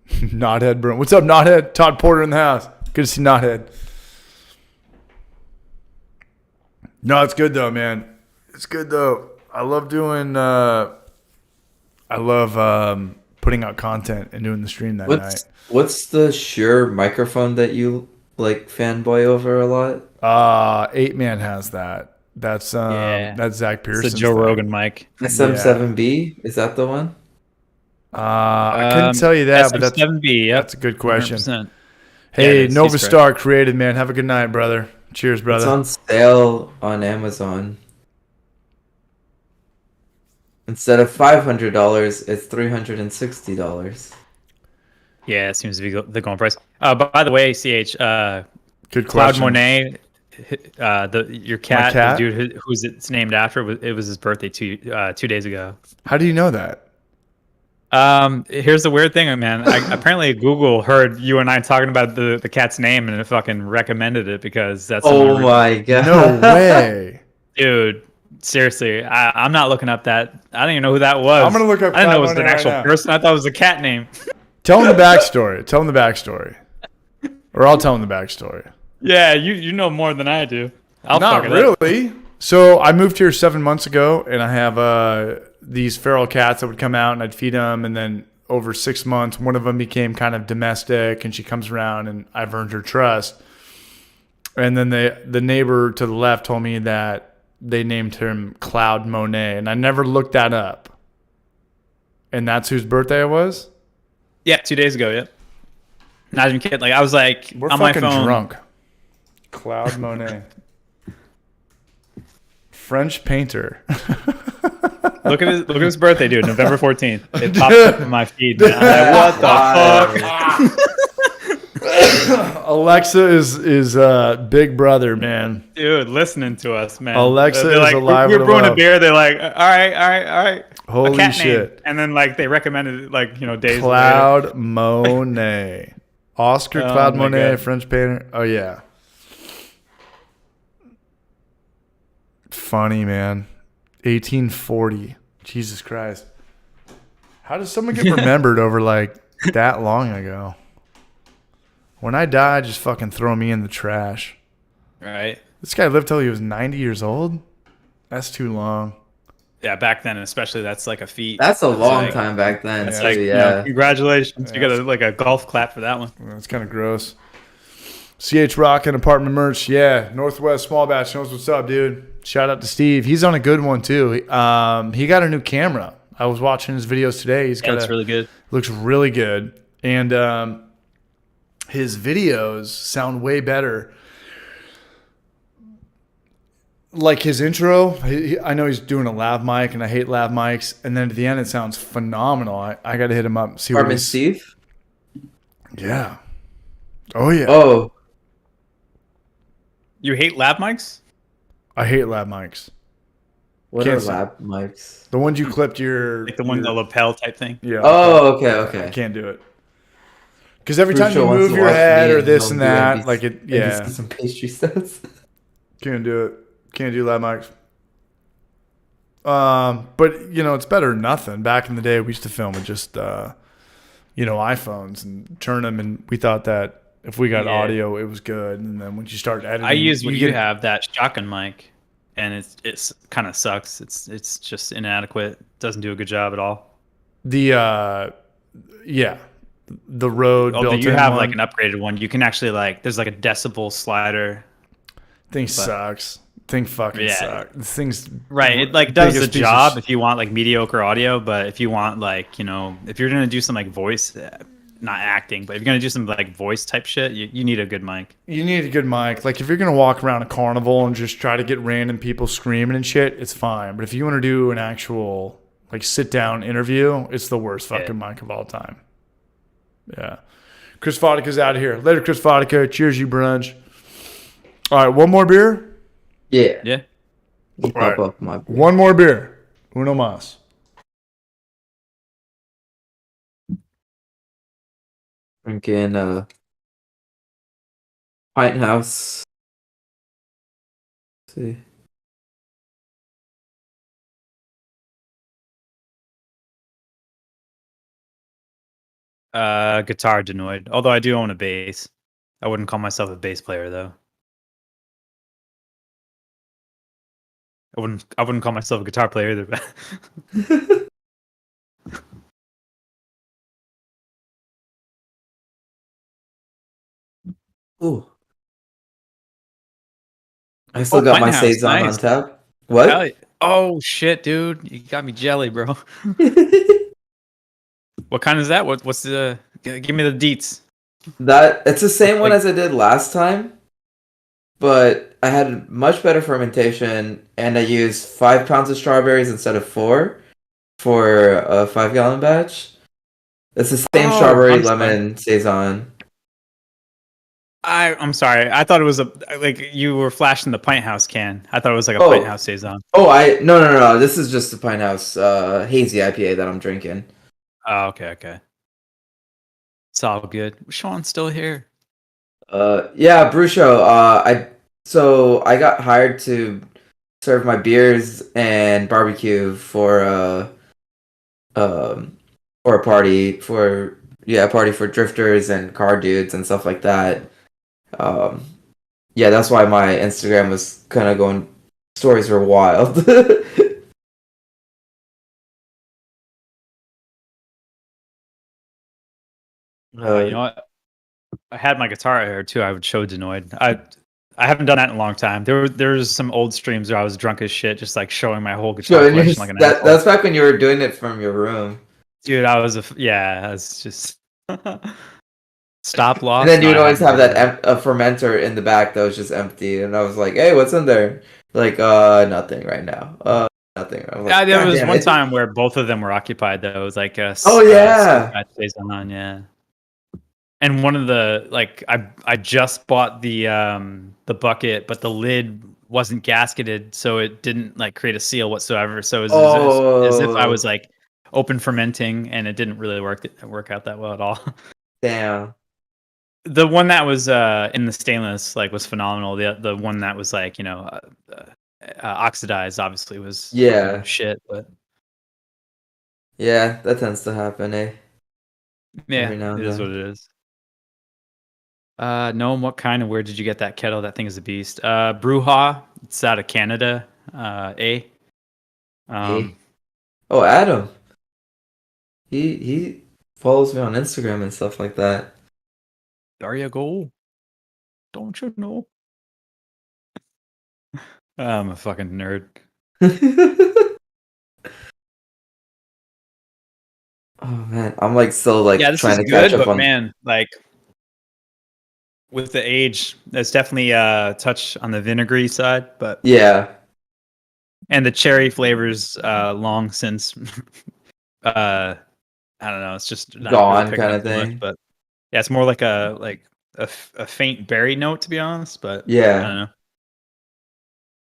S3: Knothead Brew. What's up, Knothead? Todd Porter in the house. Good to see Knothead. No, it's good though, man. It's good though. I love doing. Putting out content and doing the stream that night.
S4: What's the Shure microphone that you like fanboy over a lot?
S3: 8-Man has that. That's Zach Pearson.
S2: It's a Joe Rogan mic.
S4: SM7B, is that the one?
S3: I couldn't tell you that, but
S2: SM7B.
S3: That's a good question.
S2: 100%.
S3: Hey, Nova Star created, man. Have a good night, brother. Cheers, brother.
S4: It's on sale on Amazon. Instead of $500, it's $360.
S2: Yeah, it seems to be the going price. But by the way, CH,
S3: good
S2: Cloud
S3: question.
S2: Monet, your cat, the dude who's it's named after, it was his birthday 2 days ago.
S3: How do you know that?
S2: Here's the weird thing, man. Apparently Google heard you and I talking about the cat's name and it fucking recommended it because that's.
S4: Oh my god!
S3: No way,
S2: dude. Seriously, I'm not looking up that. I don't even know who that was.
S3: I'm gonna look up.
S2: I didn't know it was an actual person. I thought it was a cat name.
S3: Tell him the backstory. Or I'll tell him the backstory.
S2: Yeah, you know more than I do.
S3: Not really. So I moved here 7 months ago, and I have these feral cats that would come out, and I'd feed them, and then over 6 months, one of them became kind of domestic, and she comes around, and I've earned her trust. And then the neighbor to the left told me that they named him Cloud Monet, and I never looked that up. And that's whose birthday it was?
S2: Yeah, 2 days ago, yeah. Not even kidding. Like I was like
S3: We're
S2: on my
S3: fucking
S2: phone.
S3: drunk. Claude Monet. French painter.
S2: Look at his birthday, dude. November 14th. It popped up in my feed. Man. I'm like, what the fuck?
S3: Alexa is big brother, man.
S2: Dude, listening to us, man.
S3: Alexa
S2: They're
S3: is
S2: like,
S3: alive
S2: we're
S3: and
S2: brewing
S3: well.
S2: a beer. They're like, all right.
S3: Holy
S2: a cat
S3: shit.
S2: name. And then like they recommended it like, days later.
S3: Claude Monet. Oscar
S2: Oh
S3: Claude
S2: my
S3: Monet,
S2: God.
S3: French painter. Oh, yeah. Funny, man. 1840. Jesus Christ. How does someone get remembered over like that long ago? When I die, just fucking throw me in the trash.
S2: Right.
S3: This guy lived till he was 90 years old? That's too long.
S2: Yeah, back then especially, that's like a feat.
S4: That's a long
S2: like-
S4: time back then.
S2: It's
S4: too,
S2: like,
S4: yeah.
S2: congratulations. You got a golf clap for that one.
S3: That's kind of gross. CH Rock and Apartment Merch. Yeah, Northwest Small Batch knows what's up, dude. Shout out to Steve. He's on a good one, too. He got a new camera. I was watching his videos today. He's got
S2: It's really good.
S3: looks really good. And his videos sound way better. Like his intro, I know he's doing a lav mic, and I hate lav mics. And then at the end, it sounds phenomenal. I got to hit him up and see what
S4: Apartment
S3: he's...
S4: Steve?
S3: Yeah. Oh, yeah.
S4: Oh,
S2: You hate lab mics?
S3: I hate lav mics.
S4: what
S3: Can't
S4: are
S3: say.
S4: lab mics?
S3: The ones you clipped your...
S2: Like the one, the lapel type thing?
S3: Yeah.
S4: Oh, okay,
S3: I
S4: okay.
S3: can't do it. Because every time
S4: Crucial
S3: you
S4: wants
S3: move
S4: to
S3: your
S4: watch
S3: head
S4: me
S3: or
S4: and
S3: this
S4: he'll
S3: and
S4: do
S3: that,
S4: NBC
S3: like it, yeah.
S4: Some pastry stuff.
S3: Can't do it. Can't do lav mics. But it's better than nothing. Back in the day, we used to film with just iPhones and turn them, and we thought that if we got audio, it was good. And then once you start editing,
S2: I use what you have, that shotgun mic, and it's kind of sucks. It's just inadequate. Doesn't do a good job at all.
S3: The Rode
S2: Although
S3: built-in
S2: you have
S3: one.
S2: like an upgraded one, you can actually there's like a decibel slider.
S3: Thing sucks. Thing fucking sucks. This thing's
S2: Right, it like does the
S3: biggest piece of
S2: job if you want like mediocre audio, but if you want if you're gonna do some like voice, not acting, but if you're gonna do some like voice type shit, you need a good mic.
S3: You need a good mic. Like if you're gonna walk around a carnival and just try to get random people screaming and shit, it's fine. But if you want to do an actual like sit down interview, it's the worst fucking mic of all time. Yeah. Chris Vodka's out of here. Later, Chris Vodka. Cheers, you brunch. All right, one more beer.
S4: Yeah.
S2: Yeah.
S4: Pop
S3: Right.
S4: up my
S3: One more beer. Uno más.
S4: drinking Pint House. Let's see.
S2: Guitar denoid. Although I do own a bass. I wouldn't call myself a bass player though. I wouldn't call myself a guitar player either.
S4: Ooh. I still got my
S2: Pint House,
S4: saison
S2: nice.
S4: on tap. What?
S2: Hell yeah. Oh shit, dude! You got me jelly, bro. What kind is that? What's the? Give me the deets.
S4: That it's the same one as I did last time, but I had much better fermentation, and I used 5 pounds of strawberries instead of 4 for a 5-gallon batch. It's the same strawberry
S2: I'm sorry.
S4: lemon saison.
S2: I'm sorry. I thought it was you were flashing the Pint House can. I thought it was like a
S4: Oh.
S2: Pint House saison.
S4: Oh, no. This is just the Pine House hazy IPA that I'm drinking.
S2: Oh, okay. It's all good. Sean's still here.
S4: Yeah, Brew Show. I got hired to serve my beers and barbecue for a party for drifters and car dudes and stuff like that. Yeah, that's why my Instagram was kind of going. Stories were wild.
S2: You know what? I had my guitar here too. I would show denoid. I haven't done that in a long time. There's some old streams where I was drunk as shit, just like showing my whole guitar
S4: So
S2: collection like an asshole.
S4: that's back when you were doing it from your room.
S2: Dude, I was just stop loss.
S4: And then you'd
S2: No, I
S4: always
S2: haven't
S4: have
S2: heard of
S4: that a fermenter in the back that was just empty, and I was like, "Hey, what's in there?" Like, nothing right now. Nothing. I was like,
S2: Yeah, there
S4: "God
S2: was
S4: damn
S2: one
S4: it."
S2: time where both of them were occupied. Though it was like a
S4: Oh yeah.
S2: batch days on, yeah. And one of the I just bought the bucket, but the lid wasn't gasketed, so it didn't like create a seal whatsoever. So it was as if I was
S4: Oh
S2: like open fermenting, and it didn't really work out that well at all.
S4: damn.
S2: The one that was in the stainless was phenomenal. The one that was oxidized obviously was
S4: Yeah.
S2: shit, but
S4: Yeah, that tends to happen, eh?
S2: yeah,
S4: Every now and
S2: it is
S4: then.
S2: what it is. No, what kind of where did you get that kettle? That thing is a beast. Brewhaw, it's out of Canada.
S4: Hey. Oh, Adam. He follows me on Instagram and stuff like that.
S2: There you go. Don't you know? I'm a fucking nerd.
S4: Oh man, I'm like still like
S2: Yeah, this
S4: trying
S2: is
S4: to catch
S2: good,
S4: up
S2: but
S4: on.
S2: man, with the age, there's definitely a touch on the vinegary side, but
S4: Yeah,
S2: and the cherry flavors long since I don't know, it's just not really
S4: gone
S2: picking
S4: kind
S2: up
S4: of
S2: too much,
S4: thing.
S2: but yeah, it's more like a faint berry note, to be honest, but I
S4: Yeah.
S2: don't know.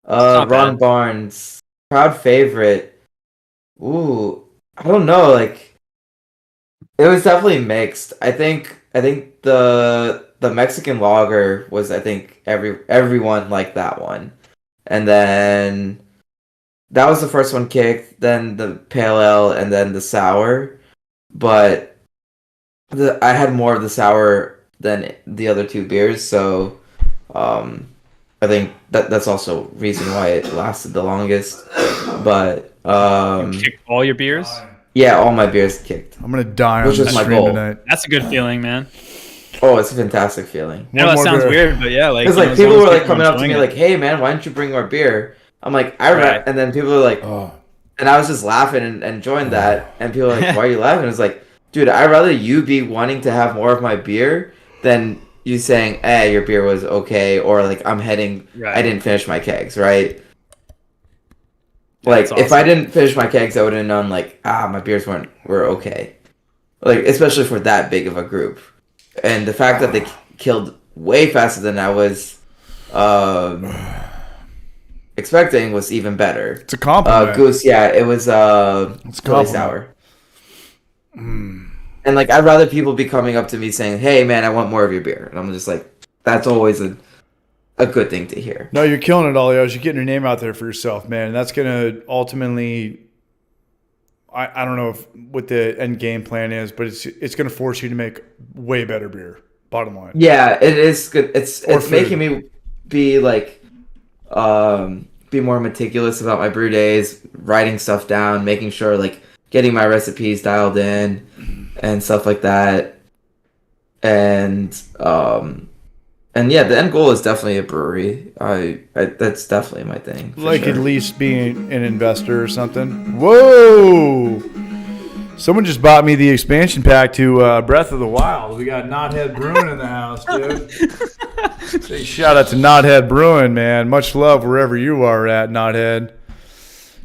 S2: It's not
S4: Ron
S2: bad.
S4: Barnes, proud favorite. Ooh, I don't know. Like it was definitely mixed. I think the Mexican lager was I think everyone liked that one, and then that was the first one kicked. Then the pale ale, and then the sour. But I had more of the sour than the other two beers, so I think that's also reason why it lasted the longest. But
S2: You kicked all your beers?
S4: yeah, all my beers kicked,
S3: I'm gonna die on
S4: which
S3: this
S4: was my
S3: stream
S4: goal.
S3: tonight.
S2: That's a good feeling, man.
S4: Oh, it's a fantastic feeling.
S2: I know that
S3: more
S2: sounds
S3: beer.
S2: weird, but yeah,
S4: Because
S2: you know,
S4: like
S2: as
S4: people
S2: long as
S4: were like
S2: people are
S4: coming up to me
S2: enjoying
S4: like, "Hey man, why don't you bring more beer?" I'm like,
S2: Right.
S4: and then people were like,
S3: Oh,
S4: and I was just laughing and enjoying that, and people were like, "Why are you laughing?" It's like, dude, I'd rather you be wanting to have more of my beer than you saying, "Hey, your beer was okay," or like, "I'm heading,
S2: Right.
S4: I didn't finish my kegs," right?
S2: Yeah,
S4: Like,
S2: that's
S4: if I
S2: awesome.
S4: didn't finish my kegs, I would have known like, my beers were okay. Like, especially for that big of a group, and the fact that they killed way faster than I was expecting was even better.
S3: it's a compliment.
S4: Goose, yeah, it was
S3: It's a
S4: really
S3: compliment.
S4: sour. And like, I'd rather people be coming up to me saying, "Hey, man, I want more of your beer," and I'm just like, that's always a good thing to hear.
S3: No, you're killing it, Olios. You're getting your name out there for yourself, man. And that's gonna ultimately, I don't know what the end game plan is, but it's gonna force you to make way better beer. Bottom line.
S4: Yeah, it is good. It's
S3: Or food.
S4: making me be like, be more meticulous about my brew days, writing stuff down, making sure like getting my recipes dialed in and stuff like that. And yeah, the end goal is definitely a brewery. I that's definitely my thing.
S3: Like
S4: sure.
S3: at least being an investor or something. Whoa! Someone just bought me the expansion pack to Breath of the Wild. We got Knothead Brewing in the house, dude. Say shout out to Knothead Brewing, man. Much love wherever you are at, Knothead.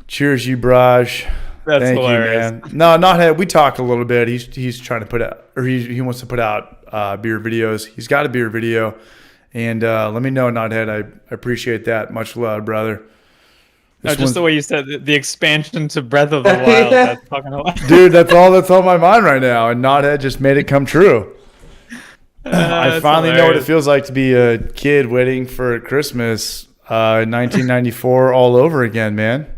S3: Cheers, you, Braj.
S2: That's
S3: Thank
S2: hilarious.
S3: you, man. No, Knothead, we talk a little bit. He's trying to put out, or he wants to put out beer videos. He's got a beer video. And let me know, Knothead. I appreciate that. Much love, brother.
S2: No,
S3: This
S2: just the
S3: one's-
S2: way you said the expansion to Breath of the Wild. That's fucking hilarious.
S3: Dude, that's all that's on my mind right now. And Knothead just made it come true. I
S2: That's
S3: finally know what it
S2: hilarious.
S3: feels like to be a kid waiting for Christmas in 1994 all over again, man.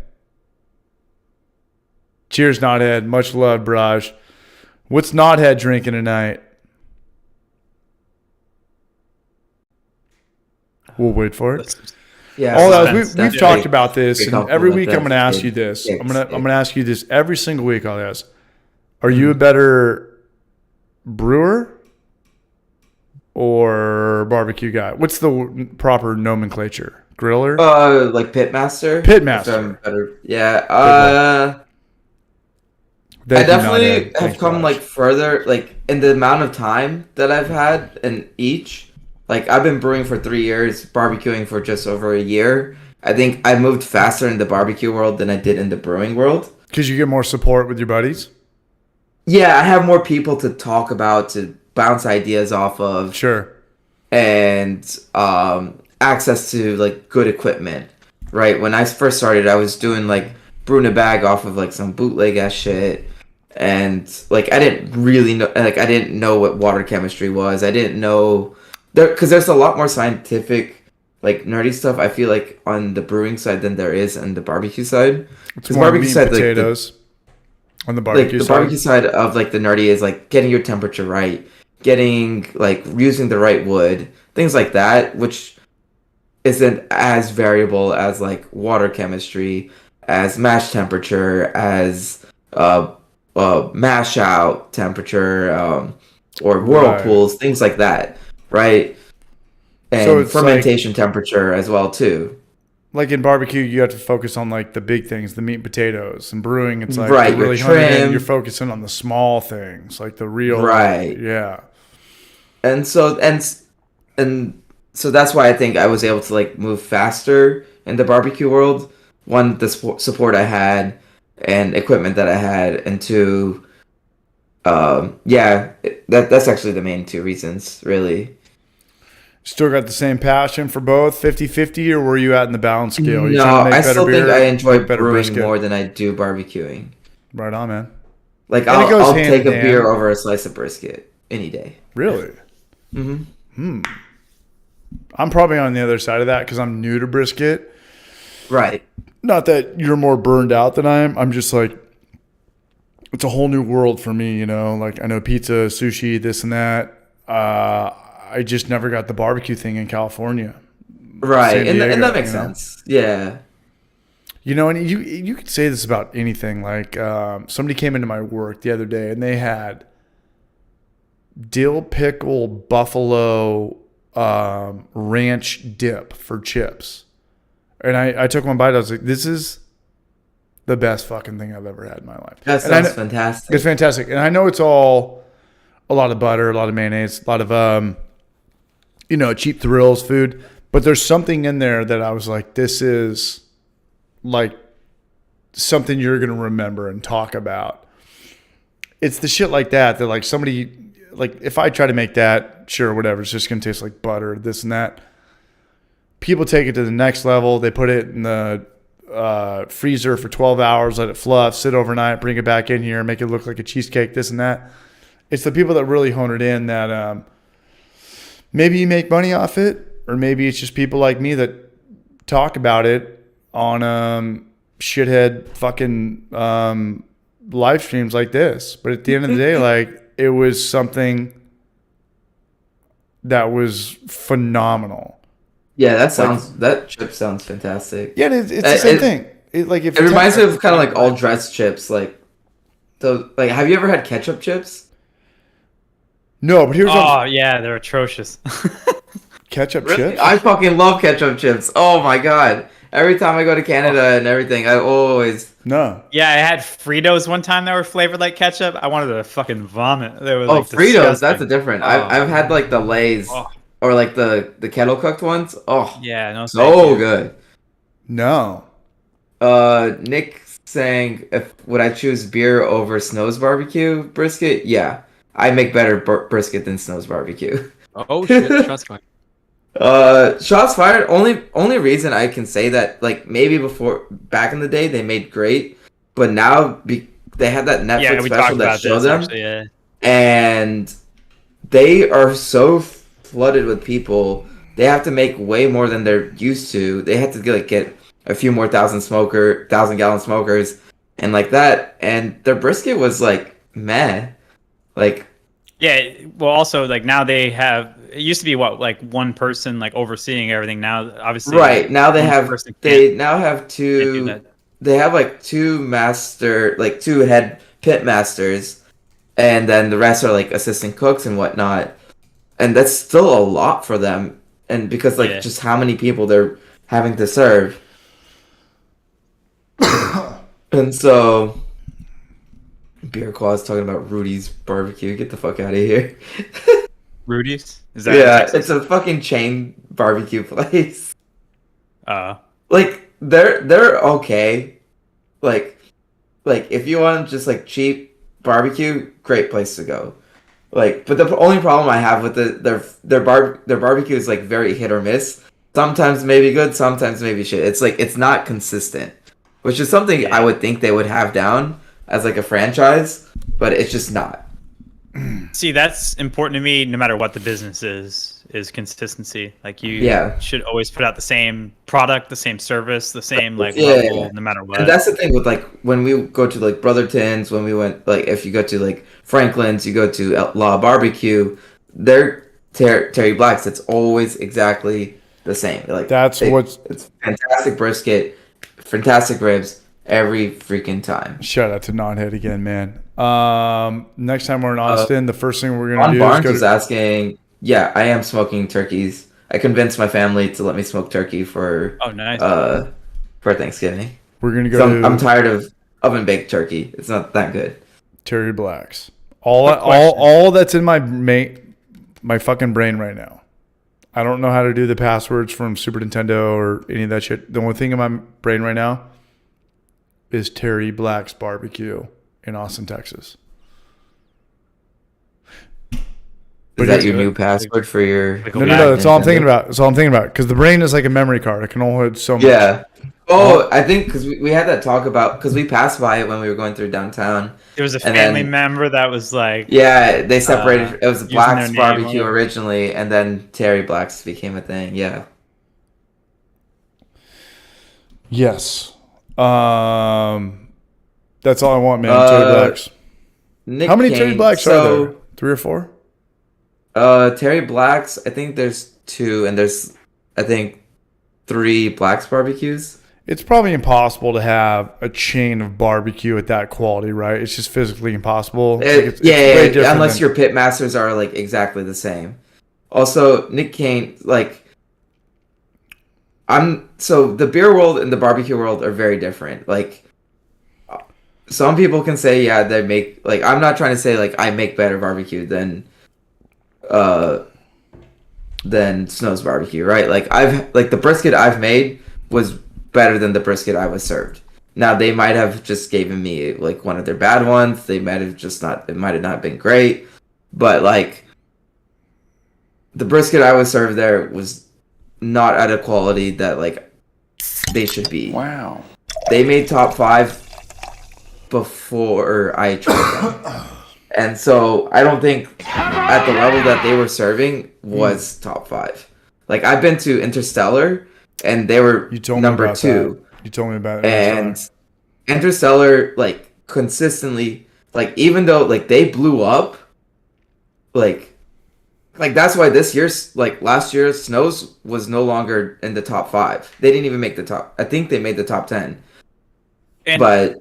S3: Cheers, Knothead. Much love, Braj. What's Knothead drinking tonight? We'll wait for it.
S4: Yeah,
S3: All
S2: that-
S3: that we've
S2: Suspense,
S3: talked about this,
S4: Big
S3: and every
S4: compliment
S3: week I'm
S4: that
S3: going to ask
S4: big-
S3: you this.
S4: big
S3: I'm going
S4: stick.
S3: to ask you this every single week. I'll ask: are you a better brewer or barbecue guy? What's the proper nomenclature? Griller?
S4: Like Pitmaster.
S3: Pitmaster.
S4: If I'm better. Yeah. I definitely have come like further, like in the amount of time that I've had in each. Like I've been brewing for 3 years, barbecuing for just over a year. I think I moved faster in the barbecue world than I did in the brewing world.
S3: Because you get more support with your buddies?
S4: Yeah, I have more people to talk about, to bounce ideas off of.
S3: Sure.
S4: And access to like good equipment. Right? When I first started, I was doing like brewing a bag off of like some bootleg ass shit. And like I didn't really know, like I didn't know what water chemistry was. I didn't know because there's a lot more scientific, like nerdy stuff. I feel like on the brewing side than there is on the barbecue side.
S3: Because barbecue side, potatoes on the barbecue
S4: side. The barbecue side of like the nerdy is like getting your temperature right, getting like using the right wood, things like that, which isn't as variable as like water chemistry, as mash temperature, as mash out temperature, or whirlpools, things like that, right? And so fermentation temperature as well too.
S3: Like in barbecue, you have to focus on like the big things, the meat and potatoes. And brewing, it's like
S4: right,
S3: really you're focusing on the small things, like the real,
S4: right?
S3: Yeah.
S4: And so that's why I think I was able to like move faster in the barbecue world. One, the support I had and equipment that I had, and two, that's actually the main two reasons, really.
S3: Still got the same passion for both, 50-50, or were you at in the balance scale?
S4: No, I still think I enjoy brewing more than I do barbecuing.
S3: Right on, man.
S4: Like I'll take a beer over a slice of brisket any day.
S3: Really? Mm-hmm. I'm probably on the other side of that because I'm new to brisket.
S4: Right.
S3: Not that you're more burned out than I am. I'm just like, it's a whole new world for me, you know? Like I know pizza, sushi, this and that. I just never got the barbecue thing in California.
S4: Right. Diego, and that makes sense. Yeah.
S3: You know, and you could say this about anything. Like somebody came into my work the other day and they had dill pickle buffalo ranch dip for chips. And I took one bite. I was like, this is the best fucking thing I've ever had in my life.
S4: That sounds fantastic.
S3: It's fantastic. And I know it's all a lot of butter, a lot of mayonnaise, a lot of, cheap thrills food. But there's something in there that I was like, this is like something you're going to remember and talk about. It's the shit like that like somebody, like if I try to make that, sure, whatever, it's just going to taste like butter, this and that. People take it to the next level. They put it in the freezer for 12 hours, let it fluff, sit overnight, bring it back in here, make it look like a cheesecake, this and that. It's the people that really hone it in that maybe you make money off it, or maybe it's just people like me that talk about it on shithead fucking live streams like this. But at the end of the day, like it was something that was phenomenal.
S4: Yeah, that chip sounds fantastic.
S3: Yeah, it's the same thing. It
S4: reminds me of kind of like all dressed chips, like those. Like, have you ever had ketchup chips?
S3: No, but here's
S2: yeah, they're atrocious.
S3: Ketchup
S4: really?
S3: chips?
S4: I fucking love ketchup chips. Oh my god! Every time I go to Canada and everything, I always
S2: Yeah, I had Fritos one time that were flavored like ketchup. I wanted to fucking vomit. They were
S4: Fritos. Disgusting. That's a different. I've had like the Lay's. Or like the kettle cooked ones. Oh
S2: yeah, no,
S4: so good.
S3: No.
S4: Nick saying, would I choose beer over Snow's barbecue brisket? Yeah, I make better brisket than Snow's barbecue.
S6: Oh shit! Shots fired.
S4: Shots fired. Only reason I can say that, like maybe back in the day they made great, but now they had that Netflix special that showed them,
S2: actually,
S4: and they are so flooded with people. They have to make way more than they're used to. They have to get a few more 1,000-gallon smokers and like that. And their brisket was like meh. Like
S2: yeah. Well, also like now they have. It used to be like one person like overseeing everything. Now obviously
S4: right now they have two. They have like two head pit masters, and then the rest are like assistant cooks and whatnot. And that's still a lot for them. And because just how many people they're having to serve. And so Beer Claws talking about Rudy's barbecue. Get the fuck out of here.
S2: Rudy's? Is that
S4: Yeah, it's a fucking chain barbecue place. Like they're okay. Like if you want just like cheap barbecue, great place to go. Like, but the only problem I have with their barbecue is like very hit or miss. Sometimes maybe good, sometimes maybe shit. It's like it's not consistent, which is something I would think they would have down as like a franchise, but it's just not.
S2: See, that's important to me no matter what the business is consistency. Like you should always put out the same product, the same service, the same like level, no matter what.
S4: And that's the thing with like when we go to like Brotherton's, when we went like if you go to like Franklin's, you go to Law Barbecue, they're Terry Black's. It's always exactly the same. Like it's fantastic brisket, fantastic ribs every freaking time.
S3: Shout out to Knothead again, man. Next time we're in Austin, the first thing we're gonna do
S4: Barnes
S3: is
S4: was asking. Yeah, I am smoking turkeys. I convinced my family to let me smoke turkey for for Thanksgiving.
S3: We're gonna go.
S4: I'm tired of oven baked turkey. It's not that good.
S3: Terry Black's. All that's in my fucking brain right now. I don't know how to do the passwords from Super Nintendo or any of that shit. The only thing in my brain right now is Terry Black's barbecue in Austin, Texas.
S4: Is that your new password for your?
S3: No. That's all I'm thinking about. That's all I'm thinking about. Because the brain is like a memory card. I can only hold so much.
S4: Yeah. Oh, I think because we had that talk about because we passed by it when we were going through downtown.
S2: There was a family member that was like.
S4: Yeah, they separated. It was Black's barbecue originally, and then Terry Black's became a thing. Yeah.
S3: Yes. That's all I want, man. Terry Black's. How many Terry Blacks are there? 3 or 4?
S4: Terry Black's, I think there's 2, and there's, I think, 3 Black's barbecues.
S3: It's probably impossible to have a chain of barbecue at that quality, right? It's just physically impossible.
S4: Unless your pit masters are like exactly the same. Also, Nick Kane, like, so the beer world and the barbecue world are very different. Like, some people can say, yeah, they make, like, I'm not trying to say like I make better barbecue than Snow's barbecue, right? Like the brisket I've made was better than the brisket I was served. Now they might have just given me like one of their bad ones. They might have just not. It might have not been great, but like the brisket I was served there was not at a quality that like they should be.
S3: Wow.
S4: They made top 5 before I tried them. And so I don't think at the level that they were serving was top 5. Like I've been to Interstellar and they were number 2.
S3: You told me about it.
S4: And Interstellar, like consistently, like even though like they blew up, like that's why this year's like last year's Snow's was no longer in the top 5. They didn't even make the top. I think they made the top 10. But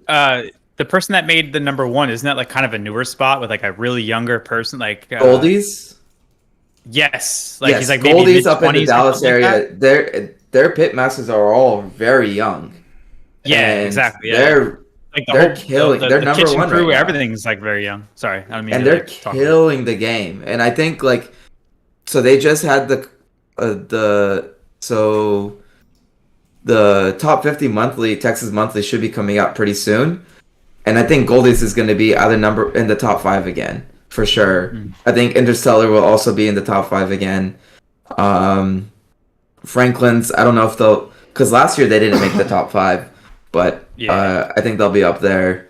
S2: the person that made the number 1, isn't that like kind of a newer spot with like a really younger person, like
S4: Goldies?
S2: Yes, like
S4: yes,
S2: he's like
S4: Goldies up in the Dallas area. Like their pit masters are all very young.
S2: Yeah, exactly.
S4: Yeah. They're killing. They're
S2: the
S4: number
S2: kitchen
S4: 1
S2: crew,
S4: right now.
S2: everything's like very young. Sorry, I don't mean.
S4: And they're killing the game. And I think like, so they just had the top 50 monthly Texas monthly should be coming out pretty soon. And I think Goldies is going to be either number in the top 5 again, for sure. I think Interstellar will also be in the top 5 again. Franklin's, I don't know if they'll, because last year they didn't make the top 5, but I think they'll be up there.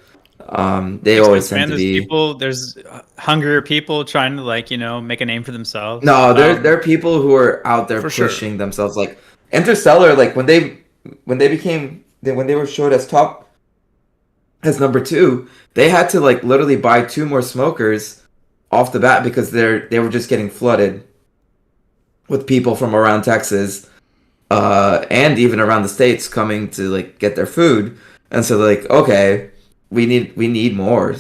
S4: They always tend to be.
S2: There's hungrier people trying to like make a name for themselves.
S4: No, there are people who are out there pushing themselves. Like Interstellar, like when they were showed as number 2, they had to like literally buy 2 more smokers off the bat because they were just getting flooded with people from around Texas and even around the states coming to like get their food. And so they're like, okay, we need more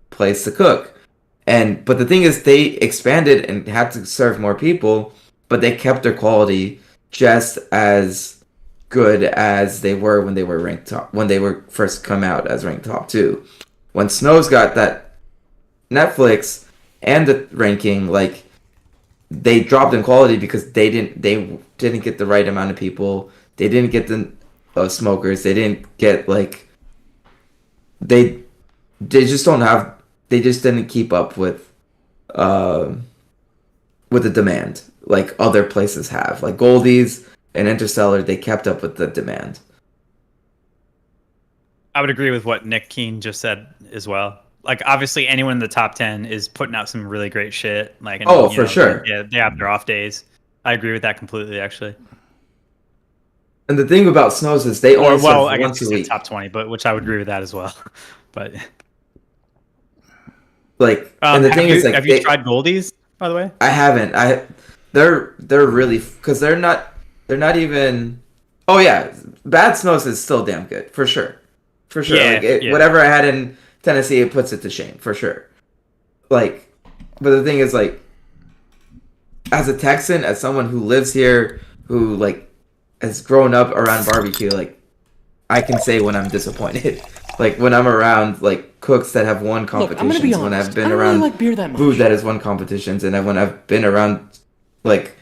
S4: place to cook. But the thing is, they expanded and had to serve more people, but they kept their quality just as good as they were when they were ranked top, when they were first come out as ranked top 2. when Snow's got that Netflix and the ranking, like they dropped in quality because they didn't get the right amount of people. They didn't get the smokers. They didn't get like they just don't have. They just didn't keep up with the demand like other places have. Like Goldie's and Interstellar, they kept up with the demand.
S2: I would agree with what Nick Keene just said as well. Like, obviously, anyone in the top 10 is putting out some really great shit. Like, and,
S4: for sure.
S2: Yeah, they have their off days. I agree with that completely, actually.
S4: And the thing about Snows is they only serve
S2: I
S4: once
S2: guess
S4: a week.
S2: top 20, but which I would agree with that as well. But
S4: like, and the thing is, like,
S2: have you tried Goldies, by the way?
S4: I haven't. They're really because they're not even. Oh yeah, Bad Snows is still damn good for sure.
S2: Yeah,
S4: like whatever I had in Tennessee, it puts it to shame for sure. Like, but the thing is, like, as a Texan, as someone who lives here, who like has grown up around barbecue, like I can say when I'm disappointed. Like when I'm around like cooks that have won competitions,
S6: be honest,
S4: when I've been
S6: I don't
S4: around
S6: really like beer that much.
S4: food that has won competitions, and when I've been around like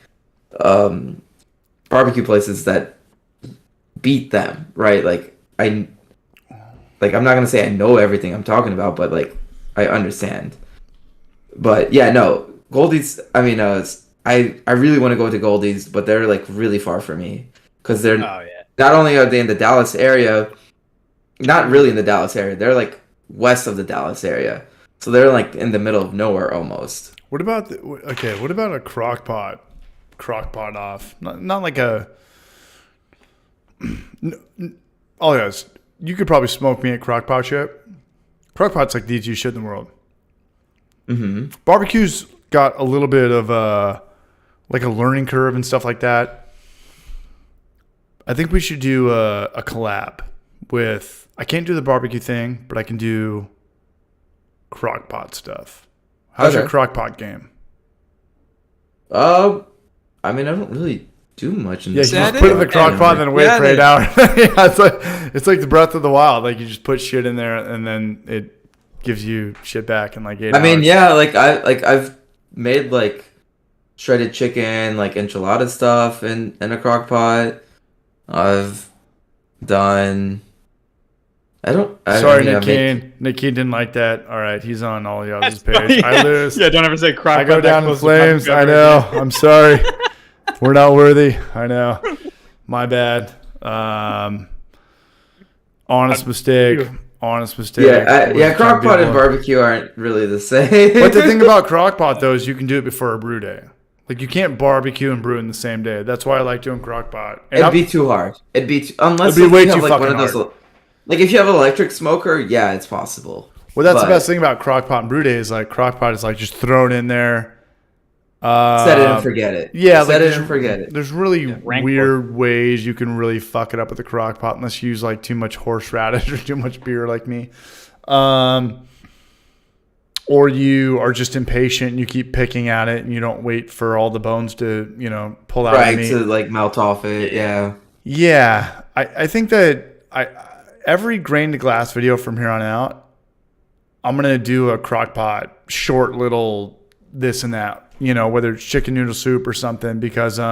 S4: barbecue places that beat them, right? Like I'm not gonna say I know everything I'm talking about, but like I understand. But yeah, no, Goldie's. I mean, I really want to go to Goldie's, but they're like really far from me because they're not only are they in the Dallas area, not really in the Dallas area. They're like west of the Dallas area, so they're like in the middle of nowhere almost.
S3: What about what about a crock pot? Crock pot off, not like a. Oh yes, you could probably smoke me at crock pot shit. Crock pot's like the easiest shit in the world.
S4: Mm-hmm.
S3: Barbecue's got a little bit of like a learning curve and stuff like that. I think we should do a collab with. I can't do the barbecue thing, but I can do crock pot stuff. How's your crock pot game?
S4: I mean, I don't really do much in
S3: this.
S4: Yeah,
S3: you just put it in the crock pot and then wait for 8 hours. Yeah, it's like the Breath of the Wild. Like you just put shit in there and then it gives you shit back in like 8 hours.
S4: I mean, yeah, I've made like shredded chicken, like enchilada stuff in a crock pot. I've done.
S3: Sorry, Nick Keene. Nick Keene didn't like that. All right, he's on all y'all's page. I lose.
S2: Yeah, don't ever say crock.
S3: I go down in flames. I know. I'm sorry. We're not worthy. I know. My bad. Honest mistake.
S4: Yeah, crock pot and barbecue aren't really the same.
S3: But the thing about crock pot though is you can do it before a brew day. Like you can't barbecue and brew in the same day. That's why I like doing crock pot.
S4: It'd be too hard. It'd be
S3: way too
S4: like
S3: fucking hard.
S4: Like if you have an electric smoker, yeah, it's possible.
S3: Well, that's the best thing about crock pot and brew day is like crock pot is like just throw it in there.
S4: Set it and forget it.
S3: Yeah,
S4: set it and forget it.
S3: There's really weird ways you can really fuck it up with a crock pot unless you use like too much horseradish or too much beer like me. Or you are just impatient and you keep picking at it and you don't wait for all the bones to, pull out of the meat.
S4: To like melt off it, yeah.
S3: Yeah. I think that every grain to glass video from here on out, I'm going to do a crock pot, short little this and that, whether it's chicken noodle soup or something, because, you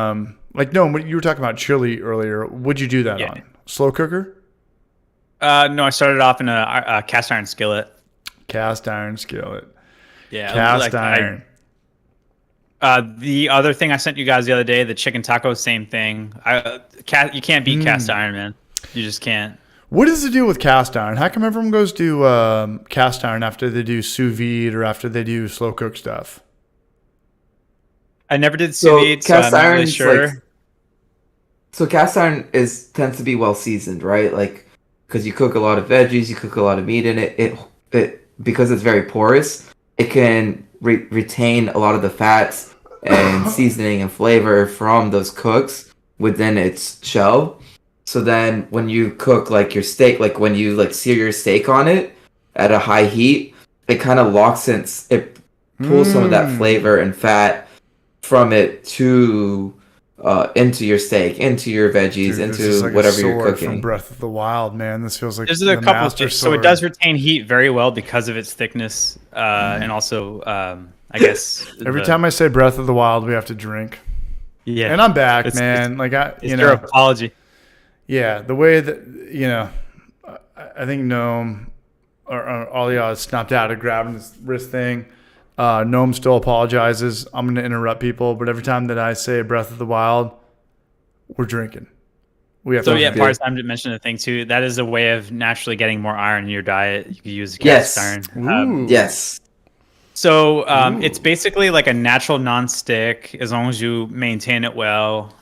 S3: were talking about chili earlier. What'd you do that on? Slow cooker?
S2: No, I started off in a cast iron skillet.
S3: Cast iron skillet.
S2: Yeah.
S3: Cast iron.
S2: The other thing I sent you guys the other day, the chicken taco, same thing. You can't beat cast iron, man. You just can't.
S3: What is the deal with cast iron? How come everyone goes to cast iron after they do sous vide or after they do slow cook stuff?
S2: I never did sous vide, so I'm not really sure.
S4: So cast iron tends to be well seasoned, right? Like, because you cook a lot of veggies, you cook a lot of meat in it. It because it's very porous, it can retain a lot of the fats and seasoning and flavor from those cooks within its shell. So then when you cook like your steak, like when you like sear your steak on it at a high heat, it kind of locks in, it pulls some of that flavor and fat from it to into your steak, into your veggies,
S3: Dude, this is
S4: into
S3: like
S4: whatever
S3: a
S4: you're
S3: sword
S4: cooking.
S3: from Breath of the Wild, man. This feels like
S2: There's
S3: the
S2: a couple
S3: master
S2: so it
S3: sword.
S2: does retain heat very well because of its thickness, and also I guess
S3: Every time I say Breath of the Wild, we have to drink.
S2: yeah,
S3: And I'm back,
S2: it's,
S3: man.
S2: It's your apology.
S3: Yeah, the way that I think Gnome or Alia snapped out of grabbing this wrist thing. Gnome still apologizes. I'm going to interrupt people, but every time that I say Breath of the Wild, we're drinking. We have
S2: So
S3: to
S2: yeah,
S3: drink.
S2: part time to mention the thing too. That is a way of naturally getting more iron in your diet. You can use cast iron.
S3: Ooh.
S4: Yes.
S2: So it's basically like a natural non-stick as long as you maintain it well.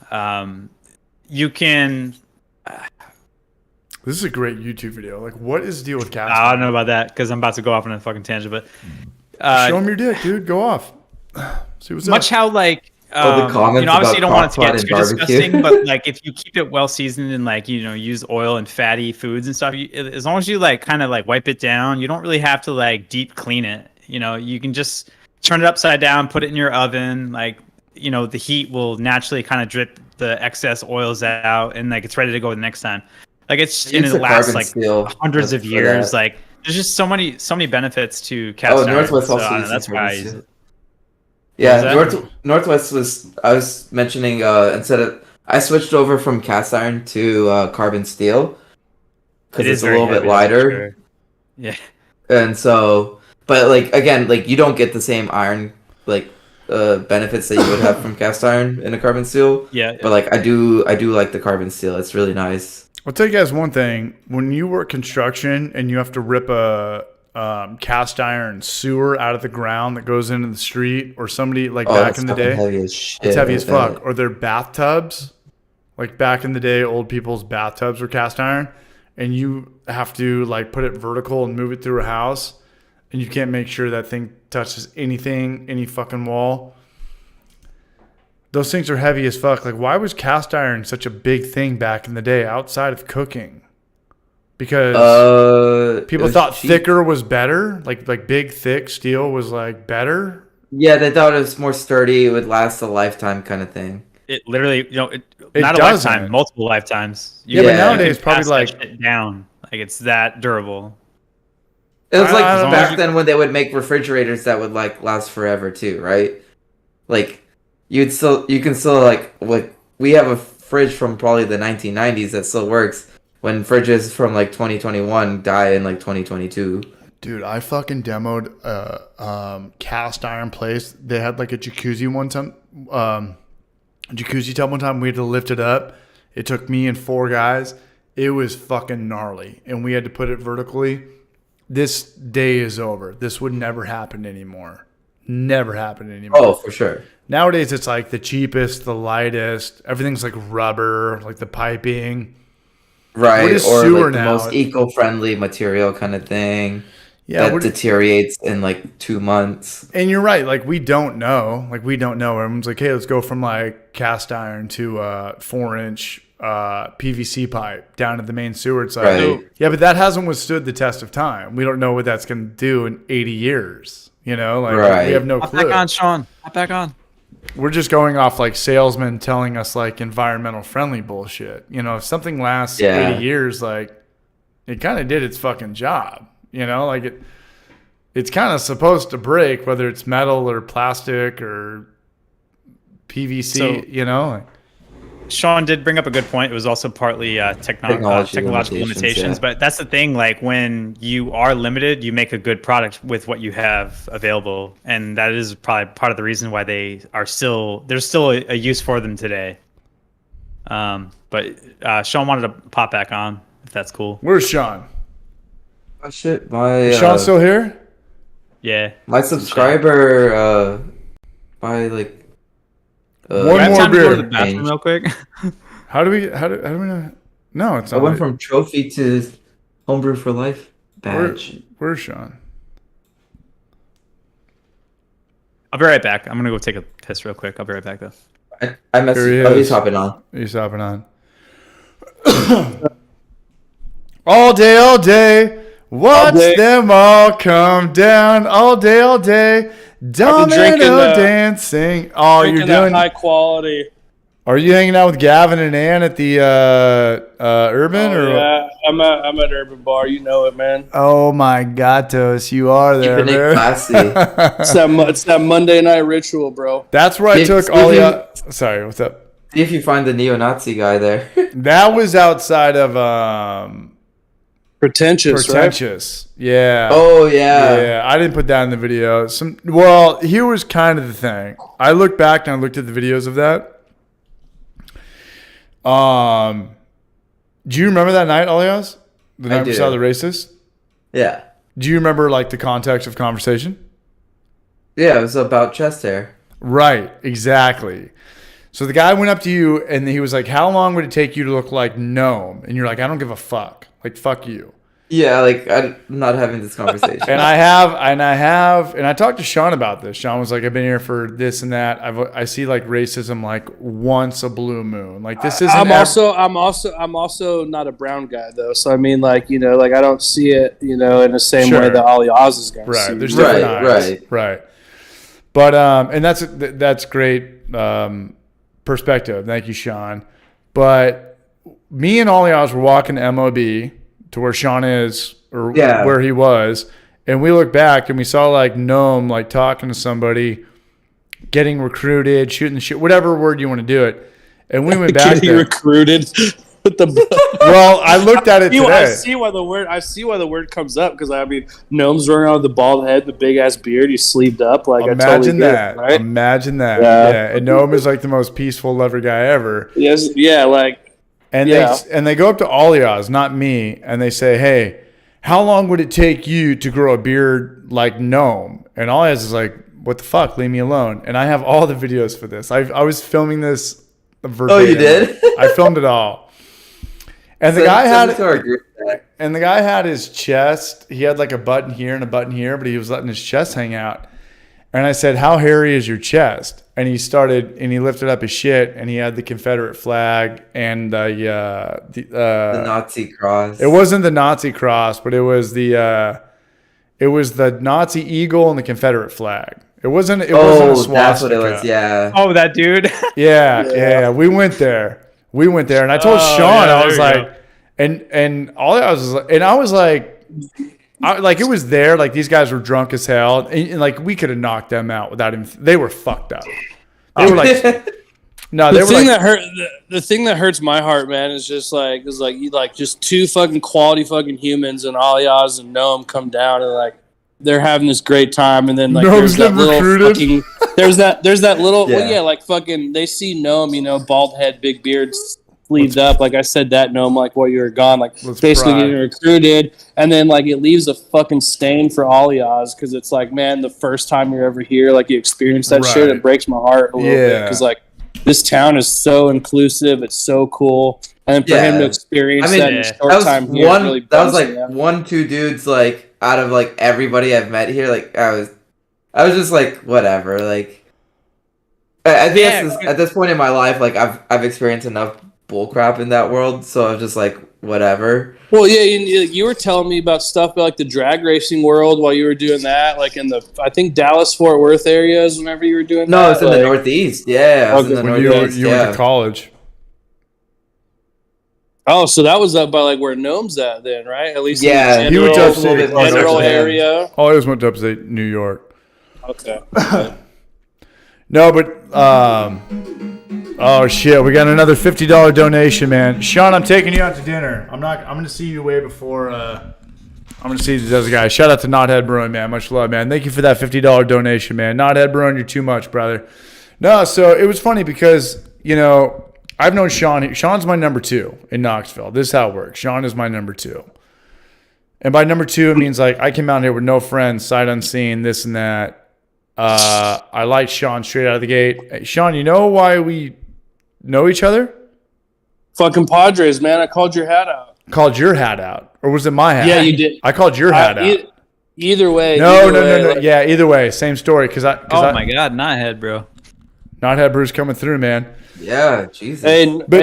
S2: You can.
S3: This is a great YouTube video. Like, what is the deal with cast
S2: I
S3: iron?
S2: don't know about that because I'm about to go off on a fucking tangent, but
S3: Show him your dick, dude. Go off. See what's
S2: much
S3: up.
S2: how like
S4: the comments
S2: obviously you don't want it to
S4: about
S2: get too
S4: crock pot and
S2: disgusting,
S4: barbecue.
S2: but like if you keep it well seasoned and like use oil and fatty foods and stuff, as long as you like kind of like wipe it down, you don't really have to like deep clean it. You can just turn it upside down, put it in your oven, like the heat will naturally kind of drip the excess oils out, and like it's ready to go the next time. Like and it lasts like hundreds of years. Like there's just so many benefits to cast iron.
S4: Northwest
S2: So,
S4: also uses
S2: that's why I
S4: carbon
S2: use
S4: steel.
S2: it.
S4: Yeah, Northwest I was mentioning I switched over from cast iron to carbon steel because it's a little bit lighter.
S2: Sure. Yeah.
S4: And so, but like again, like you don't get the same iron like benefits that you would have from cast iron in a carbon steel.
S2: Yeah.
S4: But like I do like the carbon steel. It's really nice.
S3: I'll tell you guys one thing. When you work construction and you have to rip a cast iron sewer out of the ground that goes into the street, or somebody like back in the day,
S4: heavy as shit,
S3: it's heavy as fuck. Or their bathtubs, like back in the day, old people's bathtubs were cast iron, and you have to like put it vertical and move it through a house, and you can't make sure that thing touches anything, any fucking wall. Those things are heavy as fuck. Like, why was cast iron such a big thing back in the day outside of cooking? Because people thought thicker was better. Like big, thick steel was like better.
S4: Yeah, they thought it was more sturdy. It would last a lifetime kind of thing.
S2: It literally, it not
S3: doesn't.
S2: a lifetime, multiple lifetimes.
S3: Yeah, but nowadays probably like
S2: it down. Like it's that durable.
S4: It was like
S3: I
S4: back then when they would make refrigerators that would like last forever too, right? Like you can still like we have a fridge from probably the 1990s that still works when fridges from like 2021 die in like 2022.
S3: Dude, I fucking demoed a cast iron place. They had like a jacuzzi one time, jacuzzi tub one time. We had to lift it up. It took me and 4 guys. It was fucking gnarly, and we had to put it vertically. This day is over. This would never happen anymore. Never happen anymore.
S4: Oh, for sure.
S3: Nowadays, it's like the cheapest, the lightest. Everything's like rubber, like the piping.
S4: Right,
S3: What is
S4: or
S3: sewer
S4: like the
S3: now?
S4: most eco-friendly material kind of thing.
S3: Yeah,
S4: that deteriorates in like 2 months.
S3: And you're right. Like we don't know. Everyone's like, hey, let's go from like cast iron to 4-inch PVC pipe down to the main sewer. It's like,
S4: Right.
S3: yeah, but that hasn't withstood the test of time. We don't know what that's going to do in 80 years. Like
S4: Right.
S3: we have no
S2: Hop
S3: clue.
S2: back on, Sean. Hop back on.
S3: We're just going off like salesmen telling us like environmental friendly bullshit. If something lasts 80 years, like it kind of did its fucking job. Like it's kind of supposed to break, whether it's metal or plastic or PVC.
S2: Sean did bring up a good point. It was also partly technological limitations. But that's the thing. Like when you are limited, you make a good product with what you have available, and that is probably part of the reason why there's still a use for them today. But Sean wanted to pop back on, if that's cool.
S3: Where's Sean?
S4: Oh shit!
S3: Is Sean still here?
S2: Yeah.
S4: My subscriber by like.
S3: One more
S2: time to go to
S3: beer.
S2: the bathroom real quick.
S3: How do we know? No, it's
S4: I
S3: not.
S4: went from trophy to Homebrew for Life badge.
S3: Where's Sean?
S2: I'll be right back. I'm gonna go take a piss real quick. I'll be right back though.
S4: I messaged. Oh, he's hopping on.
S3: He's hopping on. All day. Watch them all come down. All day. Domino dancing. Oh, you're doing
S1: high quality
S3: Are you hanging out with Gavin and Ann at the Urban?
S1: Yeah, I'm at Urban Bar. You know it, man.
S3: Oh my gatos, you are there,
S4: Keeping it
S3: man.
S4: classy.
S1: It's that Monday night ritual, bro.
S3: That's where I took all the. Sorry, what's up?
S4: See if you find the neo-Nazi guy there.
S3: That was outside of
S1: Pretentious, right?
S3: Yeah.
S4: Oh yeah.
S3: Yeah, I didn't put that in the video. Well, here was kind of the thing. I looked back and I looked at the videos of that. Do you remember that night, Alias? The night we saw the racist?
S4: Yeah.
S3: Do you remember like the context of conversation?
S4: Yeah, it was about chest hair.
S3: Right, exactly. So the guy went up to you and he was like, "How long would it take you to look like Gnome?" And you're like, "I don't give a fuck. Like, fuck you."
S4: Yeah, like I'm not having this conversation.
S3: And I talked to Sean about this. Sean was like, "I've been here for this and that. I see like racism like once a blue moon. Like this isn't."
S1: I'm also not a brown guy though. So I mean, like like I don't see it in the same way that Ali Oz is going to see.
S3: Right. There's different eyes.
S4: Right.
S3: But and that's great perspective. Thank you, Sean. But me and Ali Oz were walking to MOB to where Sean is or where he was, and we looked back and we saw like Gnome like talking to somebody, getting recruited, shooting the shit, whatever word you want to do it. And we went back there.
S1: Recruited.
S3: Well, I looked at it today.
S1: I see why the word comes up because I mean, Gnome's running around with the bald head, the big ass beard, he's sleeved up. Like
S3: imagine
S1: that.
S3: Right? Imagine that. Yeah. And Gnome is like the most peaceful, lover guy ever.
S1: Yes. Yeah. Like.
S3: And they go up to Alias, not me, and they say, "Hey, how long would it take you to grow a beard like Gnome?" And Alias is like, "What the fuck? Leave me alone." And I have all the videos for this. I was filming this verbatim.
S4: Oh, you did?
S3: I filmed it all. And the guy had his chest. He had like a button here and a button here, but he was letting his chest hang out. And I said, "How hairy is your chest?" And he lifted up his shit, and he had the Confederate flag and the
S4: Nazi cross.
S3: It wasn't the Nazi cross, but it was the Nazi eagle and the Confederate flag. It wasn't a swastika.
S4: That's what it was. Yeah.
S2: Oh, that dude.
S3: Yeah. We went there, and I told Sean, I was like, and all I was like. It was there. Like these guys were drunk as hell, and like we could have knocked them out without him. They were fucked up. They were like, no.
S1: The thing that hurts my heart, man, is just just two fucking quality fucking humans, and Alias and Gnome come down, and like they're having this great time, and then like there's that little fucking there's that little like fucking they see Gnome, bald head, big beard, sleeved up, like I said that Gnome, like while you were gone, like basically getting recruited, and then like it leaves a fucking stain for Alias because it's like, man, the first time you're ever here, like you experience that shit, it breaks my heart a little bit because like this town is so inclusive, it's so cool, and for him to experience that in a short time here, that was like
S4: 1-2 dudes like out of like everybody I've met here. Like I was just like whatever. Like I think at this point in my life, like I've experienced enough bullcrap in that world, so I was just like whatever.
S1: Well, yeah, you were telling me about stuff about like the drag racing world while you were doing that, like in the I think Dallas Fort Worth areas. Whenever you were doing
S4: that, it's in the Northeast. Yeah, I was in the Northeast.
S3: You went to college.
S1: Oh, so that was up by like where Gnome's at then, right? At least
S3: he went to upstate
S1: general area.
S3: Oh, I just went to upstate New York.
S1: Okay.
S3: No, but oh shit, we got another $50 donation, man. Sean, I'm taking you out to dinner. I'm gonna see you way before I'm gonna see the other guy. Shout out to Knothead Brewing, man. Much love, man. Thank you for that $50 donation, man. Knothead Brewing, you're too much, brother. No, so it was funny because, I've known Sean. Sean's my number 2 in Knoxville. This is how it works. Sean is my number 2. And by number 2, it means like I came out here with no friends, sight unseen, this and that. I like Sean straight out of the gate. Hey, Sean, you know why we know each other?
S1: Fucking Padres, man. I called your hat out.
S3: Called your hat out? Or was it my hat?
S1: Yeah, you did.
S3: I called your hat out.
S1: Either way.
S3: No. Like, yeah, either way. Same story.
S2: My God, Knothead, bro.
S3: Knothead Brew's coming through, man.
S4: Yeah, Jesus.
S1: But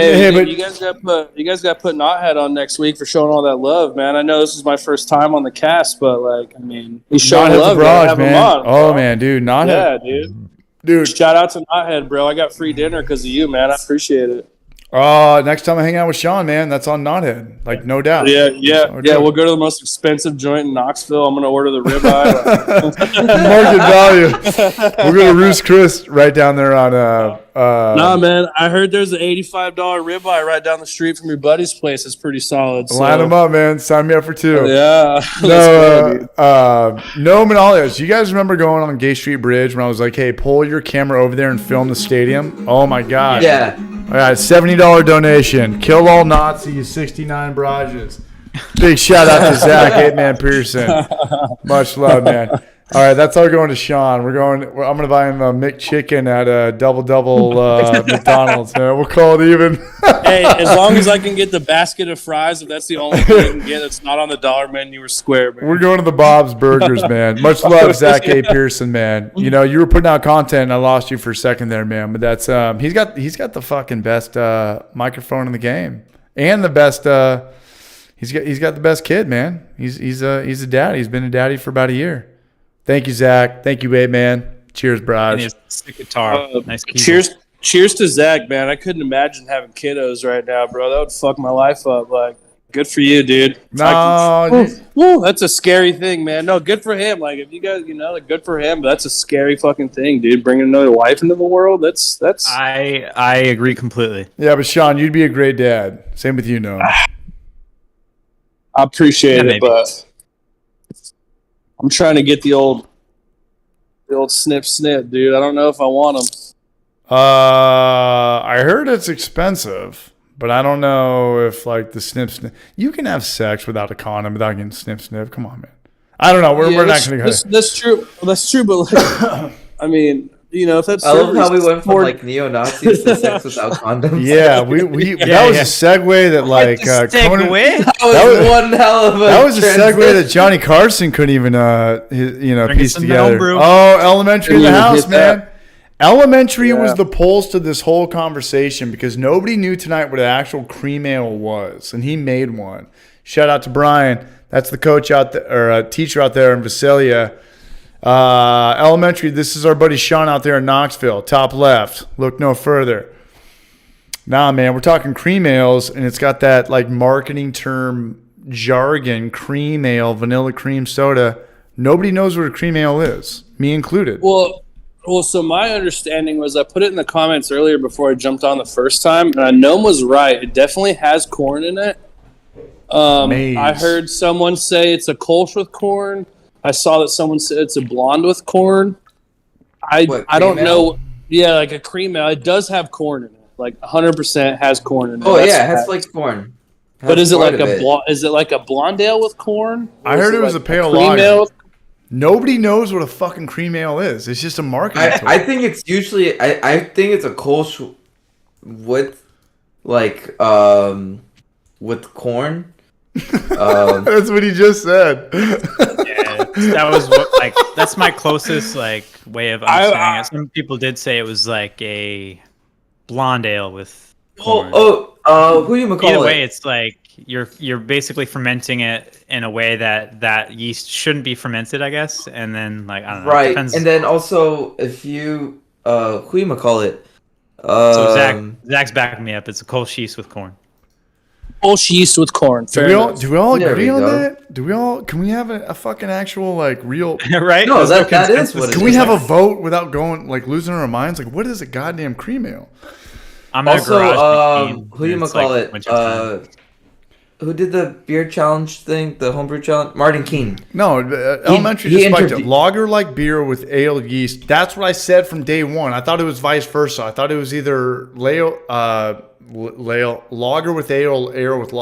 S1: you guys got to put Knothead on next week for showing all that love, man. I know this is my first time on the cast, but like, I mean, he's showing love.
S3: Garage, man. Man, dude, Knothead.
S1: Yeah, dude.
S3: Dude.
S1: Shout out to Knothead, bro. I got free dinner because of you, man. I appreciate it.
S3: Next time I hang out with Sean, man, that's on Knothead. Like, no doubt.
S1: Yeah. We'll go to the most expensive joint in Knoxville. I'm gonna order the ribeye.
S3: Market value. We're going to Roost Chris right down there on.
S1: Nah, man. I heard there's an $85 ribeye right down the street from your buddy's place. It's pretty solid. So.
S3: Line them up, man. Sign me up for 2.
S1: Yeah.
S3: No Manalios. You guys remember going on Gay Street Bridge when I was like, hey, pull your camera over there and film the stadium? Oh, my God.
S4: Yeah.
S3: All right, $70 donation. Kill all Nazis, 69 barrages. Big shout out to Zach, 8-Man Pearson. Much love, man. All right, that's all going to Sean. I'm going to buy him a McChicken at a double McDonald's, man. We'll call it even.
S1: Hey, as long as I can get the basket of fries, if that's the only thing I can get that's not on the dollar menu or square, man.
S3: We're going to the Bob's Burgers, man. Much love, Zach A. Pearson, man. You know, you were putting out content, and I lost you for a second there, man. But that's he's got the fucking best microphone in the game, and the best. He's got the best kid, man. He's a daddy. He's been a daddy for about a year. Thank you, Zach. Thank you, 8-Man. Cheers, Brad.
S2: And his sick guitar. Nice
S1: keyboard. Cheers to Zach, man. I couldn't imagine having kiddos right now, bro. That would fuck my life up. Like, good for you, dude. That's a scary thing, man. No, good for him. Like, if you guys, like, good for him. But that's a scary fucking thing, dude. Bringing another life into the world. That's.
S2: I agree completely.
S3: Yeah, but Sean, you'd be a great dad. Same with you, Noah.
S1: I appreciate it, but I'm trying to get the old snip, dude. I don't know if I want them.
S3: I heard it's expensive, but I don't know if like the snip. You can have sex without a condom without getting snip. Come on, man. I don't know. We're not going to go.
S1: That's true. That's true, but like, I mean, if that's.
S4: I love how we went from like neo-Nazis to sex without condoms.
S3: Yeah, that was a segue that like
S2: segue.
S4: That was one hell of a.
S3: That was a segue that Johnny Carson couldn't even piece together. Oh, Elementary in the house, man. Elementary was the pulse to this whole conversation because nobody knew tonight what an actual cream ale was, and he made one. Shout out to Brian. That's the coach out there, or teacher out there in Visalia. Elementary, this is our buddy Sean out there in Knoxville. Top left. Look no further. Nah, man, we're talking cream ales, and it's got that like marketing term jargon, cream ale, vanilla cream soda. Nobody knows what a cream ale is, me included.
S1: Well, so my understanding was I put it in the comments earlier before I jumped on the first time, and Noam was right. It definitely has corn in it. I heard someone say it's a Kolsch with corn. I saw that someone said it's a blonde with corn. I don't know. Yeah, like a cream ale. It does have corn in it. Like 100% has corn in it.
S4: Oh yeah, it has flaked corn.
S1: But is it like a blonde ale with corn?
S3: I heard it was a pale lager. Nobody knows what a fucking cream ale is. It's just a marketing tool.
S4: I think it's usually I think it's a Kolsch with like with corn.
S3: That's what he just said.
S2: Yeah, that was that's my closest like way of understanding it. Some people did say it was like a blonde ale with corn.
S4: Who you call it?
S2: Either way, it's like you're basically fermenting it in a way that yeast shouldn't be fermented, I guess. And then like I don't know.
S4: Right, and then also if you who you call it?
S2: So Zach's backing me up. It's a Kolsch yeast with corn.
S1: Kolsch yeast with corn.
S3: Do we all agree on that? Can we have a fucking actual like real
S2: right?
S4: No, that is what it is.
S3: Can we have a vote without going like losing our minds? Like, what is a goddamn cream ale?
S2: I'm
S4: also who you call it? Who did the beer challenge thing? The homebrew challenge? Martin Keene.
S3: No, Elementary just spiked it. Lager like beer with ale yeast. That's what I said from day one. I thought it was vice versa. I thought it was either lager with ale with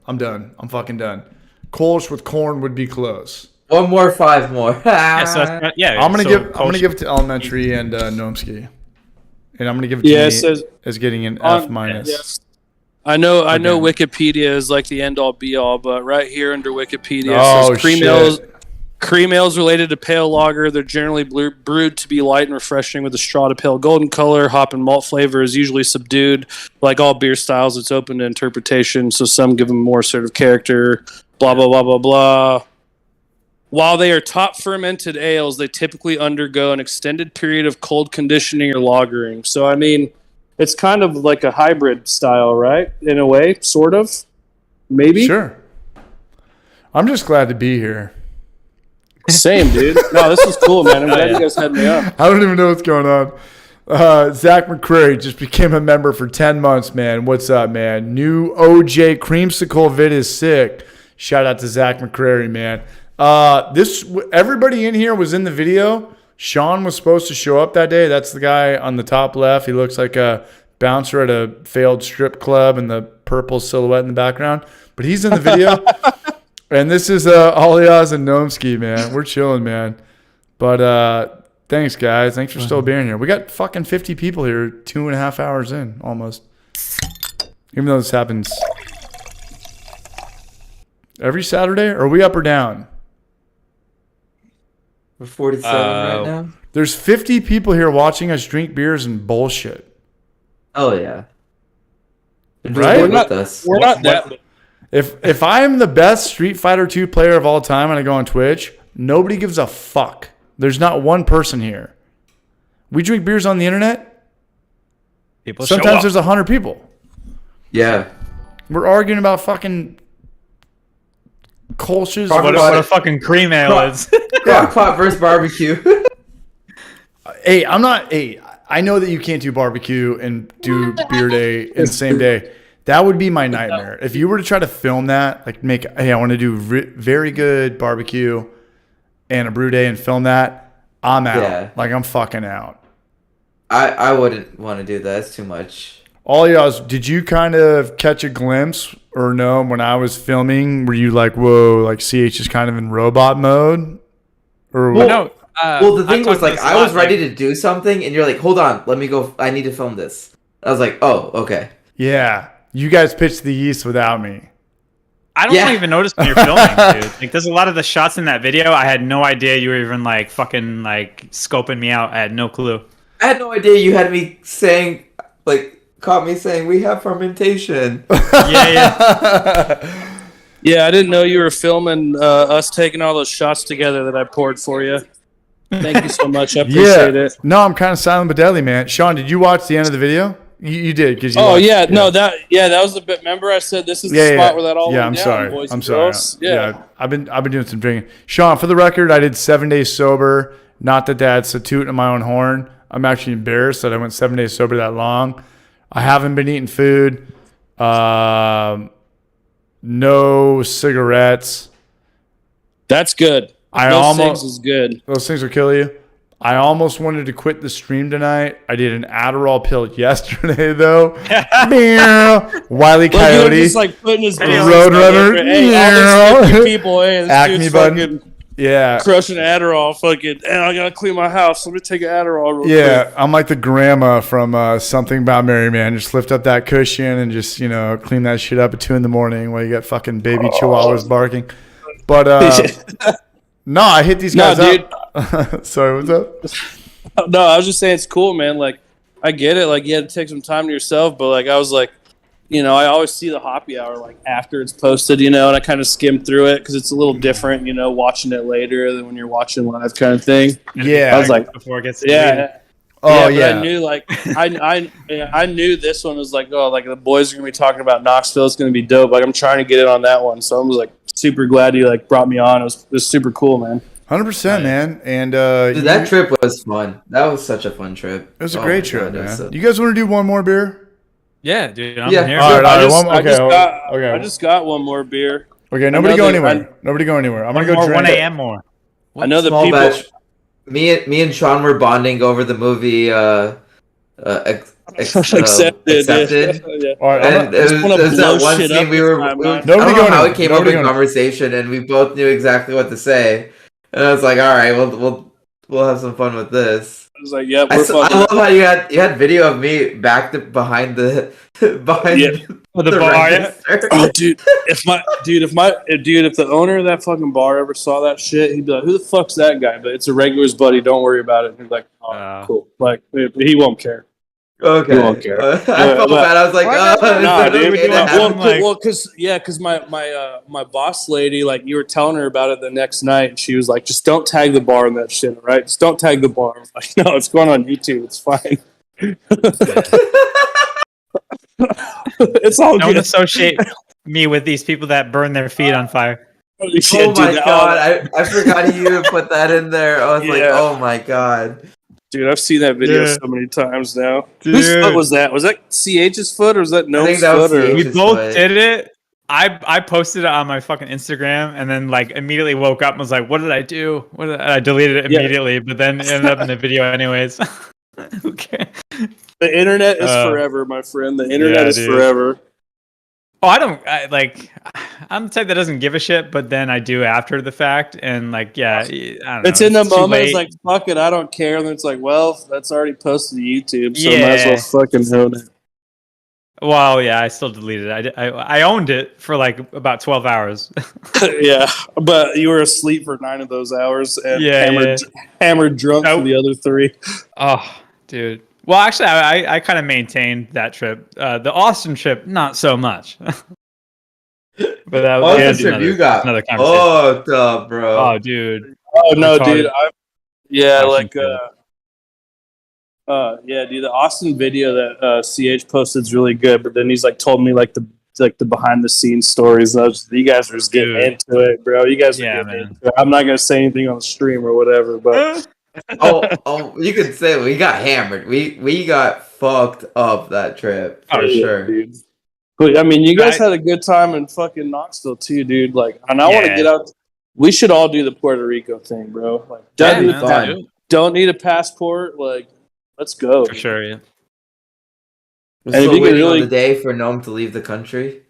S3: I'm done. I'm fucking done. Kolsch with corn would be close.
S4: 1 more, 5 more.
S3: I'm gonna give it to Elementary and Nomsky, and I'm gonna give it to me as getting an F minus.
S1: Yes. I know Wikipedia is like the end all be all, but right here under Wikipedia it says cream ales related to pale lager. They're generally brewed to be light and refreshing with a straw to pale golden color. Hop and malt flavor is usually subdued. Like all beer styles, it's open to interpretation, so some give them more sort of character, blah, blah, blah, blah, blah. While they are top fermented ales, they typically undergo an extended period of cold conditioning or lagering. So, I mean, it's kind of like a hybrid style, right? In a way, sort of. Maybe.
S3: Sure. I'm just glad to be here.
S1: Same, dude. No, this is cool, man. I'm glad you guys had me on.
S3: I don't even know what's going on. Zach McCrary just became a member for 10 months, man. What's up, man? New OJ creamsicle vid is sick. Shout out to Zach McCrary, man. Everybody in here was in the video. Sean was supposed to show up that day. That's the guy on the top left. He looks like a bouncer at a failed strip club and the purple silhouette in the background. But he's in the video. And this is Alias and Gnomski, man. We're chilling, man. But thanks, guys. Thanks for still being here. We got fucking 50 people here 2.5 hours in, almost. Even though this happens every Saturday. Are we up or down?
S4: We're 47 right now.
S3: There's 50 people here watching us drink beers and bullshit.
S4: Oh, yeah.
S3: Right?
S1: We're not that.
S3: If I'm the best Street Fighter 2 player of all time and I go on Twitch, nobody gives a fuck. There's not one person here. We drink beers on the internet.
S2: People show
S3: Sometimes
S2: up.
S3: there's 100 people.
S4: Yeah.
S3: We're arguing about fucking cultures.
S2: What a fucking cream ale is.
S4: Crock pot versus barbecue.
S3: Hey, I know that you can't do barbecue and do beer day in the same day. That would be my nightmare. If you were to try to film that, like I want to do very good barbecue and a brew day and film that, I'm out.
S4: Yeah.
S3: Like, I'm fucking out.
S4: I wouldn't want to do that. It's too much.
S3: All y'all, did you kind of catch a glimpse or no when I was filming? Were you like, whoa, like CH is kind of in robot mode? Or
S4: Well,
S2: No.
S4: well, the thing was, like, I was ready
S2: to.
S4: to do something, and you're like, hold on, let me go. I need to film this. I was like, oh, okay.
S3: Yeah. You guys pitched the yeast without me.
S2: I don't even notice when you're filming, dude. Like, there's a lot of the shots in that video. I had no idea you were even like fucking like scoping me out. I had no clue.
S4: I had no idea you had me saying, like, caught me saying we have fermentation.
S2: Yeah.
S1: Yeah, I didn't know you were filming us taking all those shots together that I poured for you. Thank you so much. I appreciate it.
S3: No, I'm kind of silent but deadly, man. Sean, did you watch the end of the video? You did because you.
S1: Oh
S3: watched,
S1: yeah, no, that was the bit. Remember, I said this is the spot where that all went
S3: I'm
S1: down,
S3: sorry.
S1: boys
S3: I'm
S1: and
S3: sorry.
S1: girls. Yeah.
S3: I've been doing some drinking. Sean, for the record, I did 7 days sober. Not that that's a toot in my own horn. I'm actually embarrassed that I went 7 days sober that long. I haven't been eating food. No cigarettes.
S1: That's good. Those things is good.
S3: Those things will kill you. I almost wanted to quit the stream tonight. I did an Adderall pill yesterday, though. Wile E. Coyote.
S1: Just like putting his
S3: Roadrunner.
S1: Hey, all these 50 people. Hey, this
S3: Acme
S1: dude's
S3: button.
S1: fucking
S3: Yeah.
S1: crushing Adderall. Fucking, and I gotta clean my house. Let me take an Adderall real quick.
S3: Yeah, I'm like the grandma from Something About Mary, man. Just lift up that cushion and just, clean that shit up at 2 a.m. while you got fucking baby chihuahuas barking. But, no, I hit these guys up. Sorry, what's up?
S1: No, I was just saying it's cool, man. Like, I get it. Like, you had to take some time to yourself, but like, I was like, I always see the happy hour like after it's posted, and I kind of skim through it because it's a little different, watching it later than when you're watching live, kind of thing.
S3: Yeah,
S1: I was like,
S2: before it gets
S3: Oh
S1: yeah. I knew like I knew this one was like, oh, like the boys are gonna be talking about Knoxville. It's gonna be dope. Like, I'm trying to get in on that one, so I was like super glad you like brought me on. It was super cool, man.
S3: 100%, man. And
S4: Dude, that trip was fun. That was such a fun trip.
S3: It was a great trip, man. You guys want to do one more beer?
S2: Yeah, dude. I'm
S4: Yeah.
S2: here.
S3: All right,
S1: I just got one more beer.
S3: Okay, nobody go anywhere. Nobody go anywhere. I'm gonna go drink.
S2: 1 a.m. more.
S1: I know the
S4: Small
S1: people.
S4: batch. Me and Sean were bonding over the movie Accepted.
S1: Yeah.
S3: All right,
S4: And it was that one scene we were.
S3: Nobody
S4: I don't
S3: go
S4: know how
S3: anywhere.
S4: it came
S3: Nobody
S4: up in
S3: go
S4: conversation, and we both knew exactly what to say. And I was like, "All right, we'll have some fun with this."
S1: I was like, "Yep,
S4: I
S1: we're fucking."
S4: love how you had video of me behind the
S1: Yeah.
S2: The bar, yeah.
S4: register.
S1: Oh, dude! If the owner of that fucking bar ever saw that shit, he'd be like, "Who the fuck's that guy?" But it's a regular's buddy. Don't worry about it. And he's like, "Oh, cool." Like, he won't care.
S4: Okay.
S1: You won't care.
S4: I felt bad. I was like, oh,
S1: Nah,
S4: is it
S1: dude.
S4: okay to have-
S1: Because my boss lady, like, you were telling her about it the next night, and she was like, just don't tag the bar in that shit, all right? Just don't tag the bar. I'm like, no, it's going on YouTube. It's fine. It's all
S2: Don't
S1: good.
S2: associate me with these people that burn their feet on fire.
S1: Holy shit,
S4: Oh my
S1: dude.
S4: god, I forgot you even put that in there. I was like,
S1: Yeah.
S4: oh my god.
S1: Dude, I've seen that video
S2: Yeah.
S1: so many times now.
S2: Dude.
S1: Whose foot was that? Was that CH's foot or was that Nome's
S4: think that was
S1: foot? Or...
S4: CH.
S2: We
S4: Just
S2: both
S4: like-
S2: did it. I posted it on my fucking Instagram and then like immediately woke up and was like, what did I do? I deleted it
S1: Yeah.
S2: immediately, but then it ended up in the video anyways. Okay.
S1: The internet is
S2: Uh,
S1: forever, my friend. The internet
S2: yeah,
S1: is
S2: dude.
S1: forever.
S2: Oh, I'm the type that doesn't give a shit, but then I do after the fact, and like, yeah, I don't know.
S1: It's in the
S2: too
S1: moment.
S2: late.
S1: It's like, fuck it, I don't care. And then it's like, well, that's already posted to YouTube, so
S2: Yeah.
S1: might as well fucking own it.
S2: Well, yeah, I still deleted it. I owned it for like about 12 hours.
S1: Yeah, but you were asleep for 9 of those hours and
S2: Yeah,
S1: hammered drunk for
S2: Nope.
S1: the other 3.
S2: Oh, dude. Well, actually, I kind of maintained that trip. The Austin trip, not so much. But that was
S4: Austin trip, you got
S2: another conversation.
S4: fucked up, bro.
S2: Oh, dude.
S1: Oh no,
S2: Retarded.
S1: dude! Yeah,
S2: Washington.
S1: yeah, dude. The Austin video that CH posted is really good, but then he's like told me like the behind the scenes stories. And I was, you guys are just getting
S2: Dude.
S1: into it, bro. You guys are
S2: Yeah,
S1: getting
S2: man.
S1: into it. I'm not gonna say anything on the stream or whatever, but
S4: Oh, you could say we got hammered. We got fucked up that trip for
S1: yeah,
S4: sure.
S1: dude. But I mean, you guys
S2: Right.
S1: had a good time in fucking Knoxville too, dude. Like, and I want to
S2: Yeah.
S1: get out. We should all do the Puerto Rico thing, bro. Like,
S4: Yeah,
S1: don't, need,
S4: man, fun.
S1: don't need a passport. Like, let's go.
S2: For sure, yeah.
S4: We're
S1: And if
S4: still
S1: you could
S4: waiting
S1: really-
S4: on the day for Gnome to leave the country.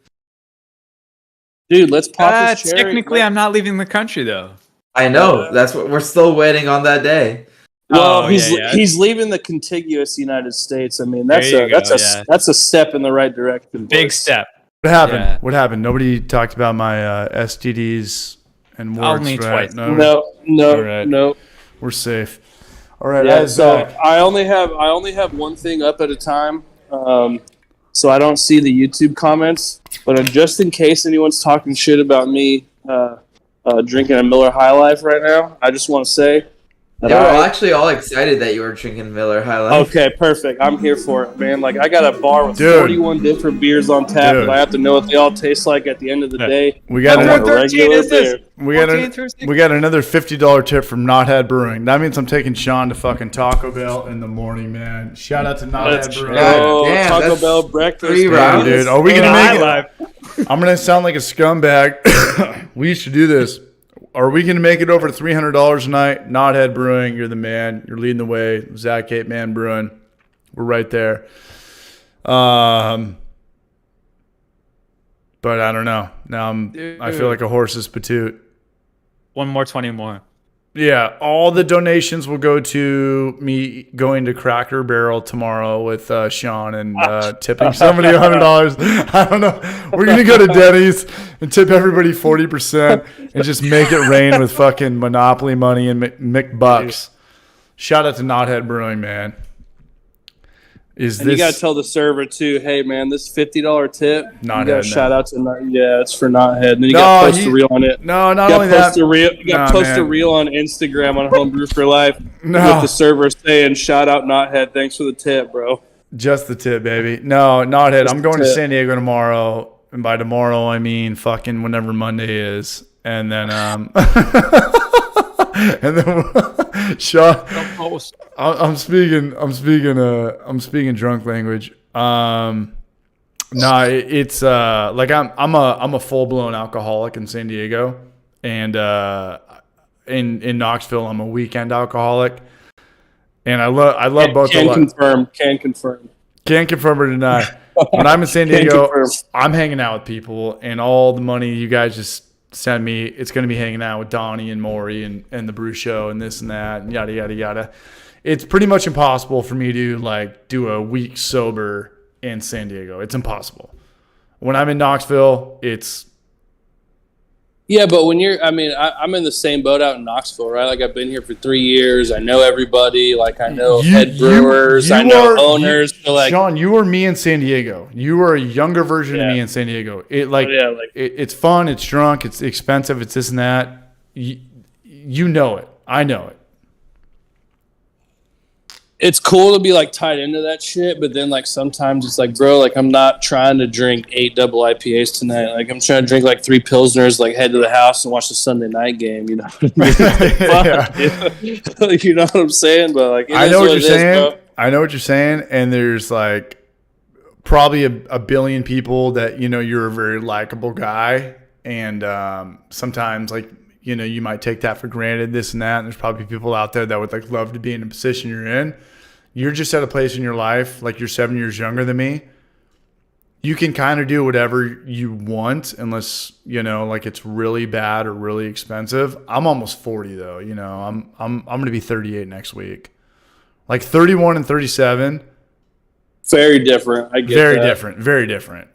S1: Dude, let's pop this cherry.
S2: Technically, I'm not leaving the country, though.
S4: I know. That's what we're still waiting on that day.
S1: Well,
S2: Oh,
S1: he's leaving the contiguous United States. I mean, that's
S2: There you go,
S1: that's a step in the right direction.
S2: Big
S1: boys.
S2: step.
S3: What happened?
S2: Yeah.
S3: What happened? Nobody talked about my STDs and warts,
S2: Only
S3: right?
S2: twice.
S1: No,
S3: All right.
S1: no.
S3: We're safe. All right.
S1: Yeah, so I only have one thing up at a time, so I don't see the YouTube comments. But just in case anyone's talking shit about me drinking a Miller High Life right now, I just want to say that
S4: They were actually all excited that you were drinking Miller High Life.
S1: okay, perfect. I'm here for it, man. Like, I got a bar with
S3: Dude.
S1: 41 different beers on tap,
S3: Dude.
S1: and I have to know what they all taste like at the end of the day.
S3: we got
S1: I want a
S2: 13
S1: regular
S2: is this?
S1: beer.
S3: we got another $50 tip from Knothead Brewing. That means I'm taking Sean to fucking Taco Bell in the morning, man. Shout out to
S1: Let's
S3: Knothead Brewing.
S4: go.
S1: go.
S4: damn,
S1: Taco
S4: that's
S1: Bell breakfast.
S4: 3
S1: man.
S4: rounds.
S3: Dude, are we gonna
S2: High
S3: make it?
S2: life.
S3: I'm gonna sound like a scumbag. We used to do this. Are we gonna make it over $300 a night? Knothead Brewing, you're the man. You're leading the way. Zach 8-Man Brewing, we're right there. But I don't know. Now I feel like a horse's patoot.
S2: One more, 20 more.
S3: Yeah, all the donations will go to me going to Cracker Barrel tomorrow with Sean and tipping somebody $100. I don't know. We're gonna go to Denny's and tip everybody 40% and just make it rain with fucking Monopoly money and McBucks. Shout out to Knothead Brewing, man. Is
S1: And
S3: this
S1: you gotta tell the server too, hey man, this $50 tip.
S3: Knothead,
S1: You gotta
S3: man.
S1: shout out to it's for Knothead. And then you
S3: No,
S1: gotta post
S3: he-
S1: a reel on it.
S3: No, not
S1: You
S3: only
S1: gotta
S3: that.
S1: post a reel. You gotta
S3: Nah,
S1: post a
S3: man.
S1: reel on Instagram on Homebrew for Life
S3: No.
S1: with the server saying, "Shout out Knothead, thanks for the tip, bro."
S3: Just the tip, baby. No, Knothead.
S1: Just
S3: I'm
S1: the
S3: going to
S1: tip.
S3: San Diego tomorrow, and by tomorrow I mean fucking whenever Monday is, and then and then Sean. I'm speaking drunk language. It's like I'm a full blown alcoholic in San Diego, and in Knoxville I'm a weekend alcoholic, and I love both.
S1: Can confirm. Can confirm.
S3: Can't confirm or deny. When I'm in San
S1: Can
S3: Diego,
S1: confirm.
S3: I'm hanging out with people, and all the money you guys just send me, it's going to be hanging out with Donnie and Maury and the Brew Show and this and that and yada yada yada. It's pretty much impossible for me to like do a week sober in San Diego. It's impossible. When I'm in Knoxville, it's
S1: Yeah, but when I'm in the same boat out in Knoxville, right? Like I've been here for 3 years. I know everybody. Like I know head brewers. I know owners. So like,
S3: Sean, you are me in San Diego. You are a younger version of me in San Diego. It's fun. It's drunk. It's expensive. It's this and that. You know it. I know it.
S1: It's cool to be like tied into that shit, but then like sometimes it's like, bro, like I'm not trying to drink 8 double IPAs tonight. Like I'm trying to drink like 3 Pilsners, like head to the house and watch the Sunday night game. You know, you know what I'm saying? But like,
S3: I know what you're saying. I know what you're saying, and there's like probably a billion people that you're a very likable guy, and sometimes like. You might take that for granted, this and that. And there's probably people out there that would like love to be in the position you're in. You're just at a place in your life, like you're 7 years younger than me. You can kind of do whatever you want, unless like it's really bad or really expensive. I'm almost 40 though. I'm going to be 38 next week. Like 31 and 37.
S1: Very different. I get
S3: very
S1: that.
S3: different. Very different.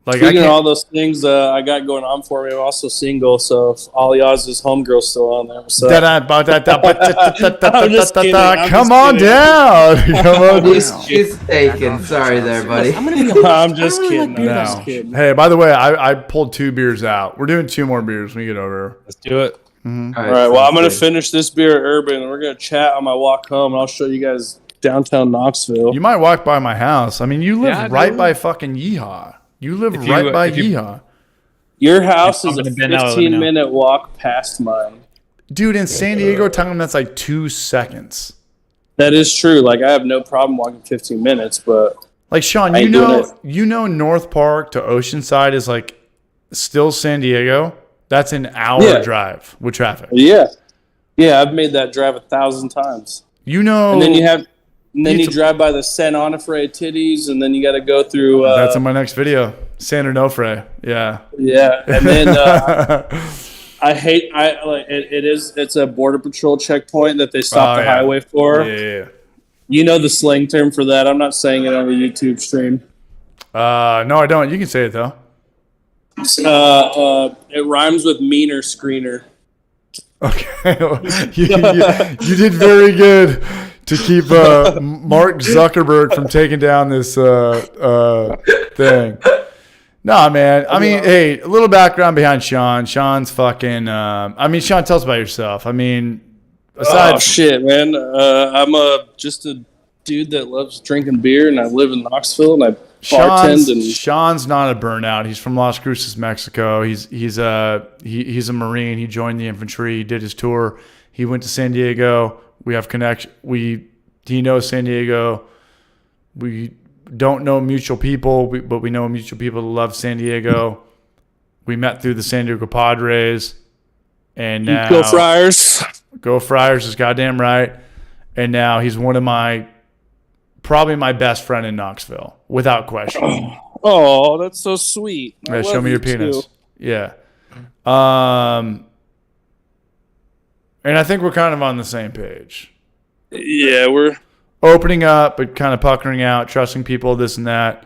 S3: Like
S1: Speaking of all those things I got going on for me, I'm also single, so if all y'all's homegirl's still on there. So.
S3: Come on down.
S4: He's taken. Sorry there, buddy.
S1: I'm just kidding.
S3: Hey, by the way, I pulled 2 beers out. We're doing 2 more beers when we get over.
S1: Let's do it. Mm-hmm. All right. Well, I'm going to finish this beer at Urban, and we're going to chat on my walk home, and I'll show you guys downtown Knoxville.
S3: You might walk by my house. I mean, you live right by fucking Yeehaw. You live right by Yeehaw.
S1: Your house is a 15-minute walk past mine.
S3: Dude, in San Diego, time that's like 2 seconds.
S1: That is true. Like, I have no problem walking 15 minutes, but...
S3: Like, Sean, you know North Park to Oceanside is like still San Diego? That's an hour drive with traffic.
S1: Yeah. Yeah, I've made that drive 1,000 times.
S3: And
S1: then you drive by the San Onofre titties, and then you got to go through...
S3: that's in my next video. San Onofre, yeah.
S1: Yeah, and then it's a Border Patrol checkpoint that they stop the highway for.
S3: Yeah.
S1: You know the slang term for that. I'm not saying it on the YouTube stream.
S3: No, I don't. You can say it, though.
S1: It rhymes with meaner screener.
S3: Okay. you did very good to keep Mark Zuckerberg from taking down this thing. No, man. I mean, hey, a little background behind Sean. Sean's fucking... Sean, tell us about yourself. I mean, aside...
S1: Oh, shit, man. I'm just a dude that loves drinking beer, and I live in Knoxville, and I bartend.
S3: Sean's not a burnout. He's from Las Cruces, Mexico. He's a Marine. He joined the infantry. He did his tour. He went to San Diego. We have connection. He knows San Diego. We don't know mutual people, but we know mutual people that love San Diego. We met through the San Diego Padres, and now
S1: Go Friars.
S3: Go Friars is goddamn right. And now he's probably my best friend in Knoxville, without question.
S1: Oh, that's so sweet.
S3: Yeah, show me your penis. Too. Yeah. And I think we're kind of on the same page.
S1: Yeah, we're
S3: opening up, but kind of puckering out, trusting people, this and that.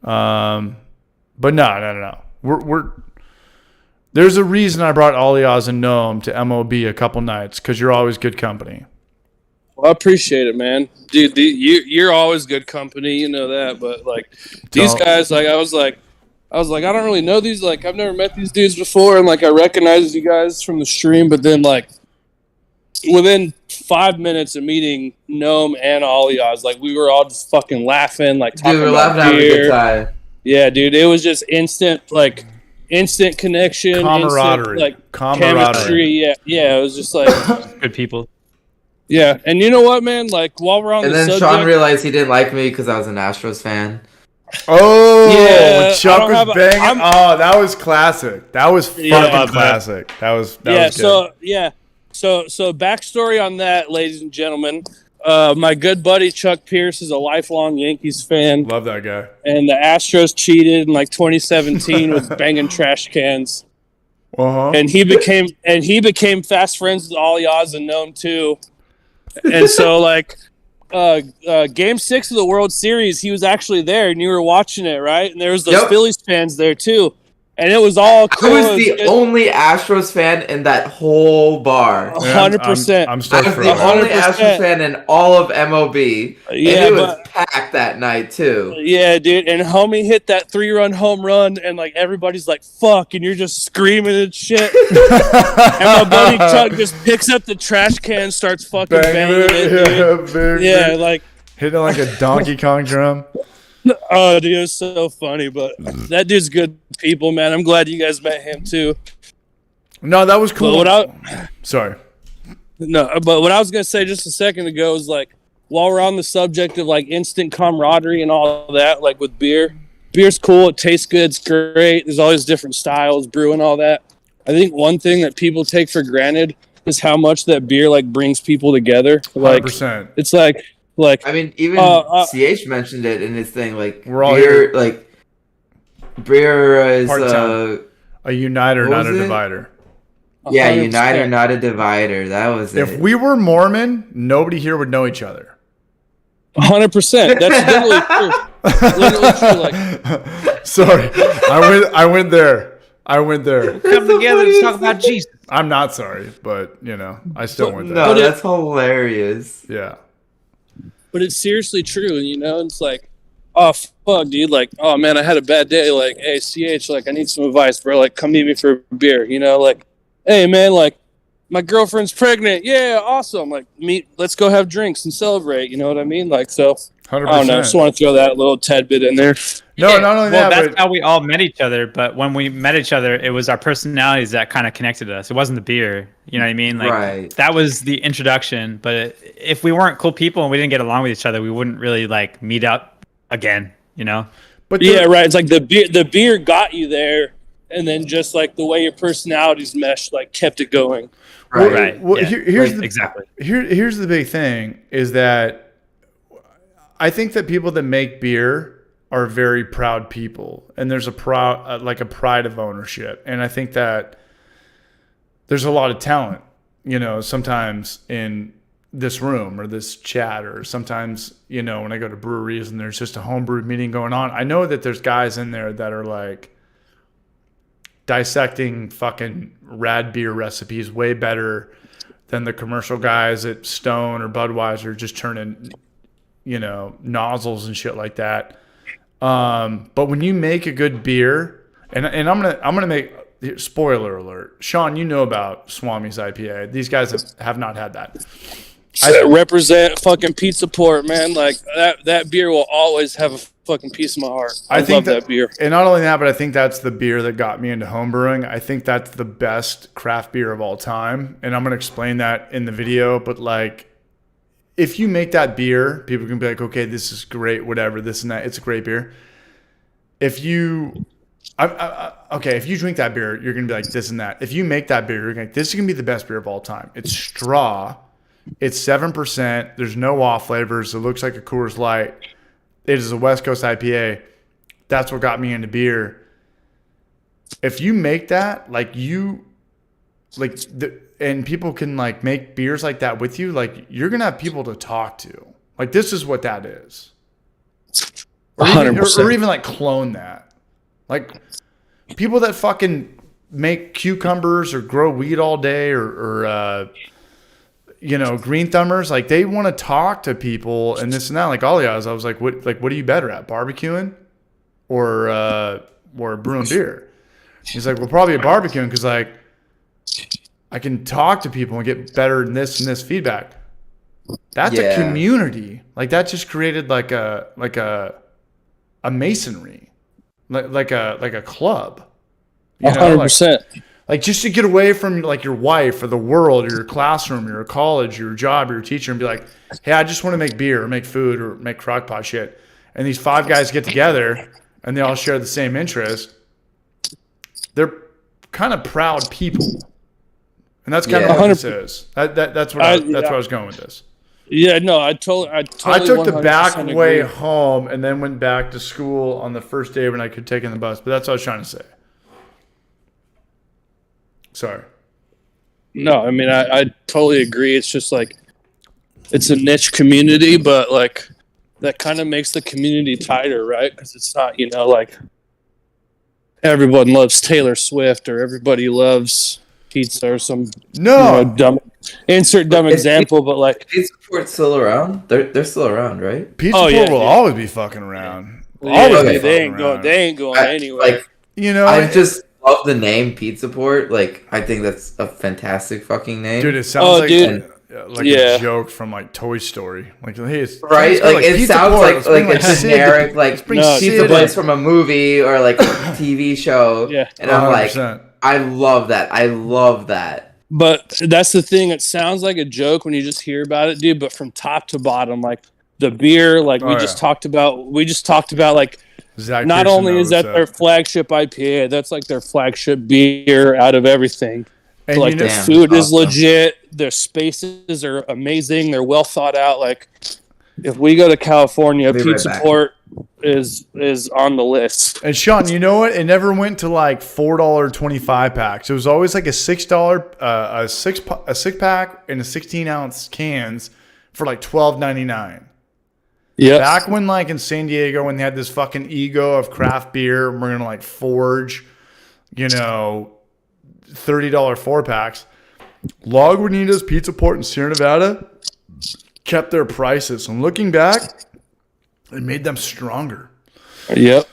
S3: But no. We're there's a reason I brought Aliaz and Noam to MOB a couple nights, because you're always good company.
S1: Well, I appreciate it, man. Dude, you're always good company, you know that. But like these guys, like I was like, I don't really know these. Like I've never met these dudes before, and like I recognize you guys from the stream, but then like within 5 minutes of meeting Noam and Aliaz, like we were all just fucking laughing, like talking about beer. Having a good time. Yeah, dude, it was just instant connection,
S3: camaraderie,
S1: chemistry. Yeah, it was just like
S2: good people.
S1: Yeah, and you know what, man? Like while we're on the subject,
S4: Sean realized he didn't like me because I was an Astros fan.
S3: Oh, yeah, when Chuck was banging. That was classic. That was fucking classic. That was good.
S1: So backstory on that, ladies and gentlemen. My good buddy Chuck Pierce is a lifelong Yankees fan.
S3: Love that guy.
S1: And the Astros cheated in like 2017 with banging trash cans.
S3: Uh-huh.
S1: And he became fast friends with Aliaz and Noam too. And so like Game 6 of the World Series, he was actually there and you were watching it, right? And there was those Phillies fans there too. And it was all cool.
S4: I was the only Astros fan in that whole bar.
S1: 100%.
S3: I'm stoked
S4: I was
S3: for
S4: the
S3: that.
S4: only Astros fan in all of MOB. And it was packed that night, too.
S1: Yeah, dude. And homie hit that 3-run home run, and like everybody's like, fuck, and you're just screaming and shit. And my buddy Chuck just picks up the trash can, starts fucking banging it, dude. Yeah, like
S3: hitting it like a Donkey Kong drum.
S1: Oh, dude, it was so funny. But that dude's good people, man. I'm glad you guys met him too.
S3: No, that was cool.
S1: Sorry. No, but what I was gonna say just a second ago is like, while we're on the subject of like instant camaraderie and all that, like with beer's cool. It tastes good. It's great. There's all these different styles, brewing, all that. I think one thing that people take for granted is how much that beer like brings people together. Like
S3: 100%.
S1: It's like
S4: I mean, even CH mentioned it in his thing. Like
S3: we're all
S4: beer,
S3: here.
S4: like beer is
S3: a uniter, not a divider.
S4: Yeah, 100%. Uniter, not a divider. That was it.
S3: If we were Mormon, nobody here would know each other.
S1: 100%. That's literally true. Like,
S3: sorry, I went there.
S2: Come together to talk about Jesus.
S3: I'm not sorry, but I still went there.
S4: No, that's hilarious.
S3: Yeah.
S1: But it's seriously true, it's like, oh, fuck, dude, like, oh, man, I had a bad day, like, hey, CH, like, I need some advice, bro, like, come meet me for a beer, like, hey, man, like, my girlfriend's pregnant, yeah, awesome, like, let's go have drinks and celebrate, you know what I mean, like, so,
S3: 100%.
S1: I don't know, just want to throw that little tad bit in there.
S3: No, not only that,
S2: that's how we all met each other. But when we met each other, it was our personalities that kind of connected us. It wasn't the beer. You know what I mean? Like,
S4: right.
S2: That was the introduction. But if we weren't cool people and we didn't get along with each other, we wouldn't really like meet up again.
S1: But yeah, right. It's like the beer got you there, and then just like the way your personalities meshed, like kept it going.
S2: Right.
S3: Well,
S2: yeah.
S3: here's
S2: exactly.
S3: Here's the big thing is that I think that people that make beer are very proud people, and there's a pride of ownership, and I think that there's a lot of talent, sometimes in this room or this chat, or sometimes when I go to breweries and there's just a homebrew meeting going on, I know that there's guys in there that are like dissecting fucking rad beer recipes way better than the commercial guys at Stone or Budweiser just turning nozzles and shit like that. But when you make a good beer, and I'm gonna make, spoiler alert, Sean, you know about Swami's IPA. These guys have not had that.
S1: I represent fucking Pizza Port, man. Like that beer will always have a fucking piece of my heart. I love that beer.
S3: And not only that, but I think that's the beer that got me into homebrewing. I think that's the best craft beer of all time, and I'm gonna explain that in the video. But like, if you make that beer, people can be like, okay, this is great, whatever, this and that. It's a great beer. If you, if you drink that beer, you're going to be like this and that. If you make that beer, you're going to be like, this is going to be the best beer of all time. It's straw. It's 7%. There's no off flavors. It looks like a Coors Light. It is a West Coast IPA. That's what got me into beer. If you make that, and people can like make beers like that with you, like you're gonna have people to talk to. Like this is what that is. Or even like clone that. Like people that fucking make cucumbers or grow weed all day or green thumbers, like they want to talk to people and this and that. Like all the guys, I was like, what are you better at, barbecuing or brewing beer? He's like, well, probably a barbecuing because like I can talk to people and get better in this and this feedback. That's a community. Like that just created like a masonry, like a club.
S1: 100%.
S3: Like just to get away from like your wife or the world or your classroom or your college or your job or your teacher and be like, hey, I just want to make beer or make food or make crock pot shit. And these 5 guys get together and they all share the same interest. They're kind of proud people. And that's kind of what this is. That's where I was going with this.
S1: Yeah, no, I totally
S3: I took the back way home and then went back to school on the first day when I could take in the bus. But that's what I was trying to say. Sorry.
S1: No, I mean, I totally agree. It's just like, it's a niche community, but like that kind of makes the community tighter, right? Because it's not, like everyone loves Taylor Swift or everybody loves pizza or some dumb example, but like
S4: Pizza Port's still around. They're still around, right?
S3: Pizza Port will always be fucking around.
S1: They ain't going anywhere.
S4: Like,
S3: you know,
S4: I just love the name Pizza Port. Like, I think that's a fantastic fucking name.
S3: Dude, it sounds like a joke from like Toy Story. Like, hey, it's
S4: right? Like it sounds like a generic pizza place from a movie or like a TV show.
S1: Yeah.
S4: And I'm 100%. Like, I love that.
S1: But that's the thing. It sounds like a joke when you just hear about it, dude. But from top to bottom, like the beer, like we just talked about, like not only is that their flagship IPA, that's like their flagship beer out of everything. And so, like, the food is legit. Their spaces are amazing. They're well thought out. Like, if we go to California, Pizza Port is on the list.
S3: And Sean, you know what? It never went to like $4.25 packs. It was always like a $6 a 6-pack and a 16-ounce cans for like $12.99.
S1: Yeah.
S3: Back when, like, in San Diego, when they had this fucking ego of craft beer, we're gonna like forge, $30 4-packs. Lagunitas, Pizza Port, and Sierra Nevada kept their prices. And looking back, it made them stronger.
S1: Yep.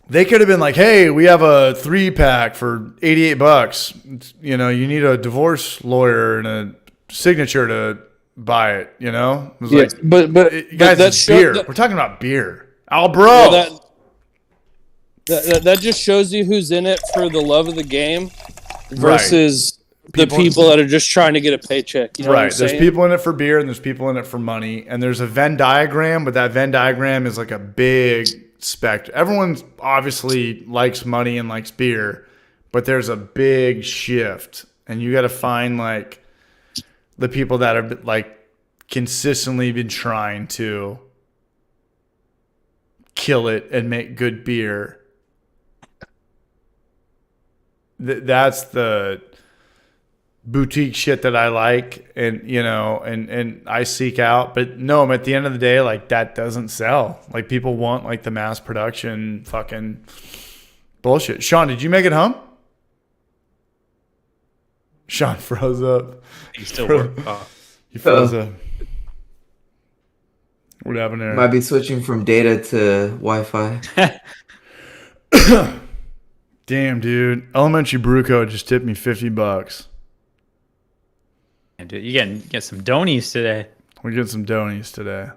S3: They could have been like, hey, we have a 3-pack for $88. You need a divorce lawyer and a signature to buy it, It was like,
S1: but
S3: guys, it's beer. We're talking about beer. Bro.
S1: That just shows you who's in it for the love of the game versus the people that are just trying to get a paycheck. You know what I'm saying?
S3: There's people in it for beer and there's people in it for money. And there's a Venn diagram, but that Venn diagram is like a big spectrum. Everyone obviously likes money and likes beer, but there's a big shift. And you got to find like the people that are like consistently been trying to kill it and make good beer. That's the boutique shit that I like and and I seek out. But no, at the end of the day, like, that doesn't sell. Like, people want like the mass production fucking bullshit. Sean, did you make it home? Sean froze up.
S2: You still work.
S3: He froze up. What happened there?
S4: Might be switching from data to Wi-Fi.
S3: Damn, dude. Elementary Brew Code just tipped me $50.
S2: And dude, you get some donies today.
S3: We're getting some donies today.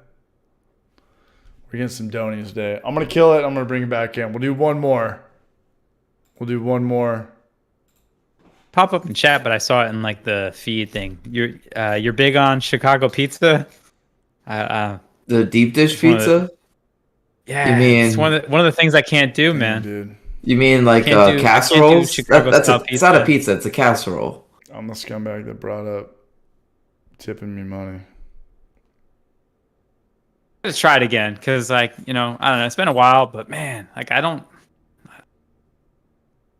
S3: I'm gonna kill it. I'm gonna bring it back in. We'll do one more.
S2: Pop up in chat, but I saw it in like the feed thing. You're big on Chicago pizza.
S4: The deep dish pizza.
S2: Yeah, you mean it's one of the things I can't do, man.
S3: Dude.
S4: You mean like casseroles? It's not a pizza. It's a casserole.
S3: I'm the scumbag that brought up tipping me money.
S2: Let's try it again, because I don't know. It's been a while, but man, like I don't.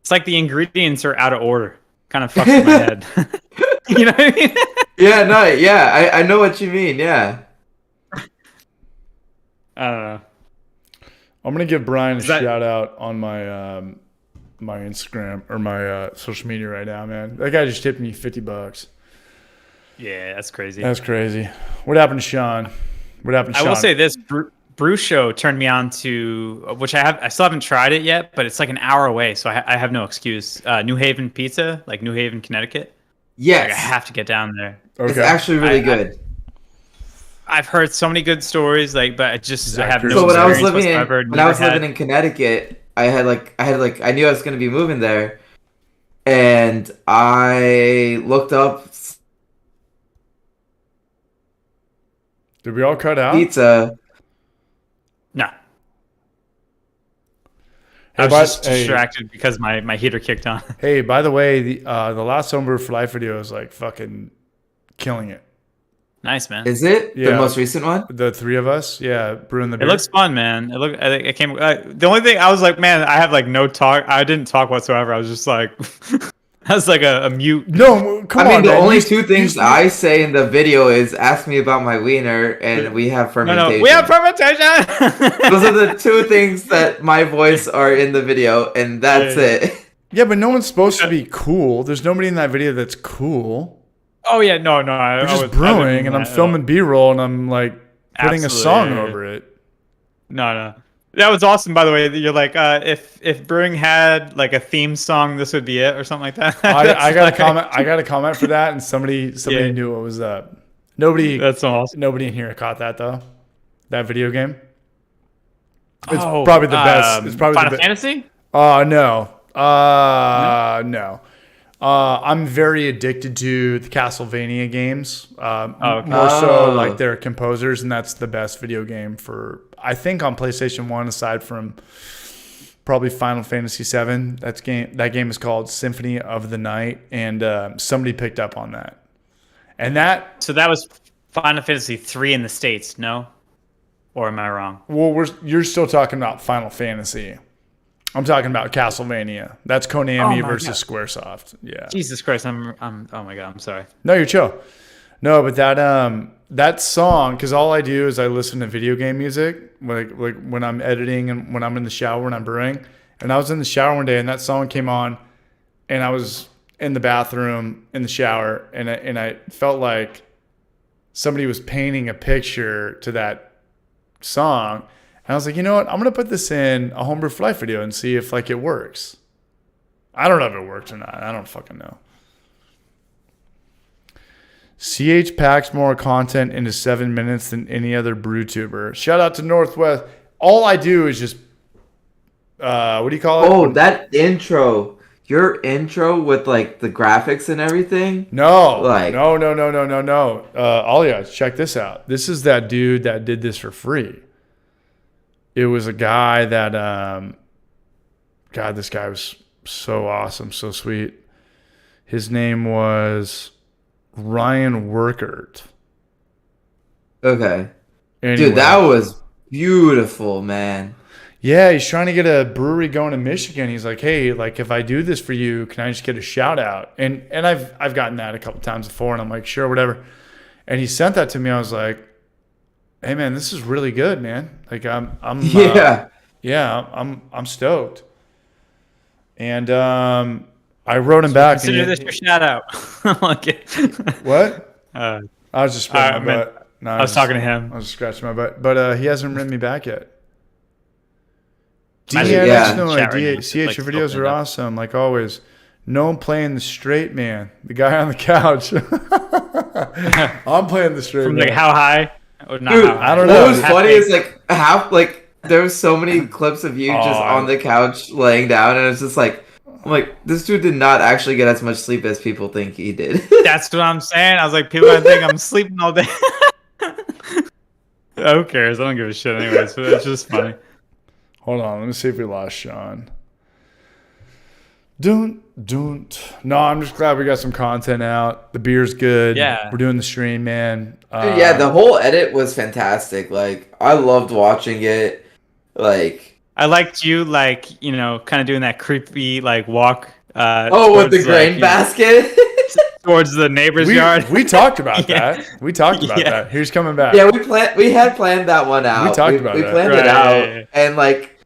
S2: It's like the ingredients are out of order. Kind of fucks with my head. You know what I mean?
S4: Yeah, no, yeah, I know what you mean. Yeah.
S2: I don't know.
S3: I'm gonna give Brian a shout out on my my Instagram or my social media right now, man. That guy just tipped me $50.
S2: Yeah, that's crazy.
S3: That's crazy. What happened to Sean?
S2: I will say this: Brew Show turned me on to which I still haven't tried it yet, but it's like an hour away, so I have no excuse. New Haven Pizza, like New Haven, Connecticut.
S4: Yes,
S2: like I have to get down there.
S4: Okay. It's actually really good.
S2: I've heard so many good stories, like, but I have no.
S4: So when I was living in Connecticut, I knew I was going to be moving there, and I looked up.
S3: Did we all cut out?
S4: Pizza.
S2: No. I was just distracted because my heater kicked on.
S3: Hey, by the way, the last Homebrew for Life video is like fucking killing it.
S2: Nice, man.
S4: Is it the most recent one?
S3: The three of us, brewing the beer.
S2: It looks fun, man. It came. The only thing I was like, man, I have like no talk. I didn't talk whatsoever. I was just like, That's like a mute.
S3: No, come on.
S4: I mean, the
S3: man.
S4: only two things I say in the video is ask me about my wiener and we have fermentation.
S2: No, we have fermentation.
S4: Those are the two things that my voice are in the video, and that's it.
S3: Yeah, but no one's supposed to be cool. There's nobody in that video that's cool.
S2: Oh yeah, no.
S3: We're just brewing, and I'm filming B-roll, and I'm like putting a song over it.
S2: No. That was awesome, by the way. You're like, if Brewing had like a theme song, this would be it, or something like that.
S3: I got a comment. I got a comment for that, and somebody knew what was up. Nobody. That's awesome. Nobody in here caught that though. That video game. It's probably the best. It's probably
S2: Final Fantasy.
S3: No. No. I'm very addicted to the Castlevania games. More so like their composers, and that's the best video game for, I think, on PlayStation 1, aside from probably Final Fantasy 7. That game is called Symphony of the Night, and somebody picked up on that.
S2: So that was Final Fantasy 3 in the States, no? Or am I wrong?
S3: Well, you're still talking about Final Fantasy. I'm talking about Castlevania. That's Konami versus Squaresoft. Yeah.
S2: Jesus Christ, I'm oh my god, I'm sorry.
S3: No, you're chill. No, but that song, because all I do is I listen to video game music, like when I'm editing and when I'm in the shower when I'm brewing. And I was in the shower one day, and that song came on, and I was in the bathroom in the shower, and I felt like somebody was painting a picture to that song. And I was like, you know what? I'm going to put this in a Homebrew for Life video and see if like it works. I don't know if it works or not. I don't fucking know. CH packs more content into 7 minutes than any other brew tuber. Shout out to Northwest. All I do is just, what do you call it?
S4: Oh, that intro. Your intro with like the graphics and everything?
S3: No. No. Alia, check this out. This is that dude that did this for free. It was a guy that, God, this guy was so awesome, so sweet. His name was Ryan Workert.
S4: Okay.
S3: Anyway.
S4: Dude, that was beautiful, man.
S3: Yeah, he's trying to get a brewery going in Michigan. He's like, hey, like if I do this for you, can I just get a shout out? And I've gotten that a couple times before, and I'm like, sure, whatever. And he sent that to me. I was like, hey man, this is really good, man. Like I'm stoked. And I wrote him back.
S2: Consider this your shout out.
S3: What? I was just scratching my butt. No,
S2: I was talking to him.
S3: I was scratching my butt, but he hasn't written me back yet. CH, your videos are awesome, like always. No, I'm playing the straight man, the guy on the couch. I'm playing the straight
S2: From
S3: man.
S2: Like how high?
S4: Dude,
S3: I don't know.
S4: What was funny is there was so many clips of you just on the couch laying down, and it's just like, I'm like, this dude did not actually get as much sleep as people think he did.
S2: That's what I'm saying. I was like, people are think I'm sleeping all day. Who cares? I don't give a shit anyway. So it's just funny.
S3: Hold on, let me see if we lost Sean. No, I'm just glad we got some content out. The beer's good.
S2: Yeah.
S3: We're doing the stream, man.
S4: Dude, yeah, the whole edit was fantastic. Like, I loved watching it. Like,
S2: I liked you, like, you know, kind of doing that creepy, like, walk.
S4: With the grain basket?
S2: Towards the neighbor's yard.
S3: We talked about that. We talked about that. Here's coming back.
S4: Yeah, we had planned that one out.
S3: We talked about that.
S4: We planned it out. And, like,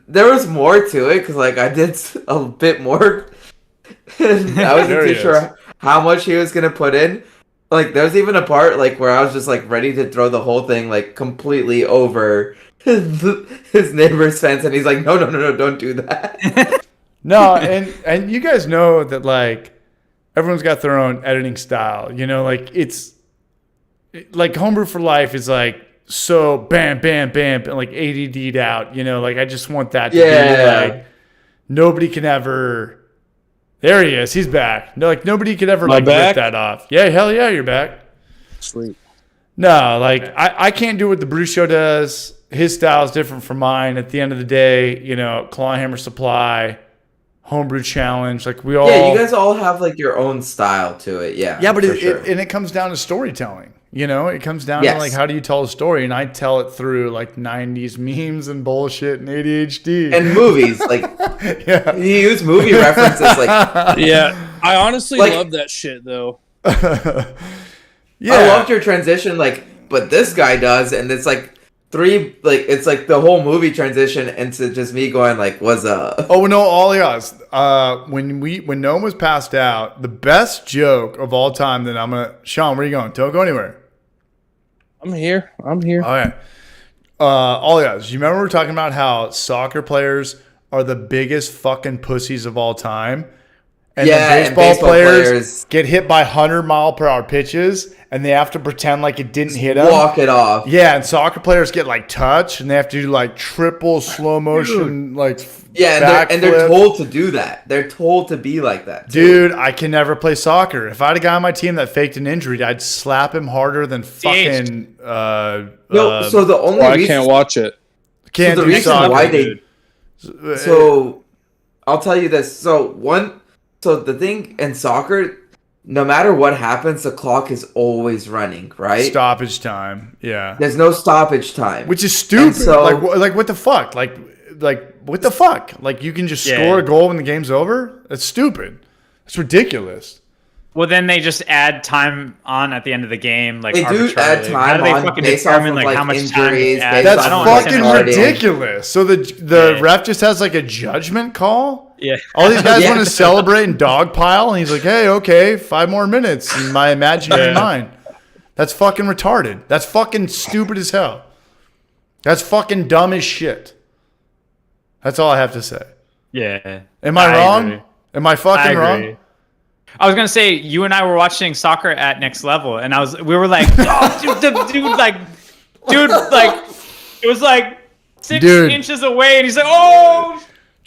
S4: there was more to it, because, like, I did a bit more. I wasn't too sure how much he was going to put in. Like, there's even a part, like, where I was just, like, ready to throw the whole thing, like, completely over his neighbor's fence. And he's like, no, don't do that.
S3: No, and you guys know that, like, everyone's got their own editing style. You know, like, like, Homebrew for Life is, like, so bam, like ADD'd out, you know, like I just want that to be like nobody can ever. There he is. He's back. No, like nobody could ever like rip that off. Yeah, hell yeah, you're back.
S1: Sweet.
S3: No, like I can't do what the Brew Show does. His style is different from mine. At the end of the day, you know, Clawhammer Supply, Homebrew Challenge, like we all.
S4: Yeah, you guys all have like your own style to it. Yeah,
S3: but it comes down to storytelling. You know, it comes down to like, how do you tell a story? And I tell it through like 90s memes and bullshit and ADHD.
S4: And movies. Like, you use movie references. Like,
S1: I honestly
S4: Like-
S1: love that shit though.
S3: Yeah.
S4: I loved your transition, like, but this guy does, and it's like it's like the whole movie transition into just me going like, "What's up?"
S3: Oh no, all guys. When Noam was passed out, the best joke of all time that Sean, where are you going? Don't go anywhere.
S1: I'm here.
S3: All right. All guys, you remember we were talking about how soccer players are the biggest fucking pussies of all time? And
S4: Yeah,
S3: the
S4: and
S3: baseball,
S4: baseball
S3: players
S4: players
S3: get hit by 100-mile-per-hour pitches, and they have to pretend like it didn't hit them.
S4: Walk it off.
S3: Yeah, and soccer players get like touched, and they have to do like triple slow motion, like
S4: Yeah, and they're
S3: backflip.
S4: told to do that. They're told to be like that. too.
S3: Dude, I can never play soccer. If I had a guy on my team that faked an injury, I'd slap him harder than fucking.
S4: No, so the only
S1: Well, I
S4: reason
S1: can't watch it.
S3: Can't
S4: so the
S3: do
S4: reason
S3: soccer.
S4: why
S3: dude.
S4: so I'll tell you this. So the thing in soccer, no matter what happens, the clock is always running, right?
S3: Stoppage time. Yeah.
S4: There's no stoppage time.
S3: Which is stupid.
S4: And so-
S3: like what the fuck? Like what the fuck? Like you can just score a goal when the game's over? That's stupid. That's ridiculous.
S2: Well, then they just add time on at the end of the game, like
S4: They do
S2: arbitrarily.
S4: add time
S2: How do they
S4: on
S2: fucking
S4: based
S2: determine
S4: off of,
S2: like how much
S4: injuries,
S2: time? they
S4: based
S2: add?
S3: That's
S2: I don't
S3: fucking
S2: understand that.
S3: ridiculous. So the
S2: Yeah.
S3: ref just has like a judgment call?
S2: Yeah.
S3: All these guys
S4: Yeah.
S3: want to celebrate and dogpile, and he's like, "Hey, okay, 5 more minutes in my imaginary mind." That's fucking retarded. That's fucking stupid as hell. That's fucking dumb as shit. That's all I have to say.
S2: Yeah.
S3: Am I wrong?
S2: agree.
S3: Am I fucking
S2: I agree.
S3: wrong?
S2: I was gonna say you and I were watching soccer at Next Level, and we were like, oh, dude, it was like 6
S3: Dude.
S2: inches away, and he's like, oh,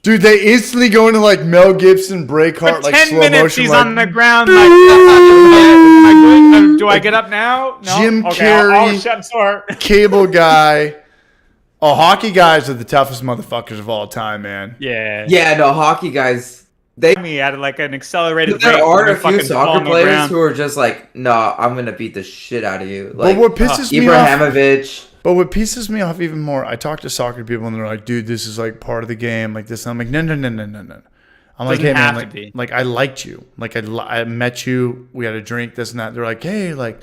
S3: Dude, they instantly go into like Mel Gibson
S2: for
S3: Breakheart, like
S2: 10
S3: slow
S2: minutes
S3: motion.
S2: he's
S3: like,
S2: on the ground. Like, am I good? Do I get up now? No.
S3: Jim
S2: okay,
S3: Carrey.
S2: I'll shut door.
S3: Cable guy. Oh, hockey guys are the toughest motherfuckers of all time, man.
S2: Yeah.
S4: Yeah, no, hockey guys. They
S2: Me at like an accelerated
S4: there
S2: rate.
S4: are
S2: when
S4: a
S2: we fucking
S4: few
S2: fall
S4: soccer
S2: on the
S4: players
S2: ground.
S4: who are just like, no, I'm gonna beat the shit out of you.
S3: But
S4: Like
S3: what pisses me off,
S4: Ibrahimovic.
S3: but what pisses me off even more, I talk to soccer people and they're like, "Dude, this is like part of the game, like this." And I'm like, "No." I'm like,
S2: Doesn't
S3: "Hey man,
S2: have to be.
S3: like I liked you, like I met you, we had a drink, this and that." They're like, "Hey, like,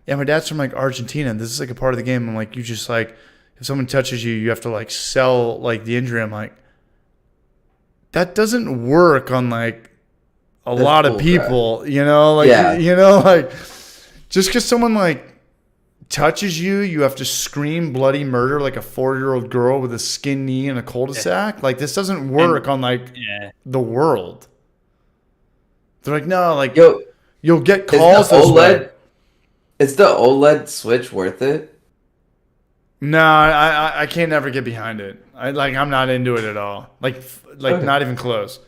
S3: yeah, my dad's from like Argentina, and this is like a part of the game." I'm like, "You just like, if someone touches you, you have to like sell like the injury." I'm like, that doesn't work on like a
S4: That's
S3: lot of
S4: bull
S3: people, you know, like
S4: Yeah.
S3: you know, like just because someone like touches you, you have to scream bloody murder like a 4-year-old girl with a skin knee and a cul-de-sac. Like this doesn't work on like
S2: Yeah.
S3: the world. They're like, no, like
S4: Yo,
S3: you'll get
S4: is
S3: calls
S4: the
S3: this way.
S4: OLED? Is the OLED switch worth it?
S3: No, I can't ever get behind it. I'm not into it at all. Like
S4: Okay.
S3: not even close.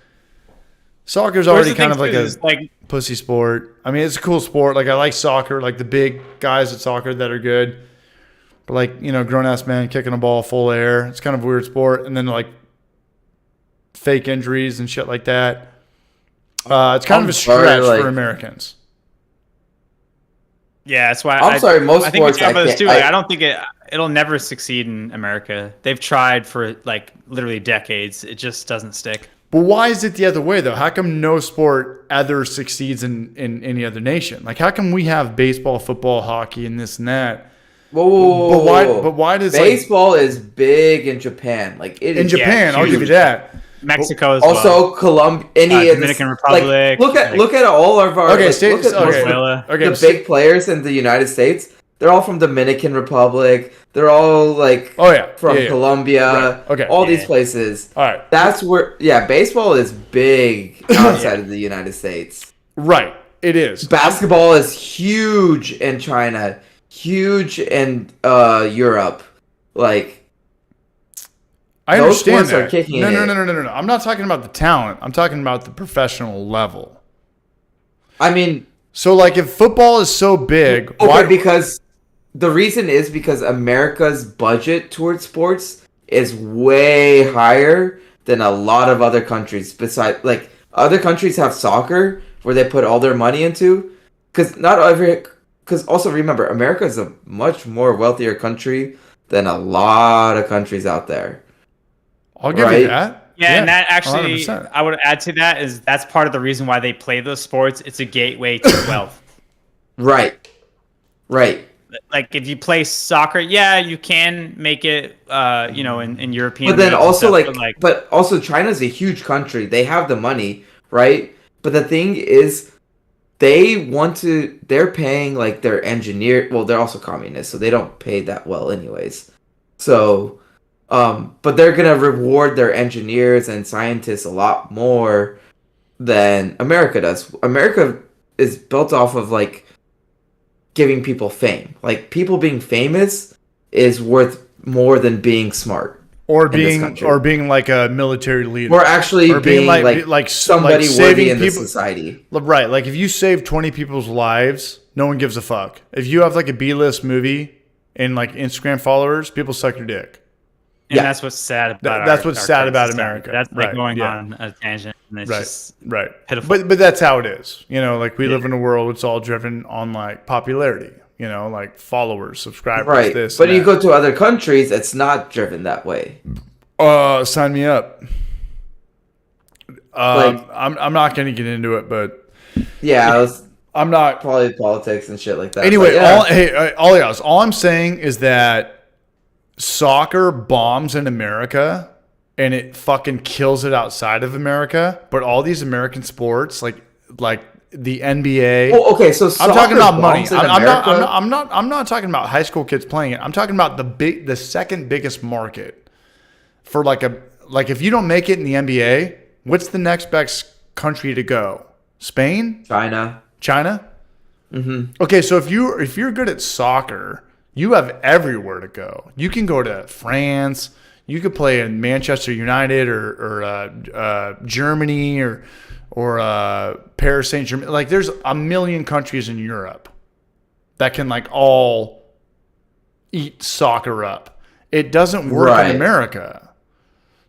S3: Soccer's
S2: Where's
S3: already
S2: the
S3: kind
S2: thing
S3: of like
S2: too,
S3: a
S2: is, like
S3: pussy sport. I mean, it's a cool sport. Like I like soccer, like the big guys at soccer that are good. But like, you know, grown ass man kicking a ball full air. It's kind of a weird sport. And then like fake injuries and shit like that. It's kind of a
S4: sorry,
S3: stretch
S4: like-
S3: for Americans.
S2: Yeah, that's why
S4: I'm sorry, most
S2: I think we
S4: sports
S2: talk about this
S4: can't-
S2: too. Like, I don't think it'll never succeed in America. They've tried for like literally decades. It just doesn't stick.
S3: But why is it the other way though? How come no sport ever succeeds in any other nation? Like how come we have baseball, football, hockey, and this and that?
S4: Whoa,
S3: But why does like,
S4: baseball is big in Japan? Like it
S3: in
S4: is
S3: Japan? I'll give you
S2: huge.
S3: that.
S2: Mexico as well.
S4: Also, Colombia, any of the
S2: Dominican Republic,
S4: Like, look at all of our
S3: Okay,
S4: like, look at most of
S2: Venezuela.
S3: Okay,
S4: the big players in the United States. They're all from Dominican Republic. They're all like
S3: oh yeah,
S4: from
S3: yeah, yeah.
S4: Colombia.
S3: Right. Okay.
S4: all
S2: Yeah.
S4: these places.
S3: All right,
S4: That's where baseball is big outside of the United States.
S3: right. It is.
S4: Basketball is huge in China, huge in Europe. Like
S3: I
S4: those
S3: understand
S4: sports are
S3: that.
S4: kicking
S3: No.
S4: it.
S3: I'm not talking about the talent. I'm talking about the professional level.
S4: I mean,
S3: So like, if football is so big,
S4: okay,
S3: why?
S4: because the reason is because America's budget towards sports is way higher than a lot of other countries. Besides, like other countries have soccer where they put all their money into. Because also remember, America is a much more wealthier country than a lot of countries out there.
S3: I'll give
S4: right?
S3: you that.
S2: Yeah, and that actually,
S3: 100%.
S2: I would add to that is that's part of the reason why they play those sports. It's a gateway to wealth.
S4: Right.
S2: Like if you play soccer, yeah, you can make it, in European.
S4: But then
S2: leagues and
S4: also
S2: stuff,
S4: but also China's a huge country. They have the money, right? But the thing is, they're paying like their engineer. Well, they're also communists, so they don't pay that well, anyways. So, but they're gonna reward their engineers and scientists a lot more than America does. America is built off of like giving people fame. Like people being famous is worth more than being smart.
S3: Or being like a military leader,
S4: or actually being like somebody worthy in the
S3: people,
S4: society.
S3: Right? Like if you save 20 people's lives, no one gives a fuck. If you have like a B-list movie and like Instagram followers, people suck your dick.
S2: And that's what's sad about
S3: that's what's sad about America.
S2: That's like going on a tangent, and it's just pitiful.
S3: But that's how it is. Like we live in a world. It's all driven on like popularity. Like followers, subscribers,
S4: right?
S3: This,
S4: but you go to other countries, it's not driven that way.
S3: Sign me up. I'm not going to get into it, but
S4: yeah,
S3: I'm not
S4: probably politics and shit like that.
S3: Anyway, all I'm saying is that soccer bombs in America and it fucking kills it outside of America. But all these American sports, like the NBA.
S4: Oh, okay. So
S3: I'm talking about money. I'm not talking about high school kids playing it. I'm talking about the second biggest market for like if you don't make it in the NBA, what's the next best country to go? Spain?
S4: China?
S3: Mm-hmm. Okay, so if you're good at soccer, you have everywhere to go. You can go to France. You could play in Manchester United or Germany or Paris Saint-Germain. Like there's a million countries in Europe that can like all eat soccer up. It doesn't work in America.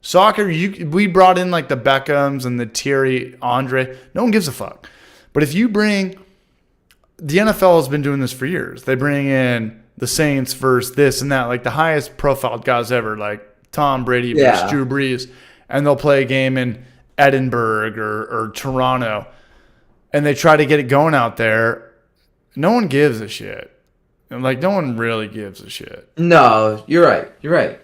S3: Soccer, we brought in like the Beckhams and the Thierry Andre. No one gives a fuck. But if you bring, the NFL has been doing this for years. They bring in the Saints versus this and that, like the highest profiled guys ever, like Tom Brady versus Drew Brees, and they'll play a game in Edinburgh or Toronto, and they try to get it going out there. No one gives a shit. Like no one really gives a shit.
S4: No, you're right.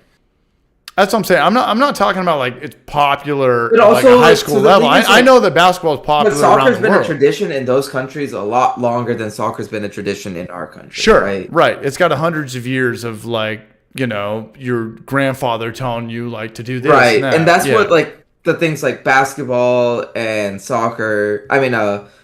S3: That's what I'm saying. I'm not talking about like it's popular at
S4: also,
S3: like a high school level. I know that basketball is popular
S4: but soccer's
S3: around the
S4: been
S3: world.
S4: a tradition in those countries a lot longer than soccer's been a tradition in our country.
S3: Sure,
S4: right.
S3: It's got hundreds of years of like your grandfather telling you like to do this,
S4: right? And that's what like the things like basketball and soccer. I mean,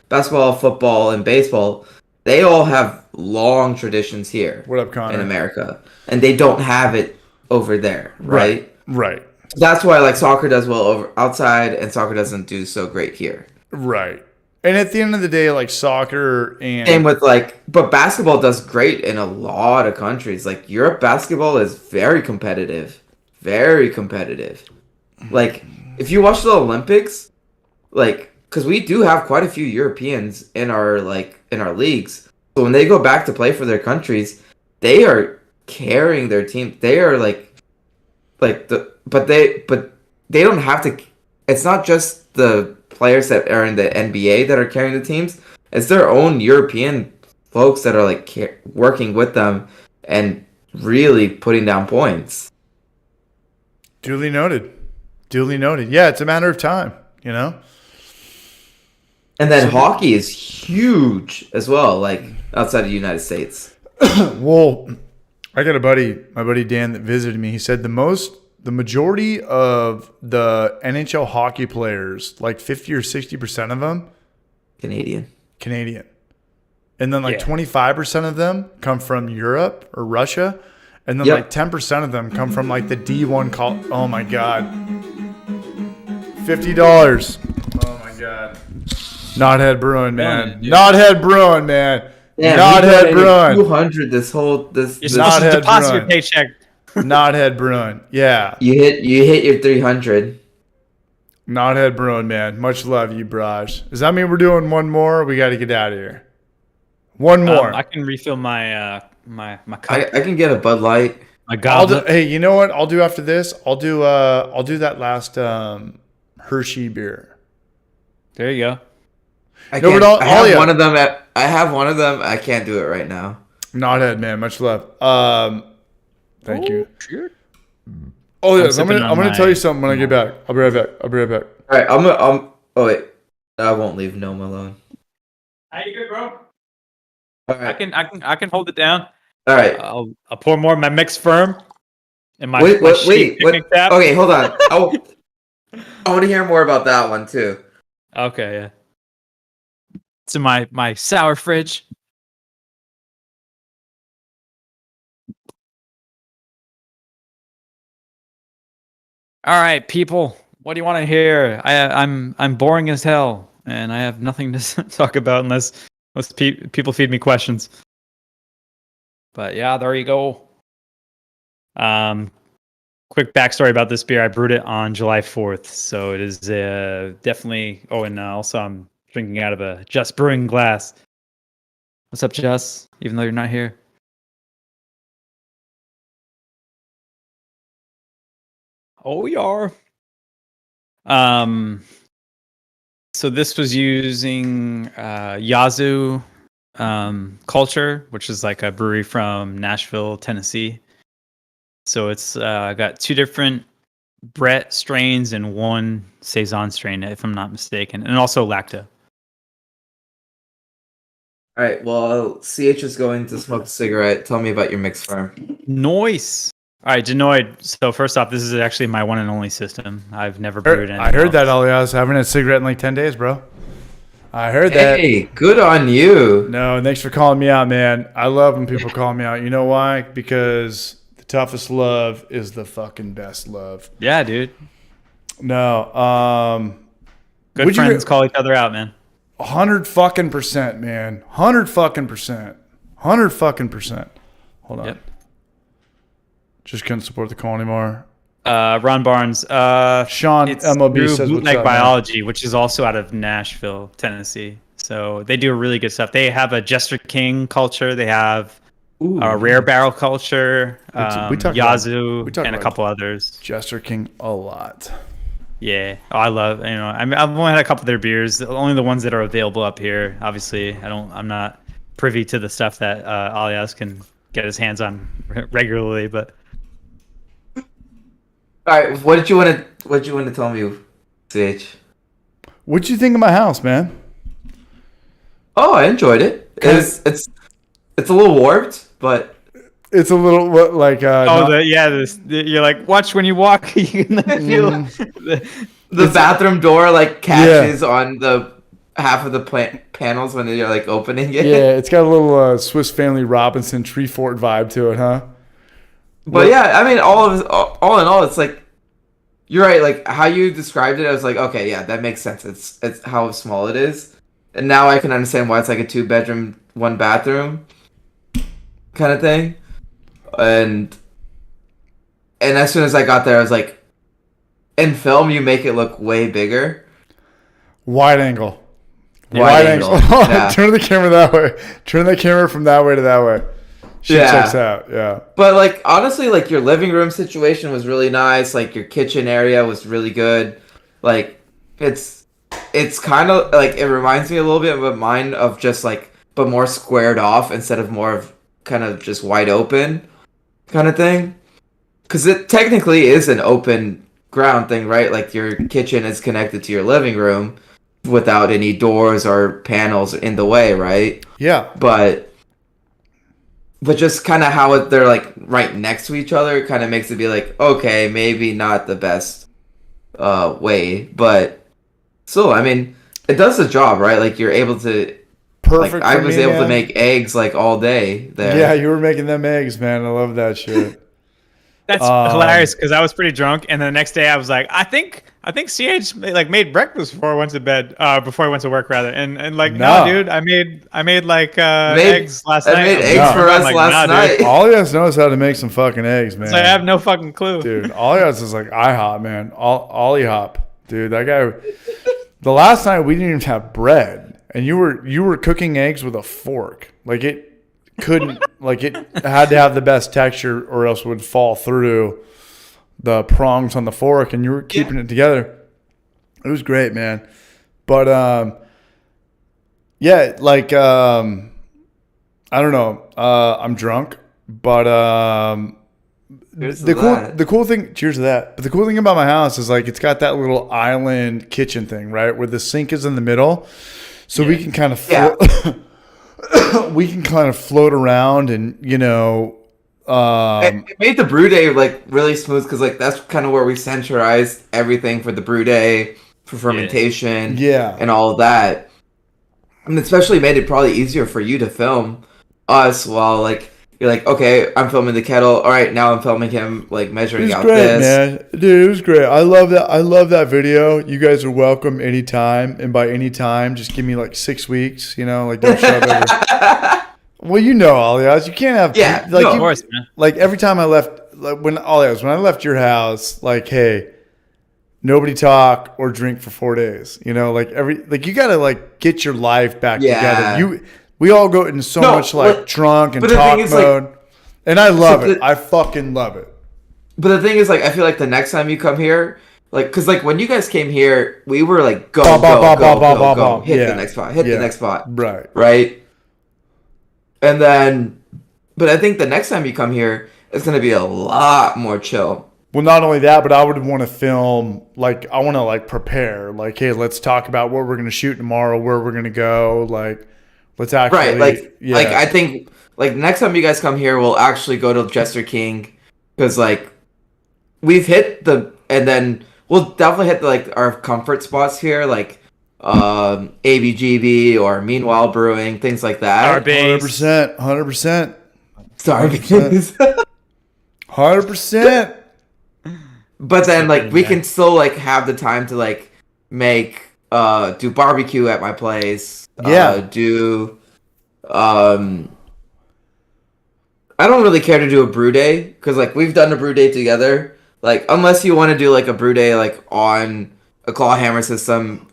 S4: basketball, football, and baseball. They all have long traditions here.
S3: What up, Connor?
S4: In America, and they don't have it over there, right?
S3: Right.
S4: That's why like soccer does well over outside, and soccer doesn't do so great here.
S3: Right. And at the end of the day, like soccer and
S4: same with but basketball does great in a lot of countries. Like Europe, basketball is very competitive, very competitive. Like if you watch the Olympics, because we do have quite a few Europeans in our leagues. So when they go back to play for their countries, they are carrying their team. They are but they don't have to. It's not just the players that are in the NBA that are carrying the teams. It's their own European folks that are working with them and really putting down points.
S3: Duly noted. Yeah, it's a matter of time,
S4: And then hockey is huge as well, like outside of the United States.
S3: Well, I got my buddy Dan that visited me. He said the majority of the NHL hockey players, like 50 or 60% of them,
S4: Canadian.
S3: And then 25% of them come from Europe or Russia. And then 10% of them come from like the D1 oh my God. $50. Oh my God. Knothead Brewing, man. Knothead Brewing, man.
S4: Yeah,
S3: Knothead Brewing.
S4: 200 this
S2: You're supposed to deposit your paycheck.
S3: Knothead Brewing. Yeah.
S4: You hit your 300.
S3: Knothead Brewing, man. Much love, you Braj. Does that mean we're doing one more? Or we got to get out of here. One more.
S2: I can refill my my cup.
S4: I can get a Bud Light.
S2: My goblet.
S3: Hey, you know what I'll do after this? I'll do that last Hershey beer.
S2: There you go.
S4: I
S3: No,
S4: can't.
S3: but
S4: I have one of them. I have one of them. I can't do it right now.
S3: Knothead, man. Much love. Thank you.
S2: Sure.
S3: Oh yeah, I'm gonna tell you something when I get back. I'll be right back. All
S4: right, oh wait, I won't leave Gnome alone.
S2: How you good, bro?
S4: All right.
S2: I can hold it down.
S4: All right.
S2: I'll pour more of my mix firm. And my
S4: wait.
S2: tap.
S4: Okay, hold on. I want to hear more about that one too.
S2: Okay, yeah. To my sour fridge. All right, people. What do you want to hear? I'm boring as hell, and I have nothing to talk about unless people feed me questions. But yeah, there you go. Quick backstory about this beer. I brewed it on July 4th, so it is definitely. Oh, and also I'm drinking out of a Just Brewing glass. What's up, Jess? Even though you're not here. Oh, you are. So this was using Yazoo Culture, which is like a brewery from Nashville, Tennessee. So it's got 2 different Brett strains and 1 Saison strain, if I'm not mistaken, and also Lacto.
S4: All right. Well, CH is going to smoke a cigarette. Tell me about your mix farm.
S2: Nice. All right, Denoid. So first off, this is actually my one and only system. I've never brewed anything.
S3: I heard that, Alias. I haven't had a cigarette in like 10 days, bro. I heard that.
S4: Hey, good on you.
S3: No, thanks for calling me out, man. I love when people call me out. You know why? Because the toughest love is the fucking best love.
S2: Yeah, dude.
S3: No.
S2: Good friends call each other out, man.
S3: 100% man. 100%. Hold on.
S2: Yep.
S3: Just couldn't support the call anymore.
S2: Ron Barnes.
S3: Sean
S2: it's
S3: MLB says
S2: Bootleg
S3: what's up,
S2: Biology, which is also out of Nashville, Tennessee. So they do really good stuff. They have a Jester King culture. They have a Rare Barrel culture, Yazoo, and a couple others.
S3: Jester King a lot.
S2: Yeah. Oh, I love. I've only had a couple of their beers. Only the ones that are available up here. Obviously, I'm not privy to the stuff that Alias can get his hands on regularly, but.
S4: All right, what did you want to tell me, CH?
S3: What'd you think of my house, man?
S4: Oh, I enjoyed it. It's a little warped, but
S3: it's a little like.
S2: You're like, watch when you walk. You can feel
S4: the bathroom door like catches on the half of the panels when you're like opening it.
S3: Yeah, it's got a little Swiss Family Robinson tree fort vibe to it, huh?
S4: But yeah, I mean, all in all, it's like you're right. Like how you described it, I was like, okay, yeah, that makes sense. It's how small it is, and now I can understand why it's like a 2-bedroom, 1-bathroom kind of thing. And as soon as I got there, I was like, in film, you make it look way bigger.
S3: Wide angle. Yeah. Turn the camera that way. Turn the camera from that way to that way. Checks out, yeah.
S4: But like honestly, like your living room situation was really nice. Like your kitchen area was really good. Like it's kind of like it reminds me a little bit of mine of just like but more squared off instead of more of kind of just wide open kind of thing. Because it technically is an open ground thing, right? Like your kitchen is connected to your living room without any doors or panels in the way, right?
S3: Yeah.
S4: But just kind of how they're like right next to each other kind of makes it be like, okay, maybe not the best way, but still, I mean, it does the job, right? Like you're able to.
S3: Perfect.
S4: Like, I was able to make eggs like all day there.
S3: Yeah, you were making them eggs, man. I love that shit.
S2: That's hilarious because I was pretty drunk, and the next day I was like, I think CH like made breakfast before I went to bed, before I went to work rather, and like no dude, I made like eggs last night. I
S4: made eggs for us last night.
S3: All you guys knows how to make some fucking eggs, man.
S2: So I have no fucking clue,
S3: dude. All you guys is like IHOP, man. Ollie Hop, dude. That guy. The last night we didn't even have bread, and you were cooking eggs with a fork, like it couldn't like it had to have the best texture or else it would fall through the prongs on the fork, and you were keeping it together. It was great, man. But yeah, like I don't know. I'm drunk, but the cool thing. Cheers to that. But the cool thing about my house is like it's got that little island kitchen thing, right, where the sink is in the middle, so we can kind of we can kind of float around, and you know.
S4: It made the brew day like really smooth because like that's kind of where we centralized everything for the brew day, for fermentation, and all of that. And especially made it probably easier for you to film us while like you're like, okay, I'm filming the kettle. All right, now I'm filming him like measuring out
S3: great,
S4: this.
S3: Man. Dude, it was great. I love that. I love that video. You guys are welcome anytime, and by any time, just give me like 6 weeks. You know, like don't shove over. Well, you know, Alias, you can't have like
S2: of course, man.
S3: Like every time I left, like when I left your house, like hey, nobody talk or drink for 4 days. You know, like you gotta like get your life back together. We all go in so much like drunk and talk mode, like, and I love it. I fucking love it.
S4: But the thing is, like, I feel like the next time you come here, like, because like when you guys came here, we were like go, hit the next spot, hit the next spot, right. And then, but I think the next time you come here, it's going to be a lot more chill.
S3: Well, not only that, but I would want to film, like, I want to, like, prepare. Like, hey, let's talk about what we're going to shoot tomorrow, where we're going to go. Like, let's actually.
S4: Right, like I think, like, next time you guys come here, we'll actually go to Jester King. Because, like, we've hit and then we'll definitely hit, like, our comfort spots here. Like, ABGB or Meanwhile Brewing, things like that.
S3: 100%.
S4: Starbase.
S3: 100%.
S4: But then, like, we can still, like, have the time to, like, do barbecue at my place. I don't really care to do a brew day, because, like, we've done a brew day together. Like, unless you want to do, like, a brew day, like, on a claw hammer system,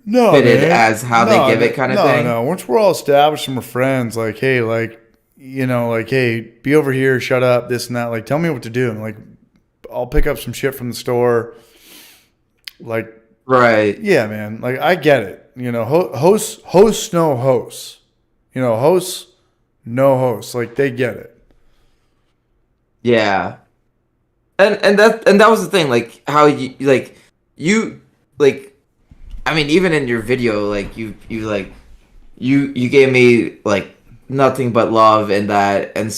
S4: fitted as how they give it kind of thing.
S3: No, once we're all established and we're friends, like, hey, like, you know, like, hey, be over here, shut up, this and that. Like, tell me what to do. And, like, I'll pick up some shit from the store. Like,
S4: right.
S3: Yeah, man. Like, I get it. You know, hosts, no hosts. You know, hosts, no hosts. Like, they get it.
S4: Yeah. And that was the thing, like, how you I mean, even in your video, like, you gave me, like, nothing but love in that, and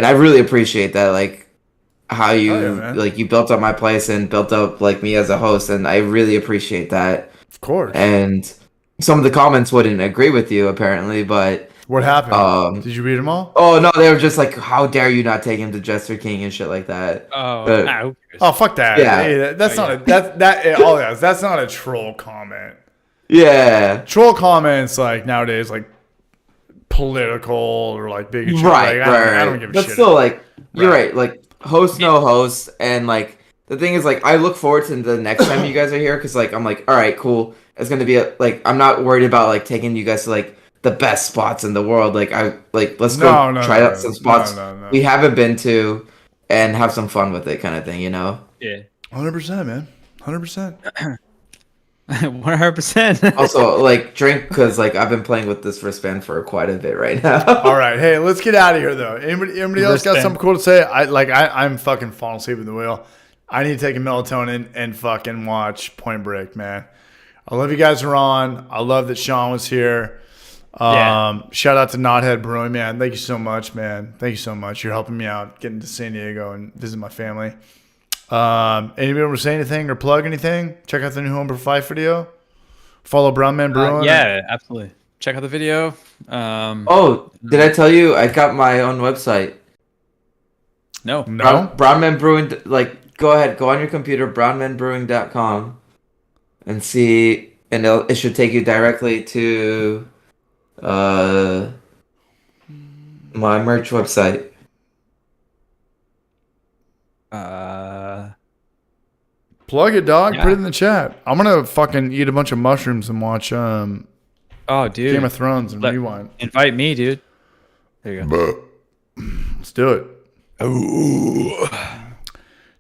S4: I really appreciate that, like, how you, like, you built up my place and built up, like, me as a host, and I really appreciate that.
S3: Of course.
S4: And some of the comments wouldn't agree with you, apparently, but...
S3: What happened? Did you read them all?
S4: Oh, no, they were just like, how dare you not take him to Jester King and shit like that.
S3: Oh, fuck that.
S4: Yeah.
S3: Hey, that's not a troll comment.
S4: Yeah.
S3: Troll comments, like, nowadays, like, political or, like, bigotry.
S4: Right,
S3: like,
S4: right.
S3: I don't give a shit.
S4: But still, like, you're right. Like, host, no host. And, like, the thing is, like, I look forward to the next time you guys are here, because, like, I'm like, all right, cool. It's going to be, like, I'm not worried about, like, taking you guys to, like, the best spots in the world. Like, let's go try out some spots we haven't been to and have some fun with it, kind of thing, you know?
S2: Yeah.
S3: 100%, man. 100%.
S2: 100%.
S4: Also, like, drink, because, like, I've been playing with this wristband for quite a bit right now.
S3: All right. Hey, let's get out of here, though. Anybody else got something cool to say? I'm fucking falling asleep in the wheel. I need to take a melatonin and fucking watch Point Break, man. I love you guys are on. I love that Sean was here. Shout out to Knothead Brewing, man. Thank you so much, man. Thank you so much. You're helping me out getting to San Diego and visit my family. Anybody want to say anything or plug anything? Check out the new Homebrew 5 video. Follow Brownman Brewing.
S2: Yeah, absolutely. Check out the video.
S4: Did I tell you I got my own website?
S2: No.
S4: Brownman Brewing, like, go ahead, go on your computer, brownmanbrewing.com, and see, and it should take you directly to my merch website.
S3: Plug it, dog.
S2: Yeah.
S3: Put it in the chat. I'm gonna fucking eat a bunch of mushrooms and watch
S2: dude,
S3: Game of Thrones and Rewind.
S2: Invite me, dude. There you go.
S3: Let's do it.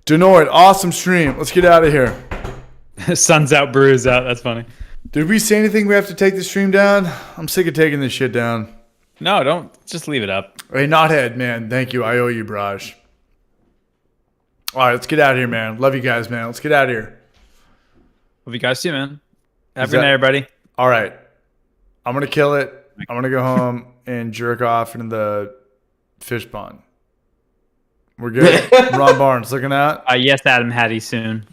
S3: Denoid, awesome stream. Let's get out of here.
S2: Sun's out, brews out. That's funny.
S3: Did we say anything we have to take the stream down? I'm sick of taking this shit down.
S2: No, don't. Just leave it up.
S3: Hey, Knothead, man. Thank you. I owe you, Braj. All right, let's get out of here, man. Love you guys, man. Let's get out of here.
S2: Love you guys too, man. Have a good night, everybody.
S3: All right. I'm going to kill it. I'm going to go home and jerk off in the fish pond. We're good. Ron Barnes looking out.
S2: Yes, Adam Hattie soon.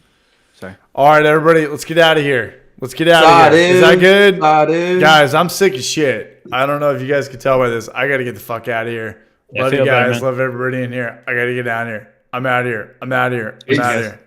S2: Sorry.
S3: All right, everybody. Let's get out of here. Let's get out of here. Is that good? Guys, I'm sick as shit. I don't know if you guys can tell by this. I got to get the fuck out of here. Love you guys. Love everybody in here. I got to get down here. I'm out of here. I'm out of here. I'm out of here.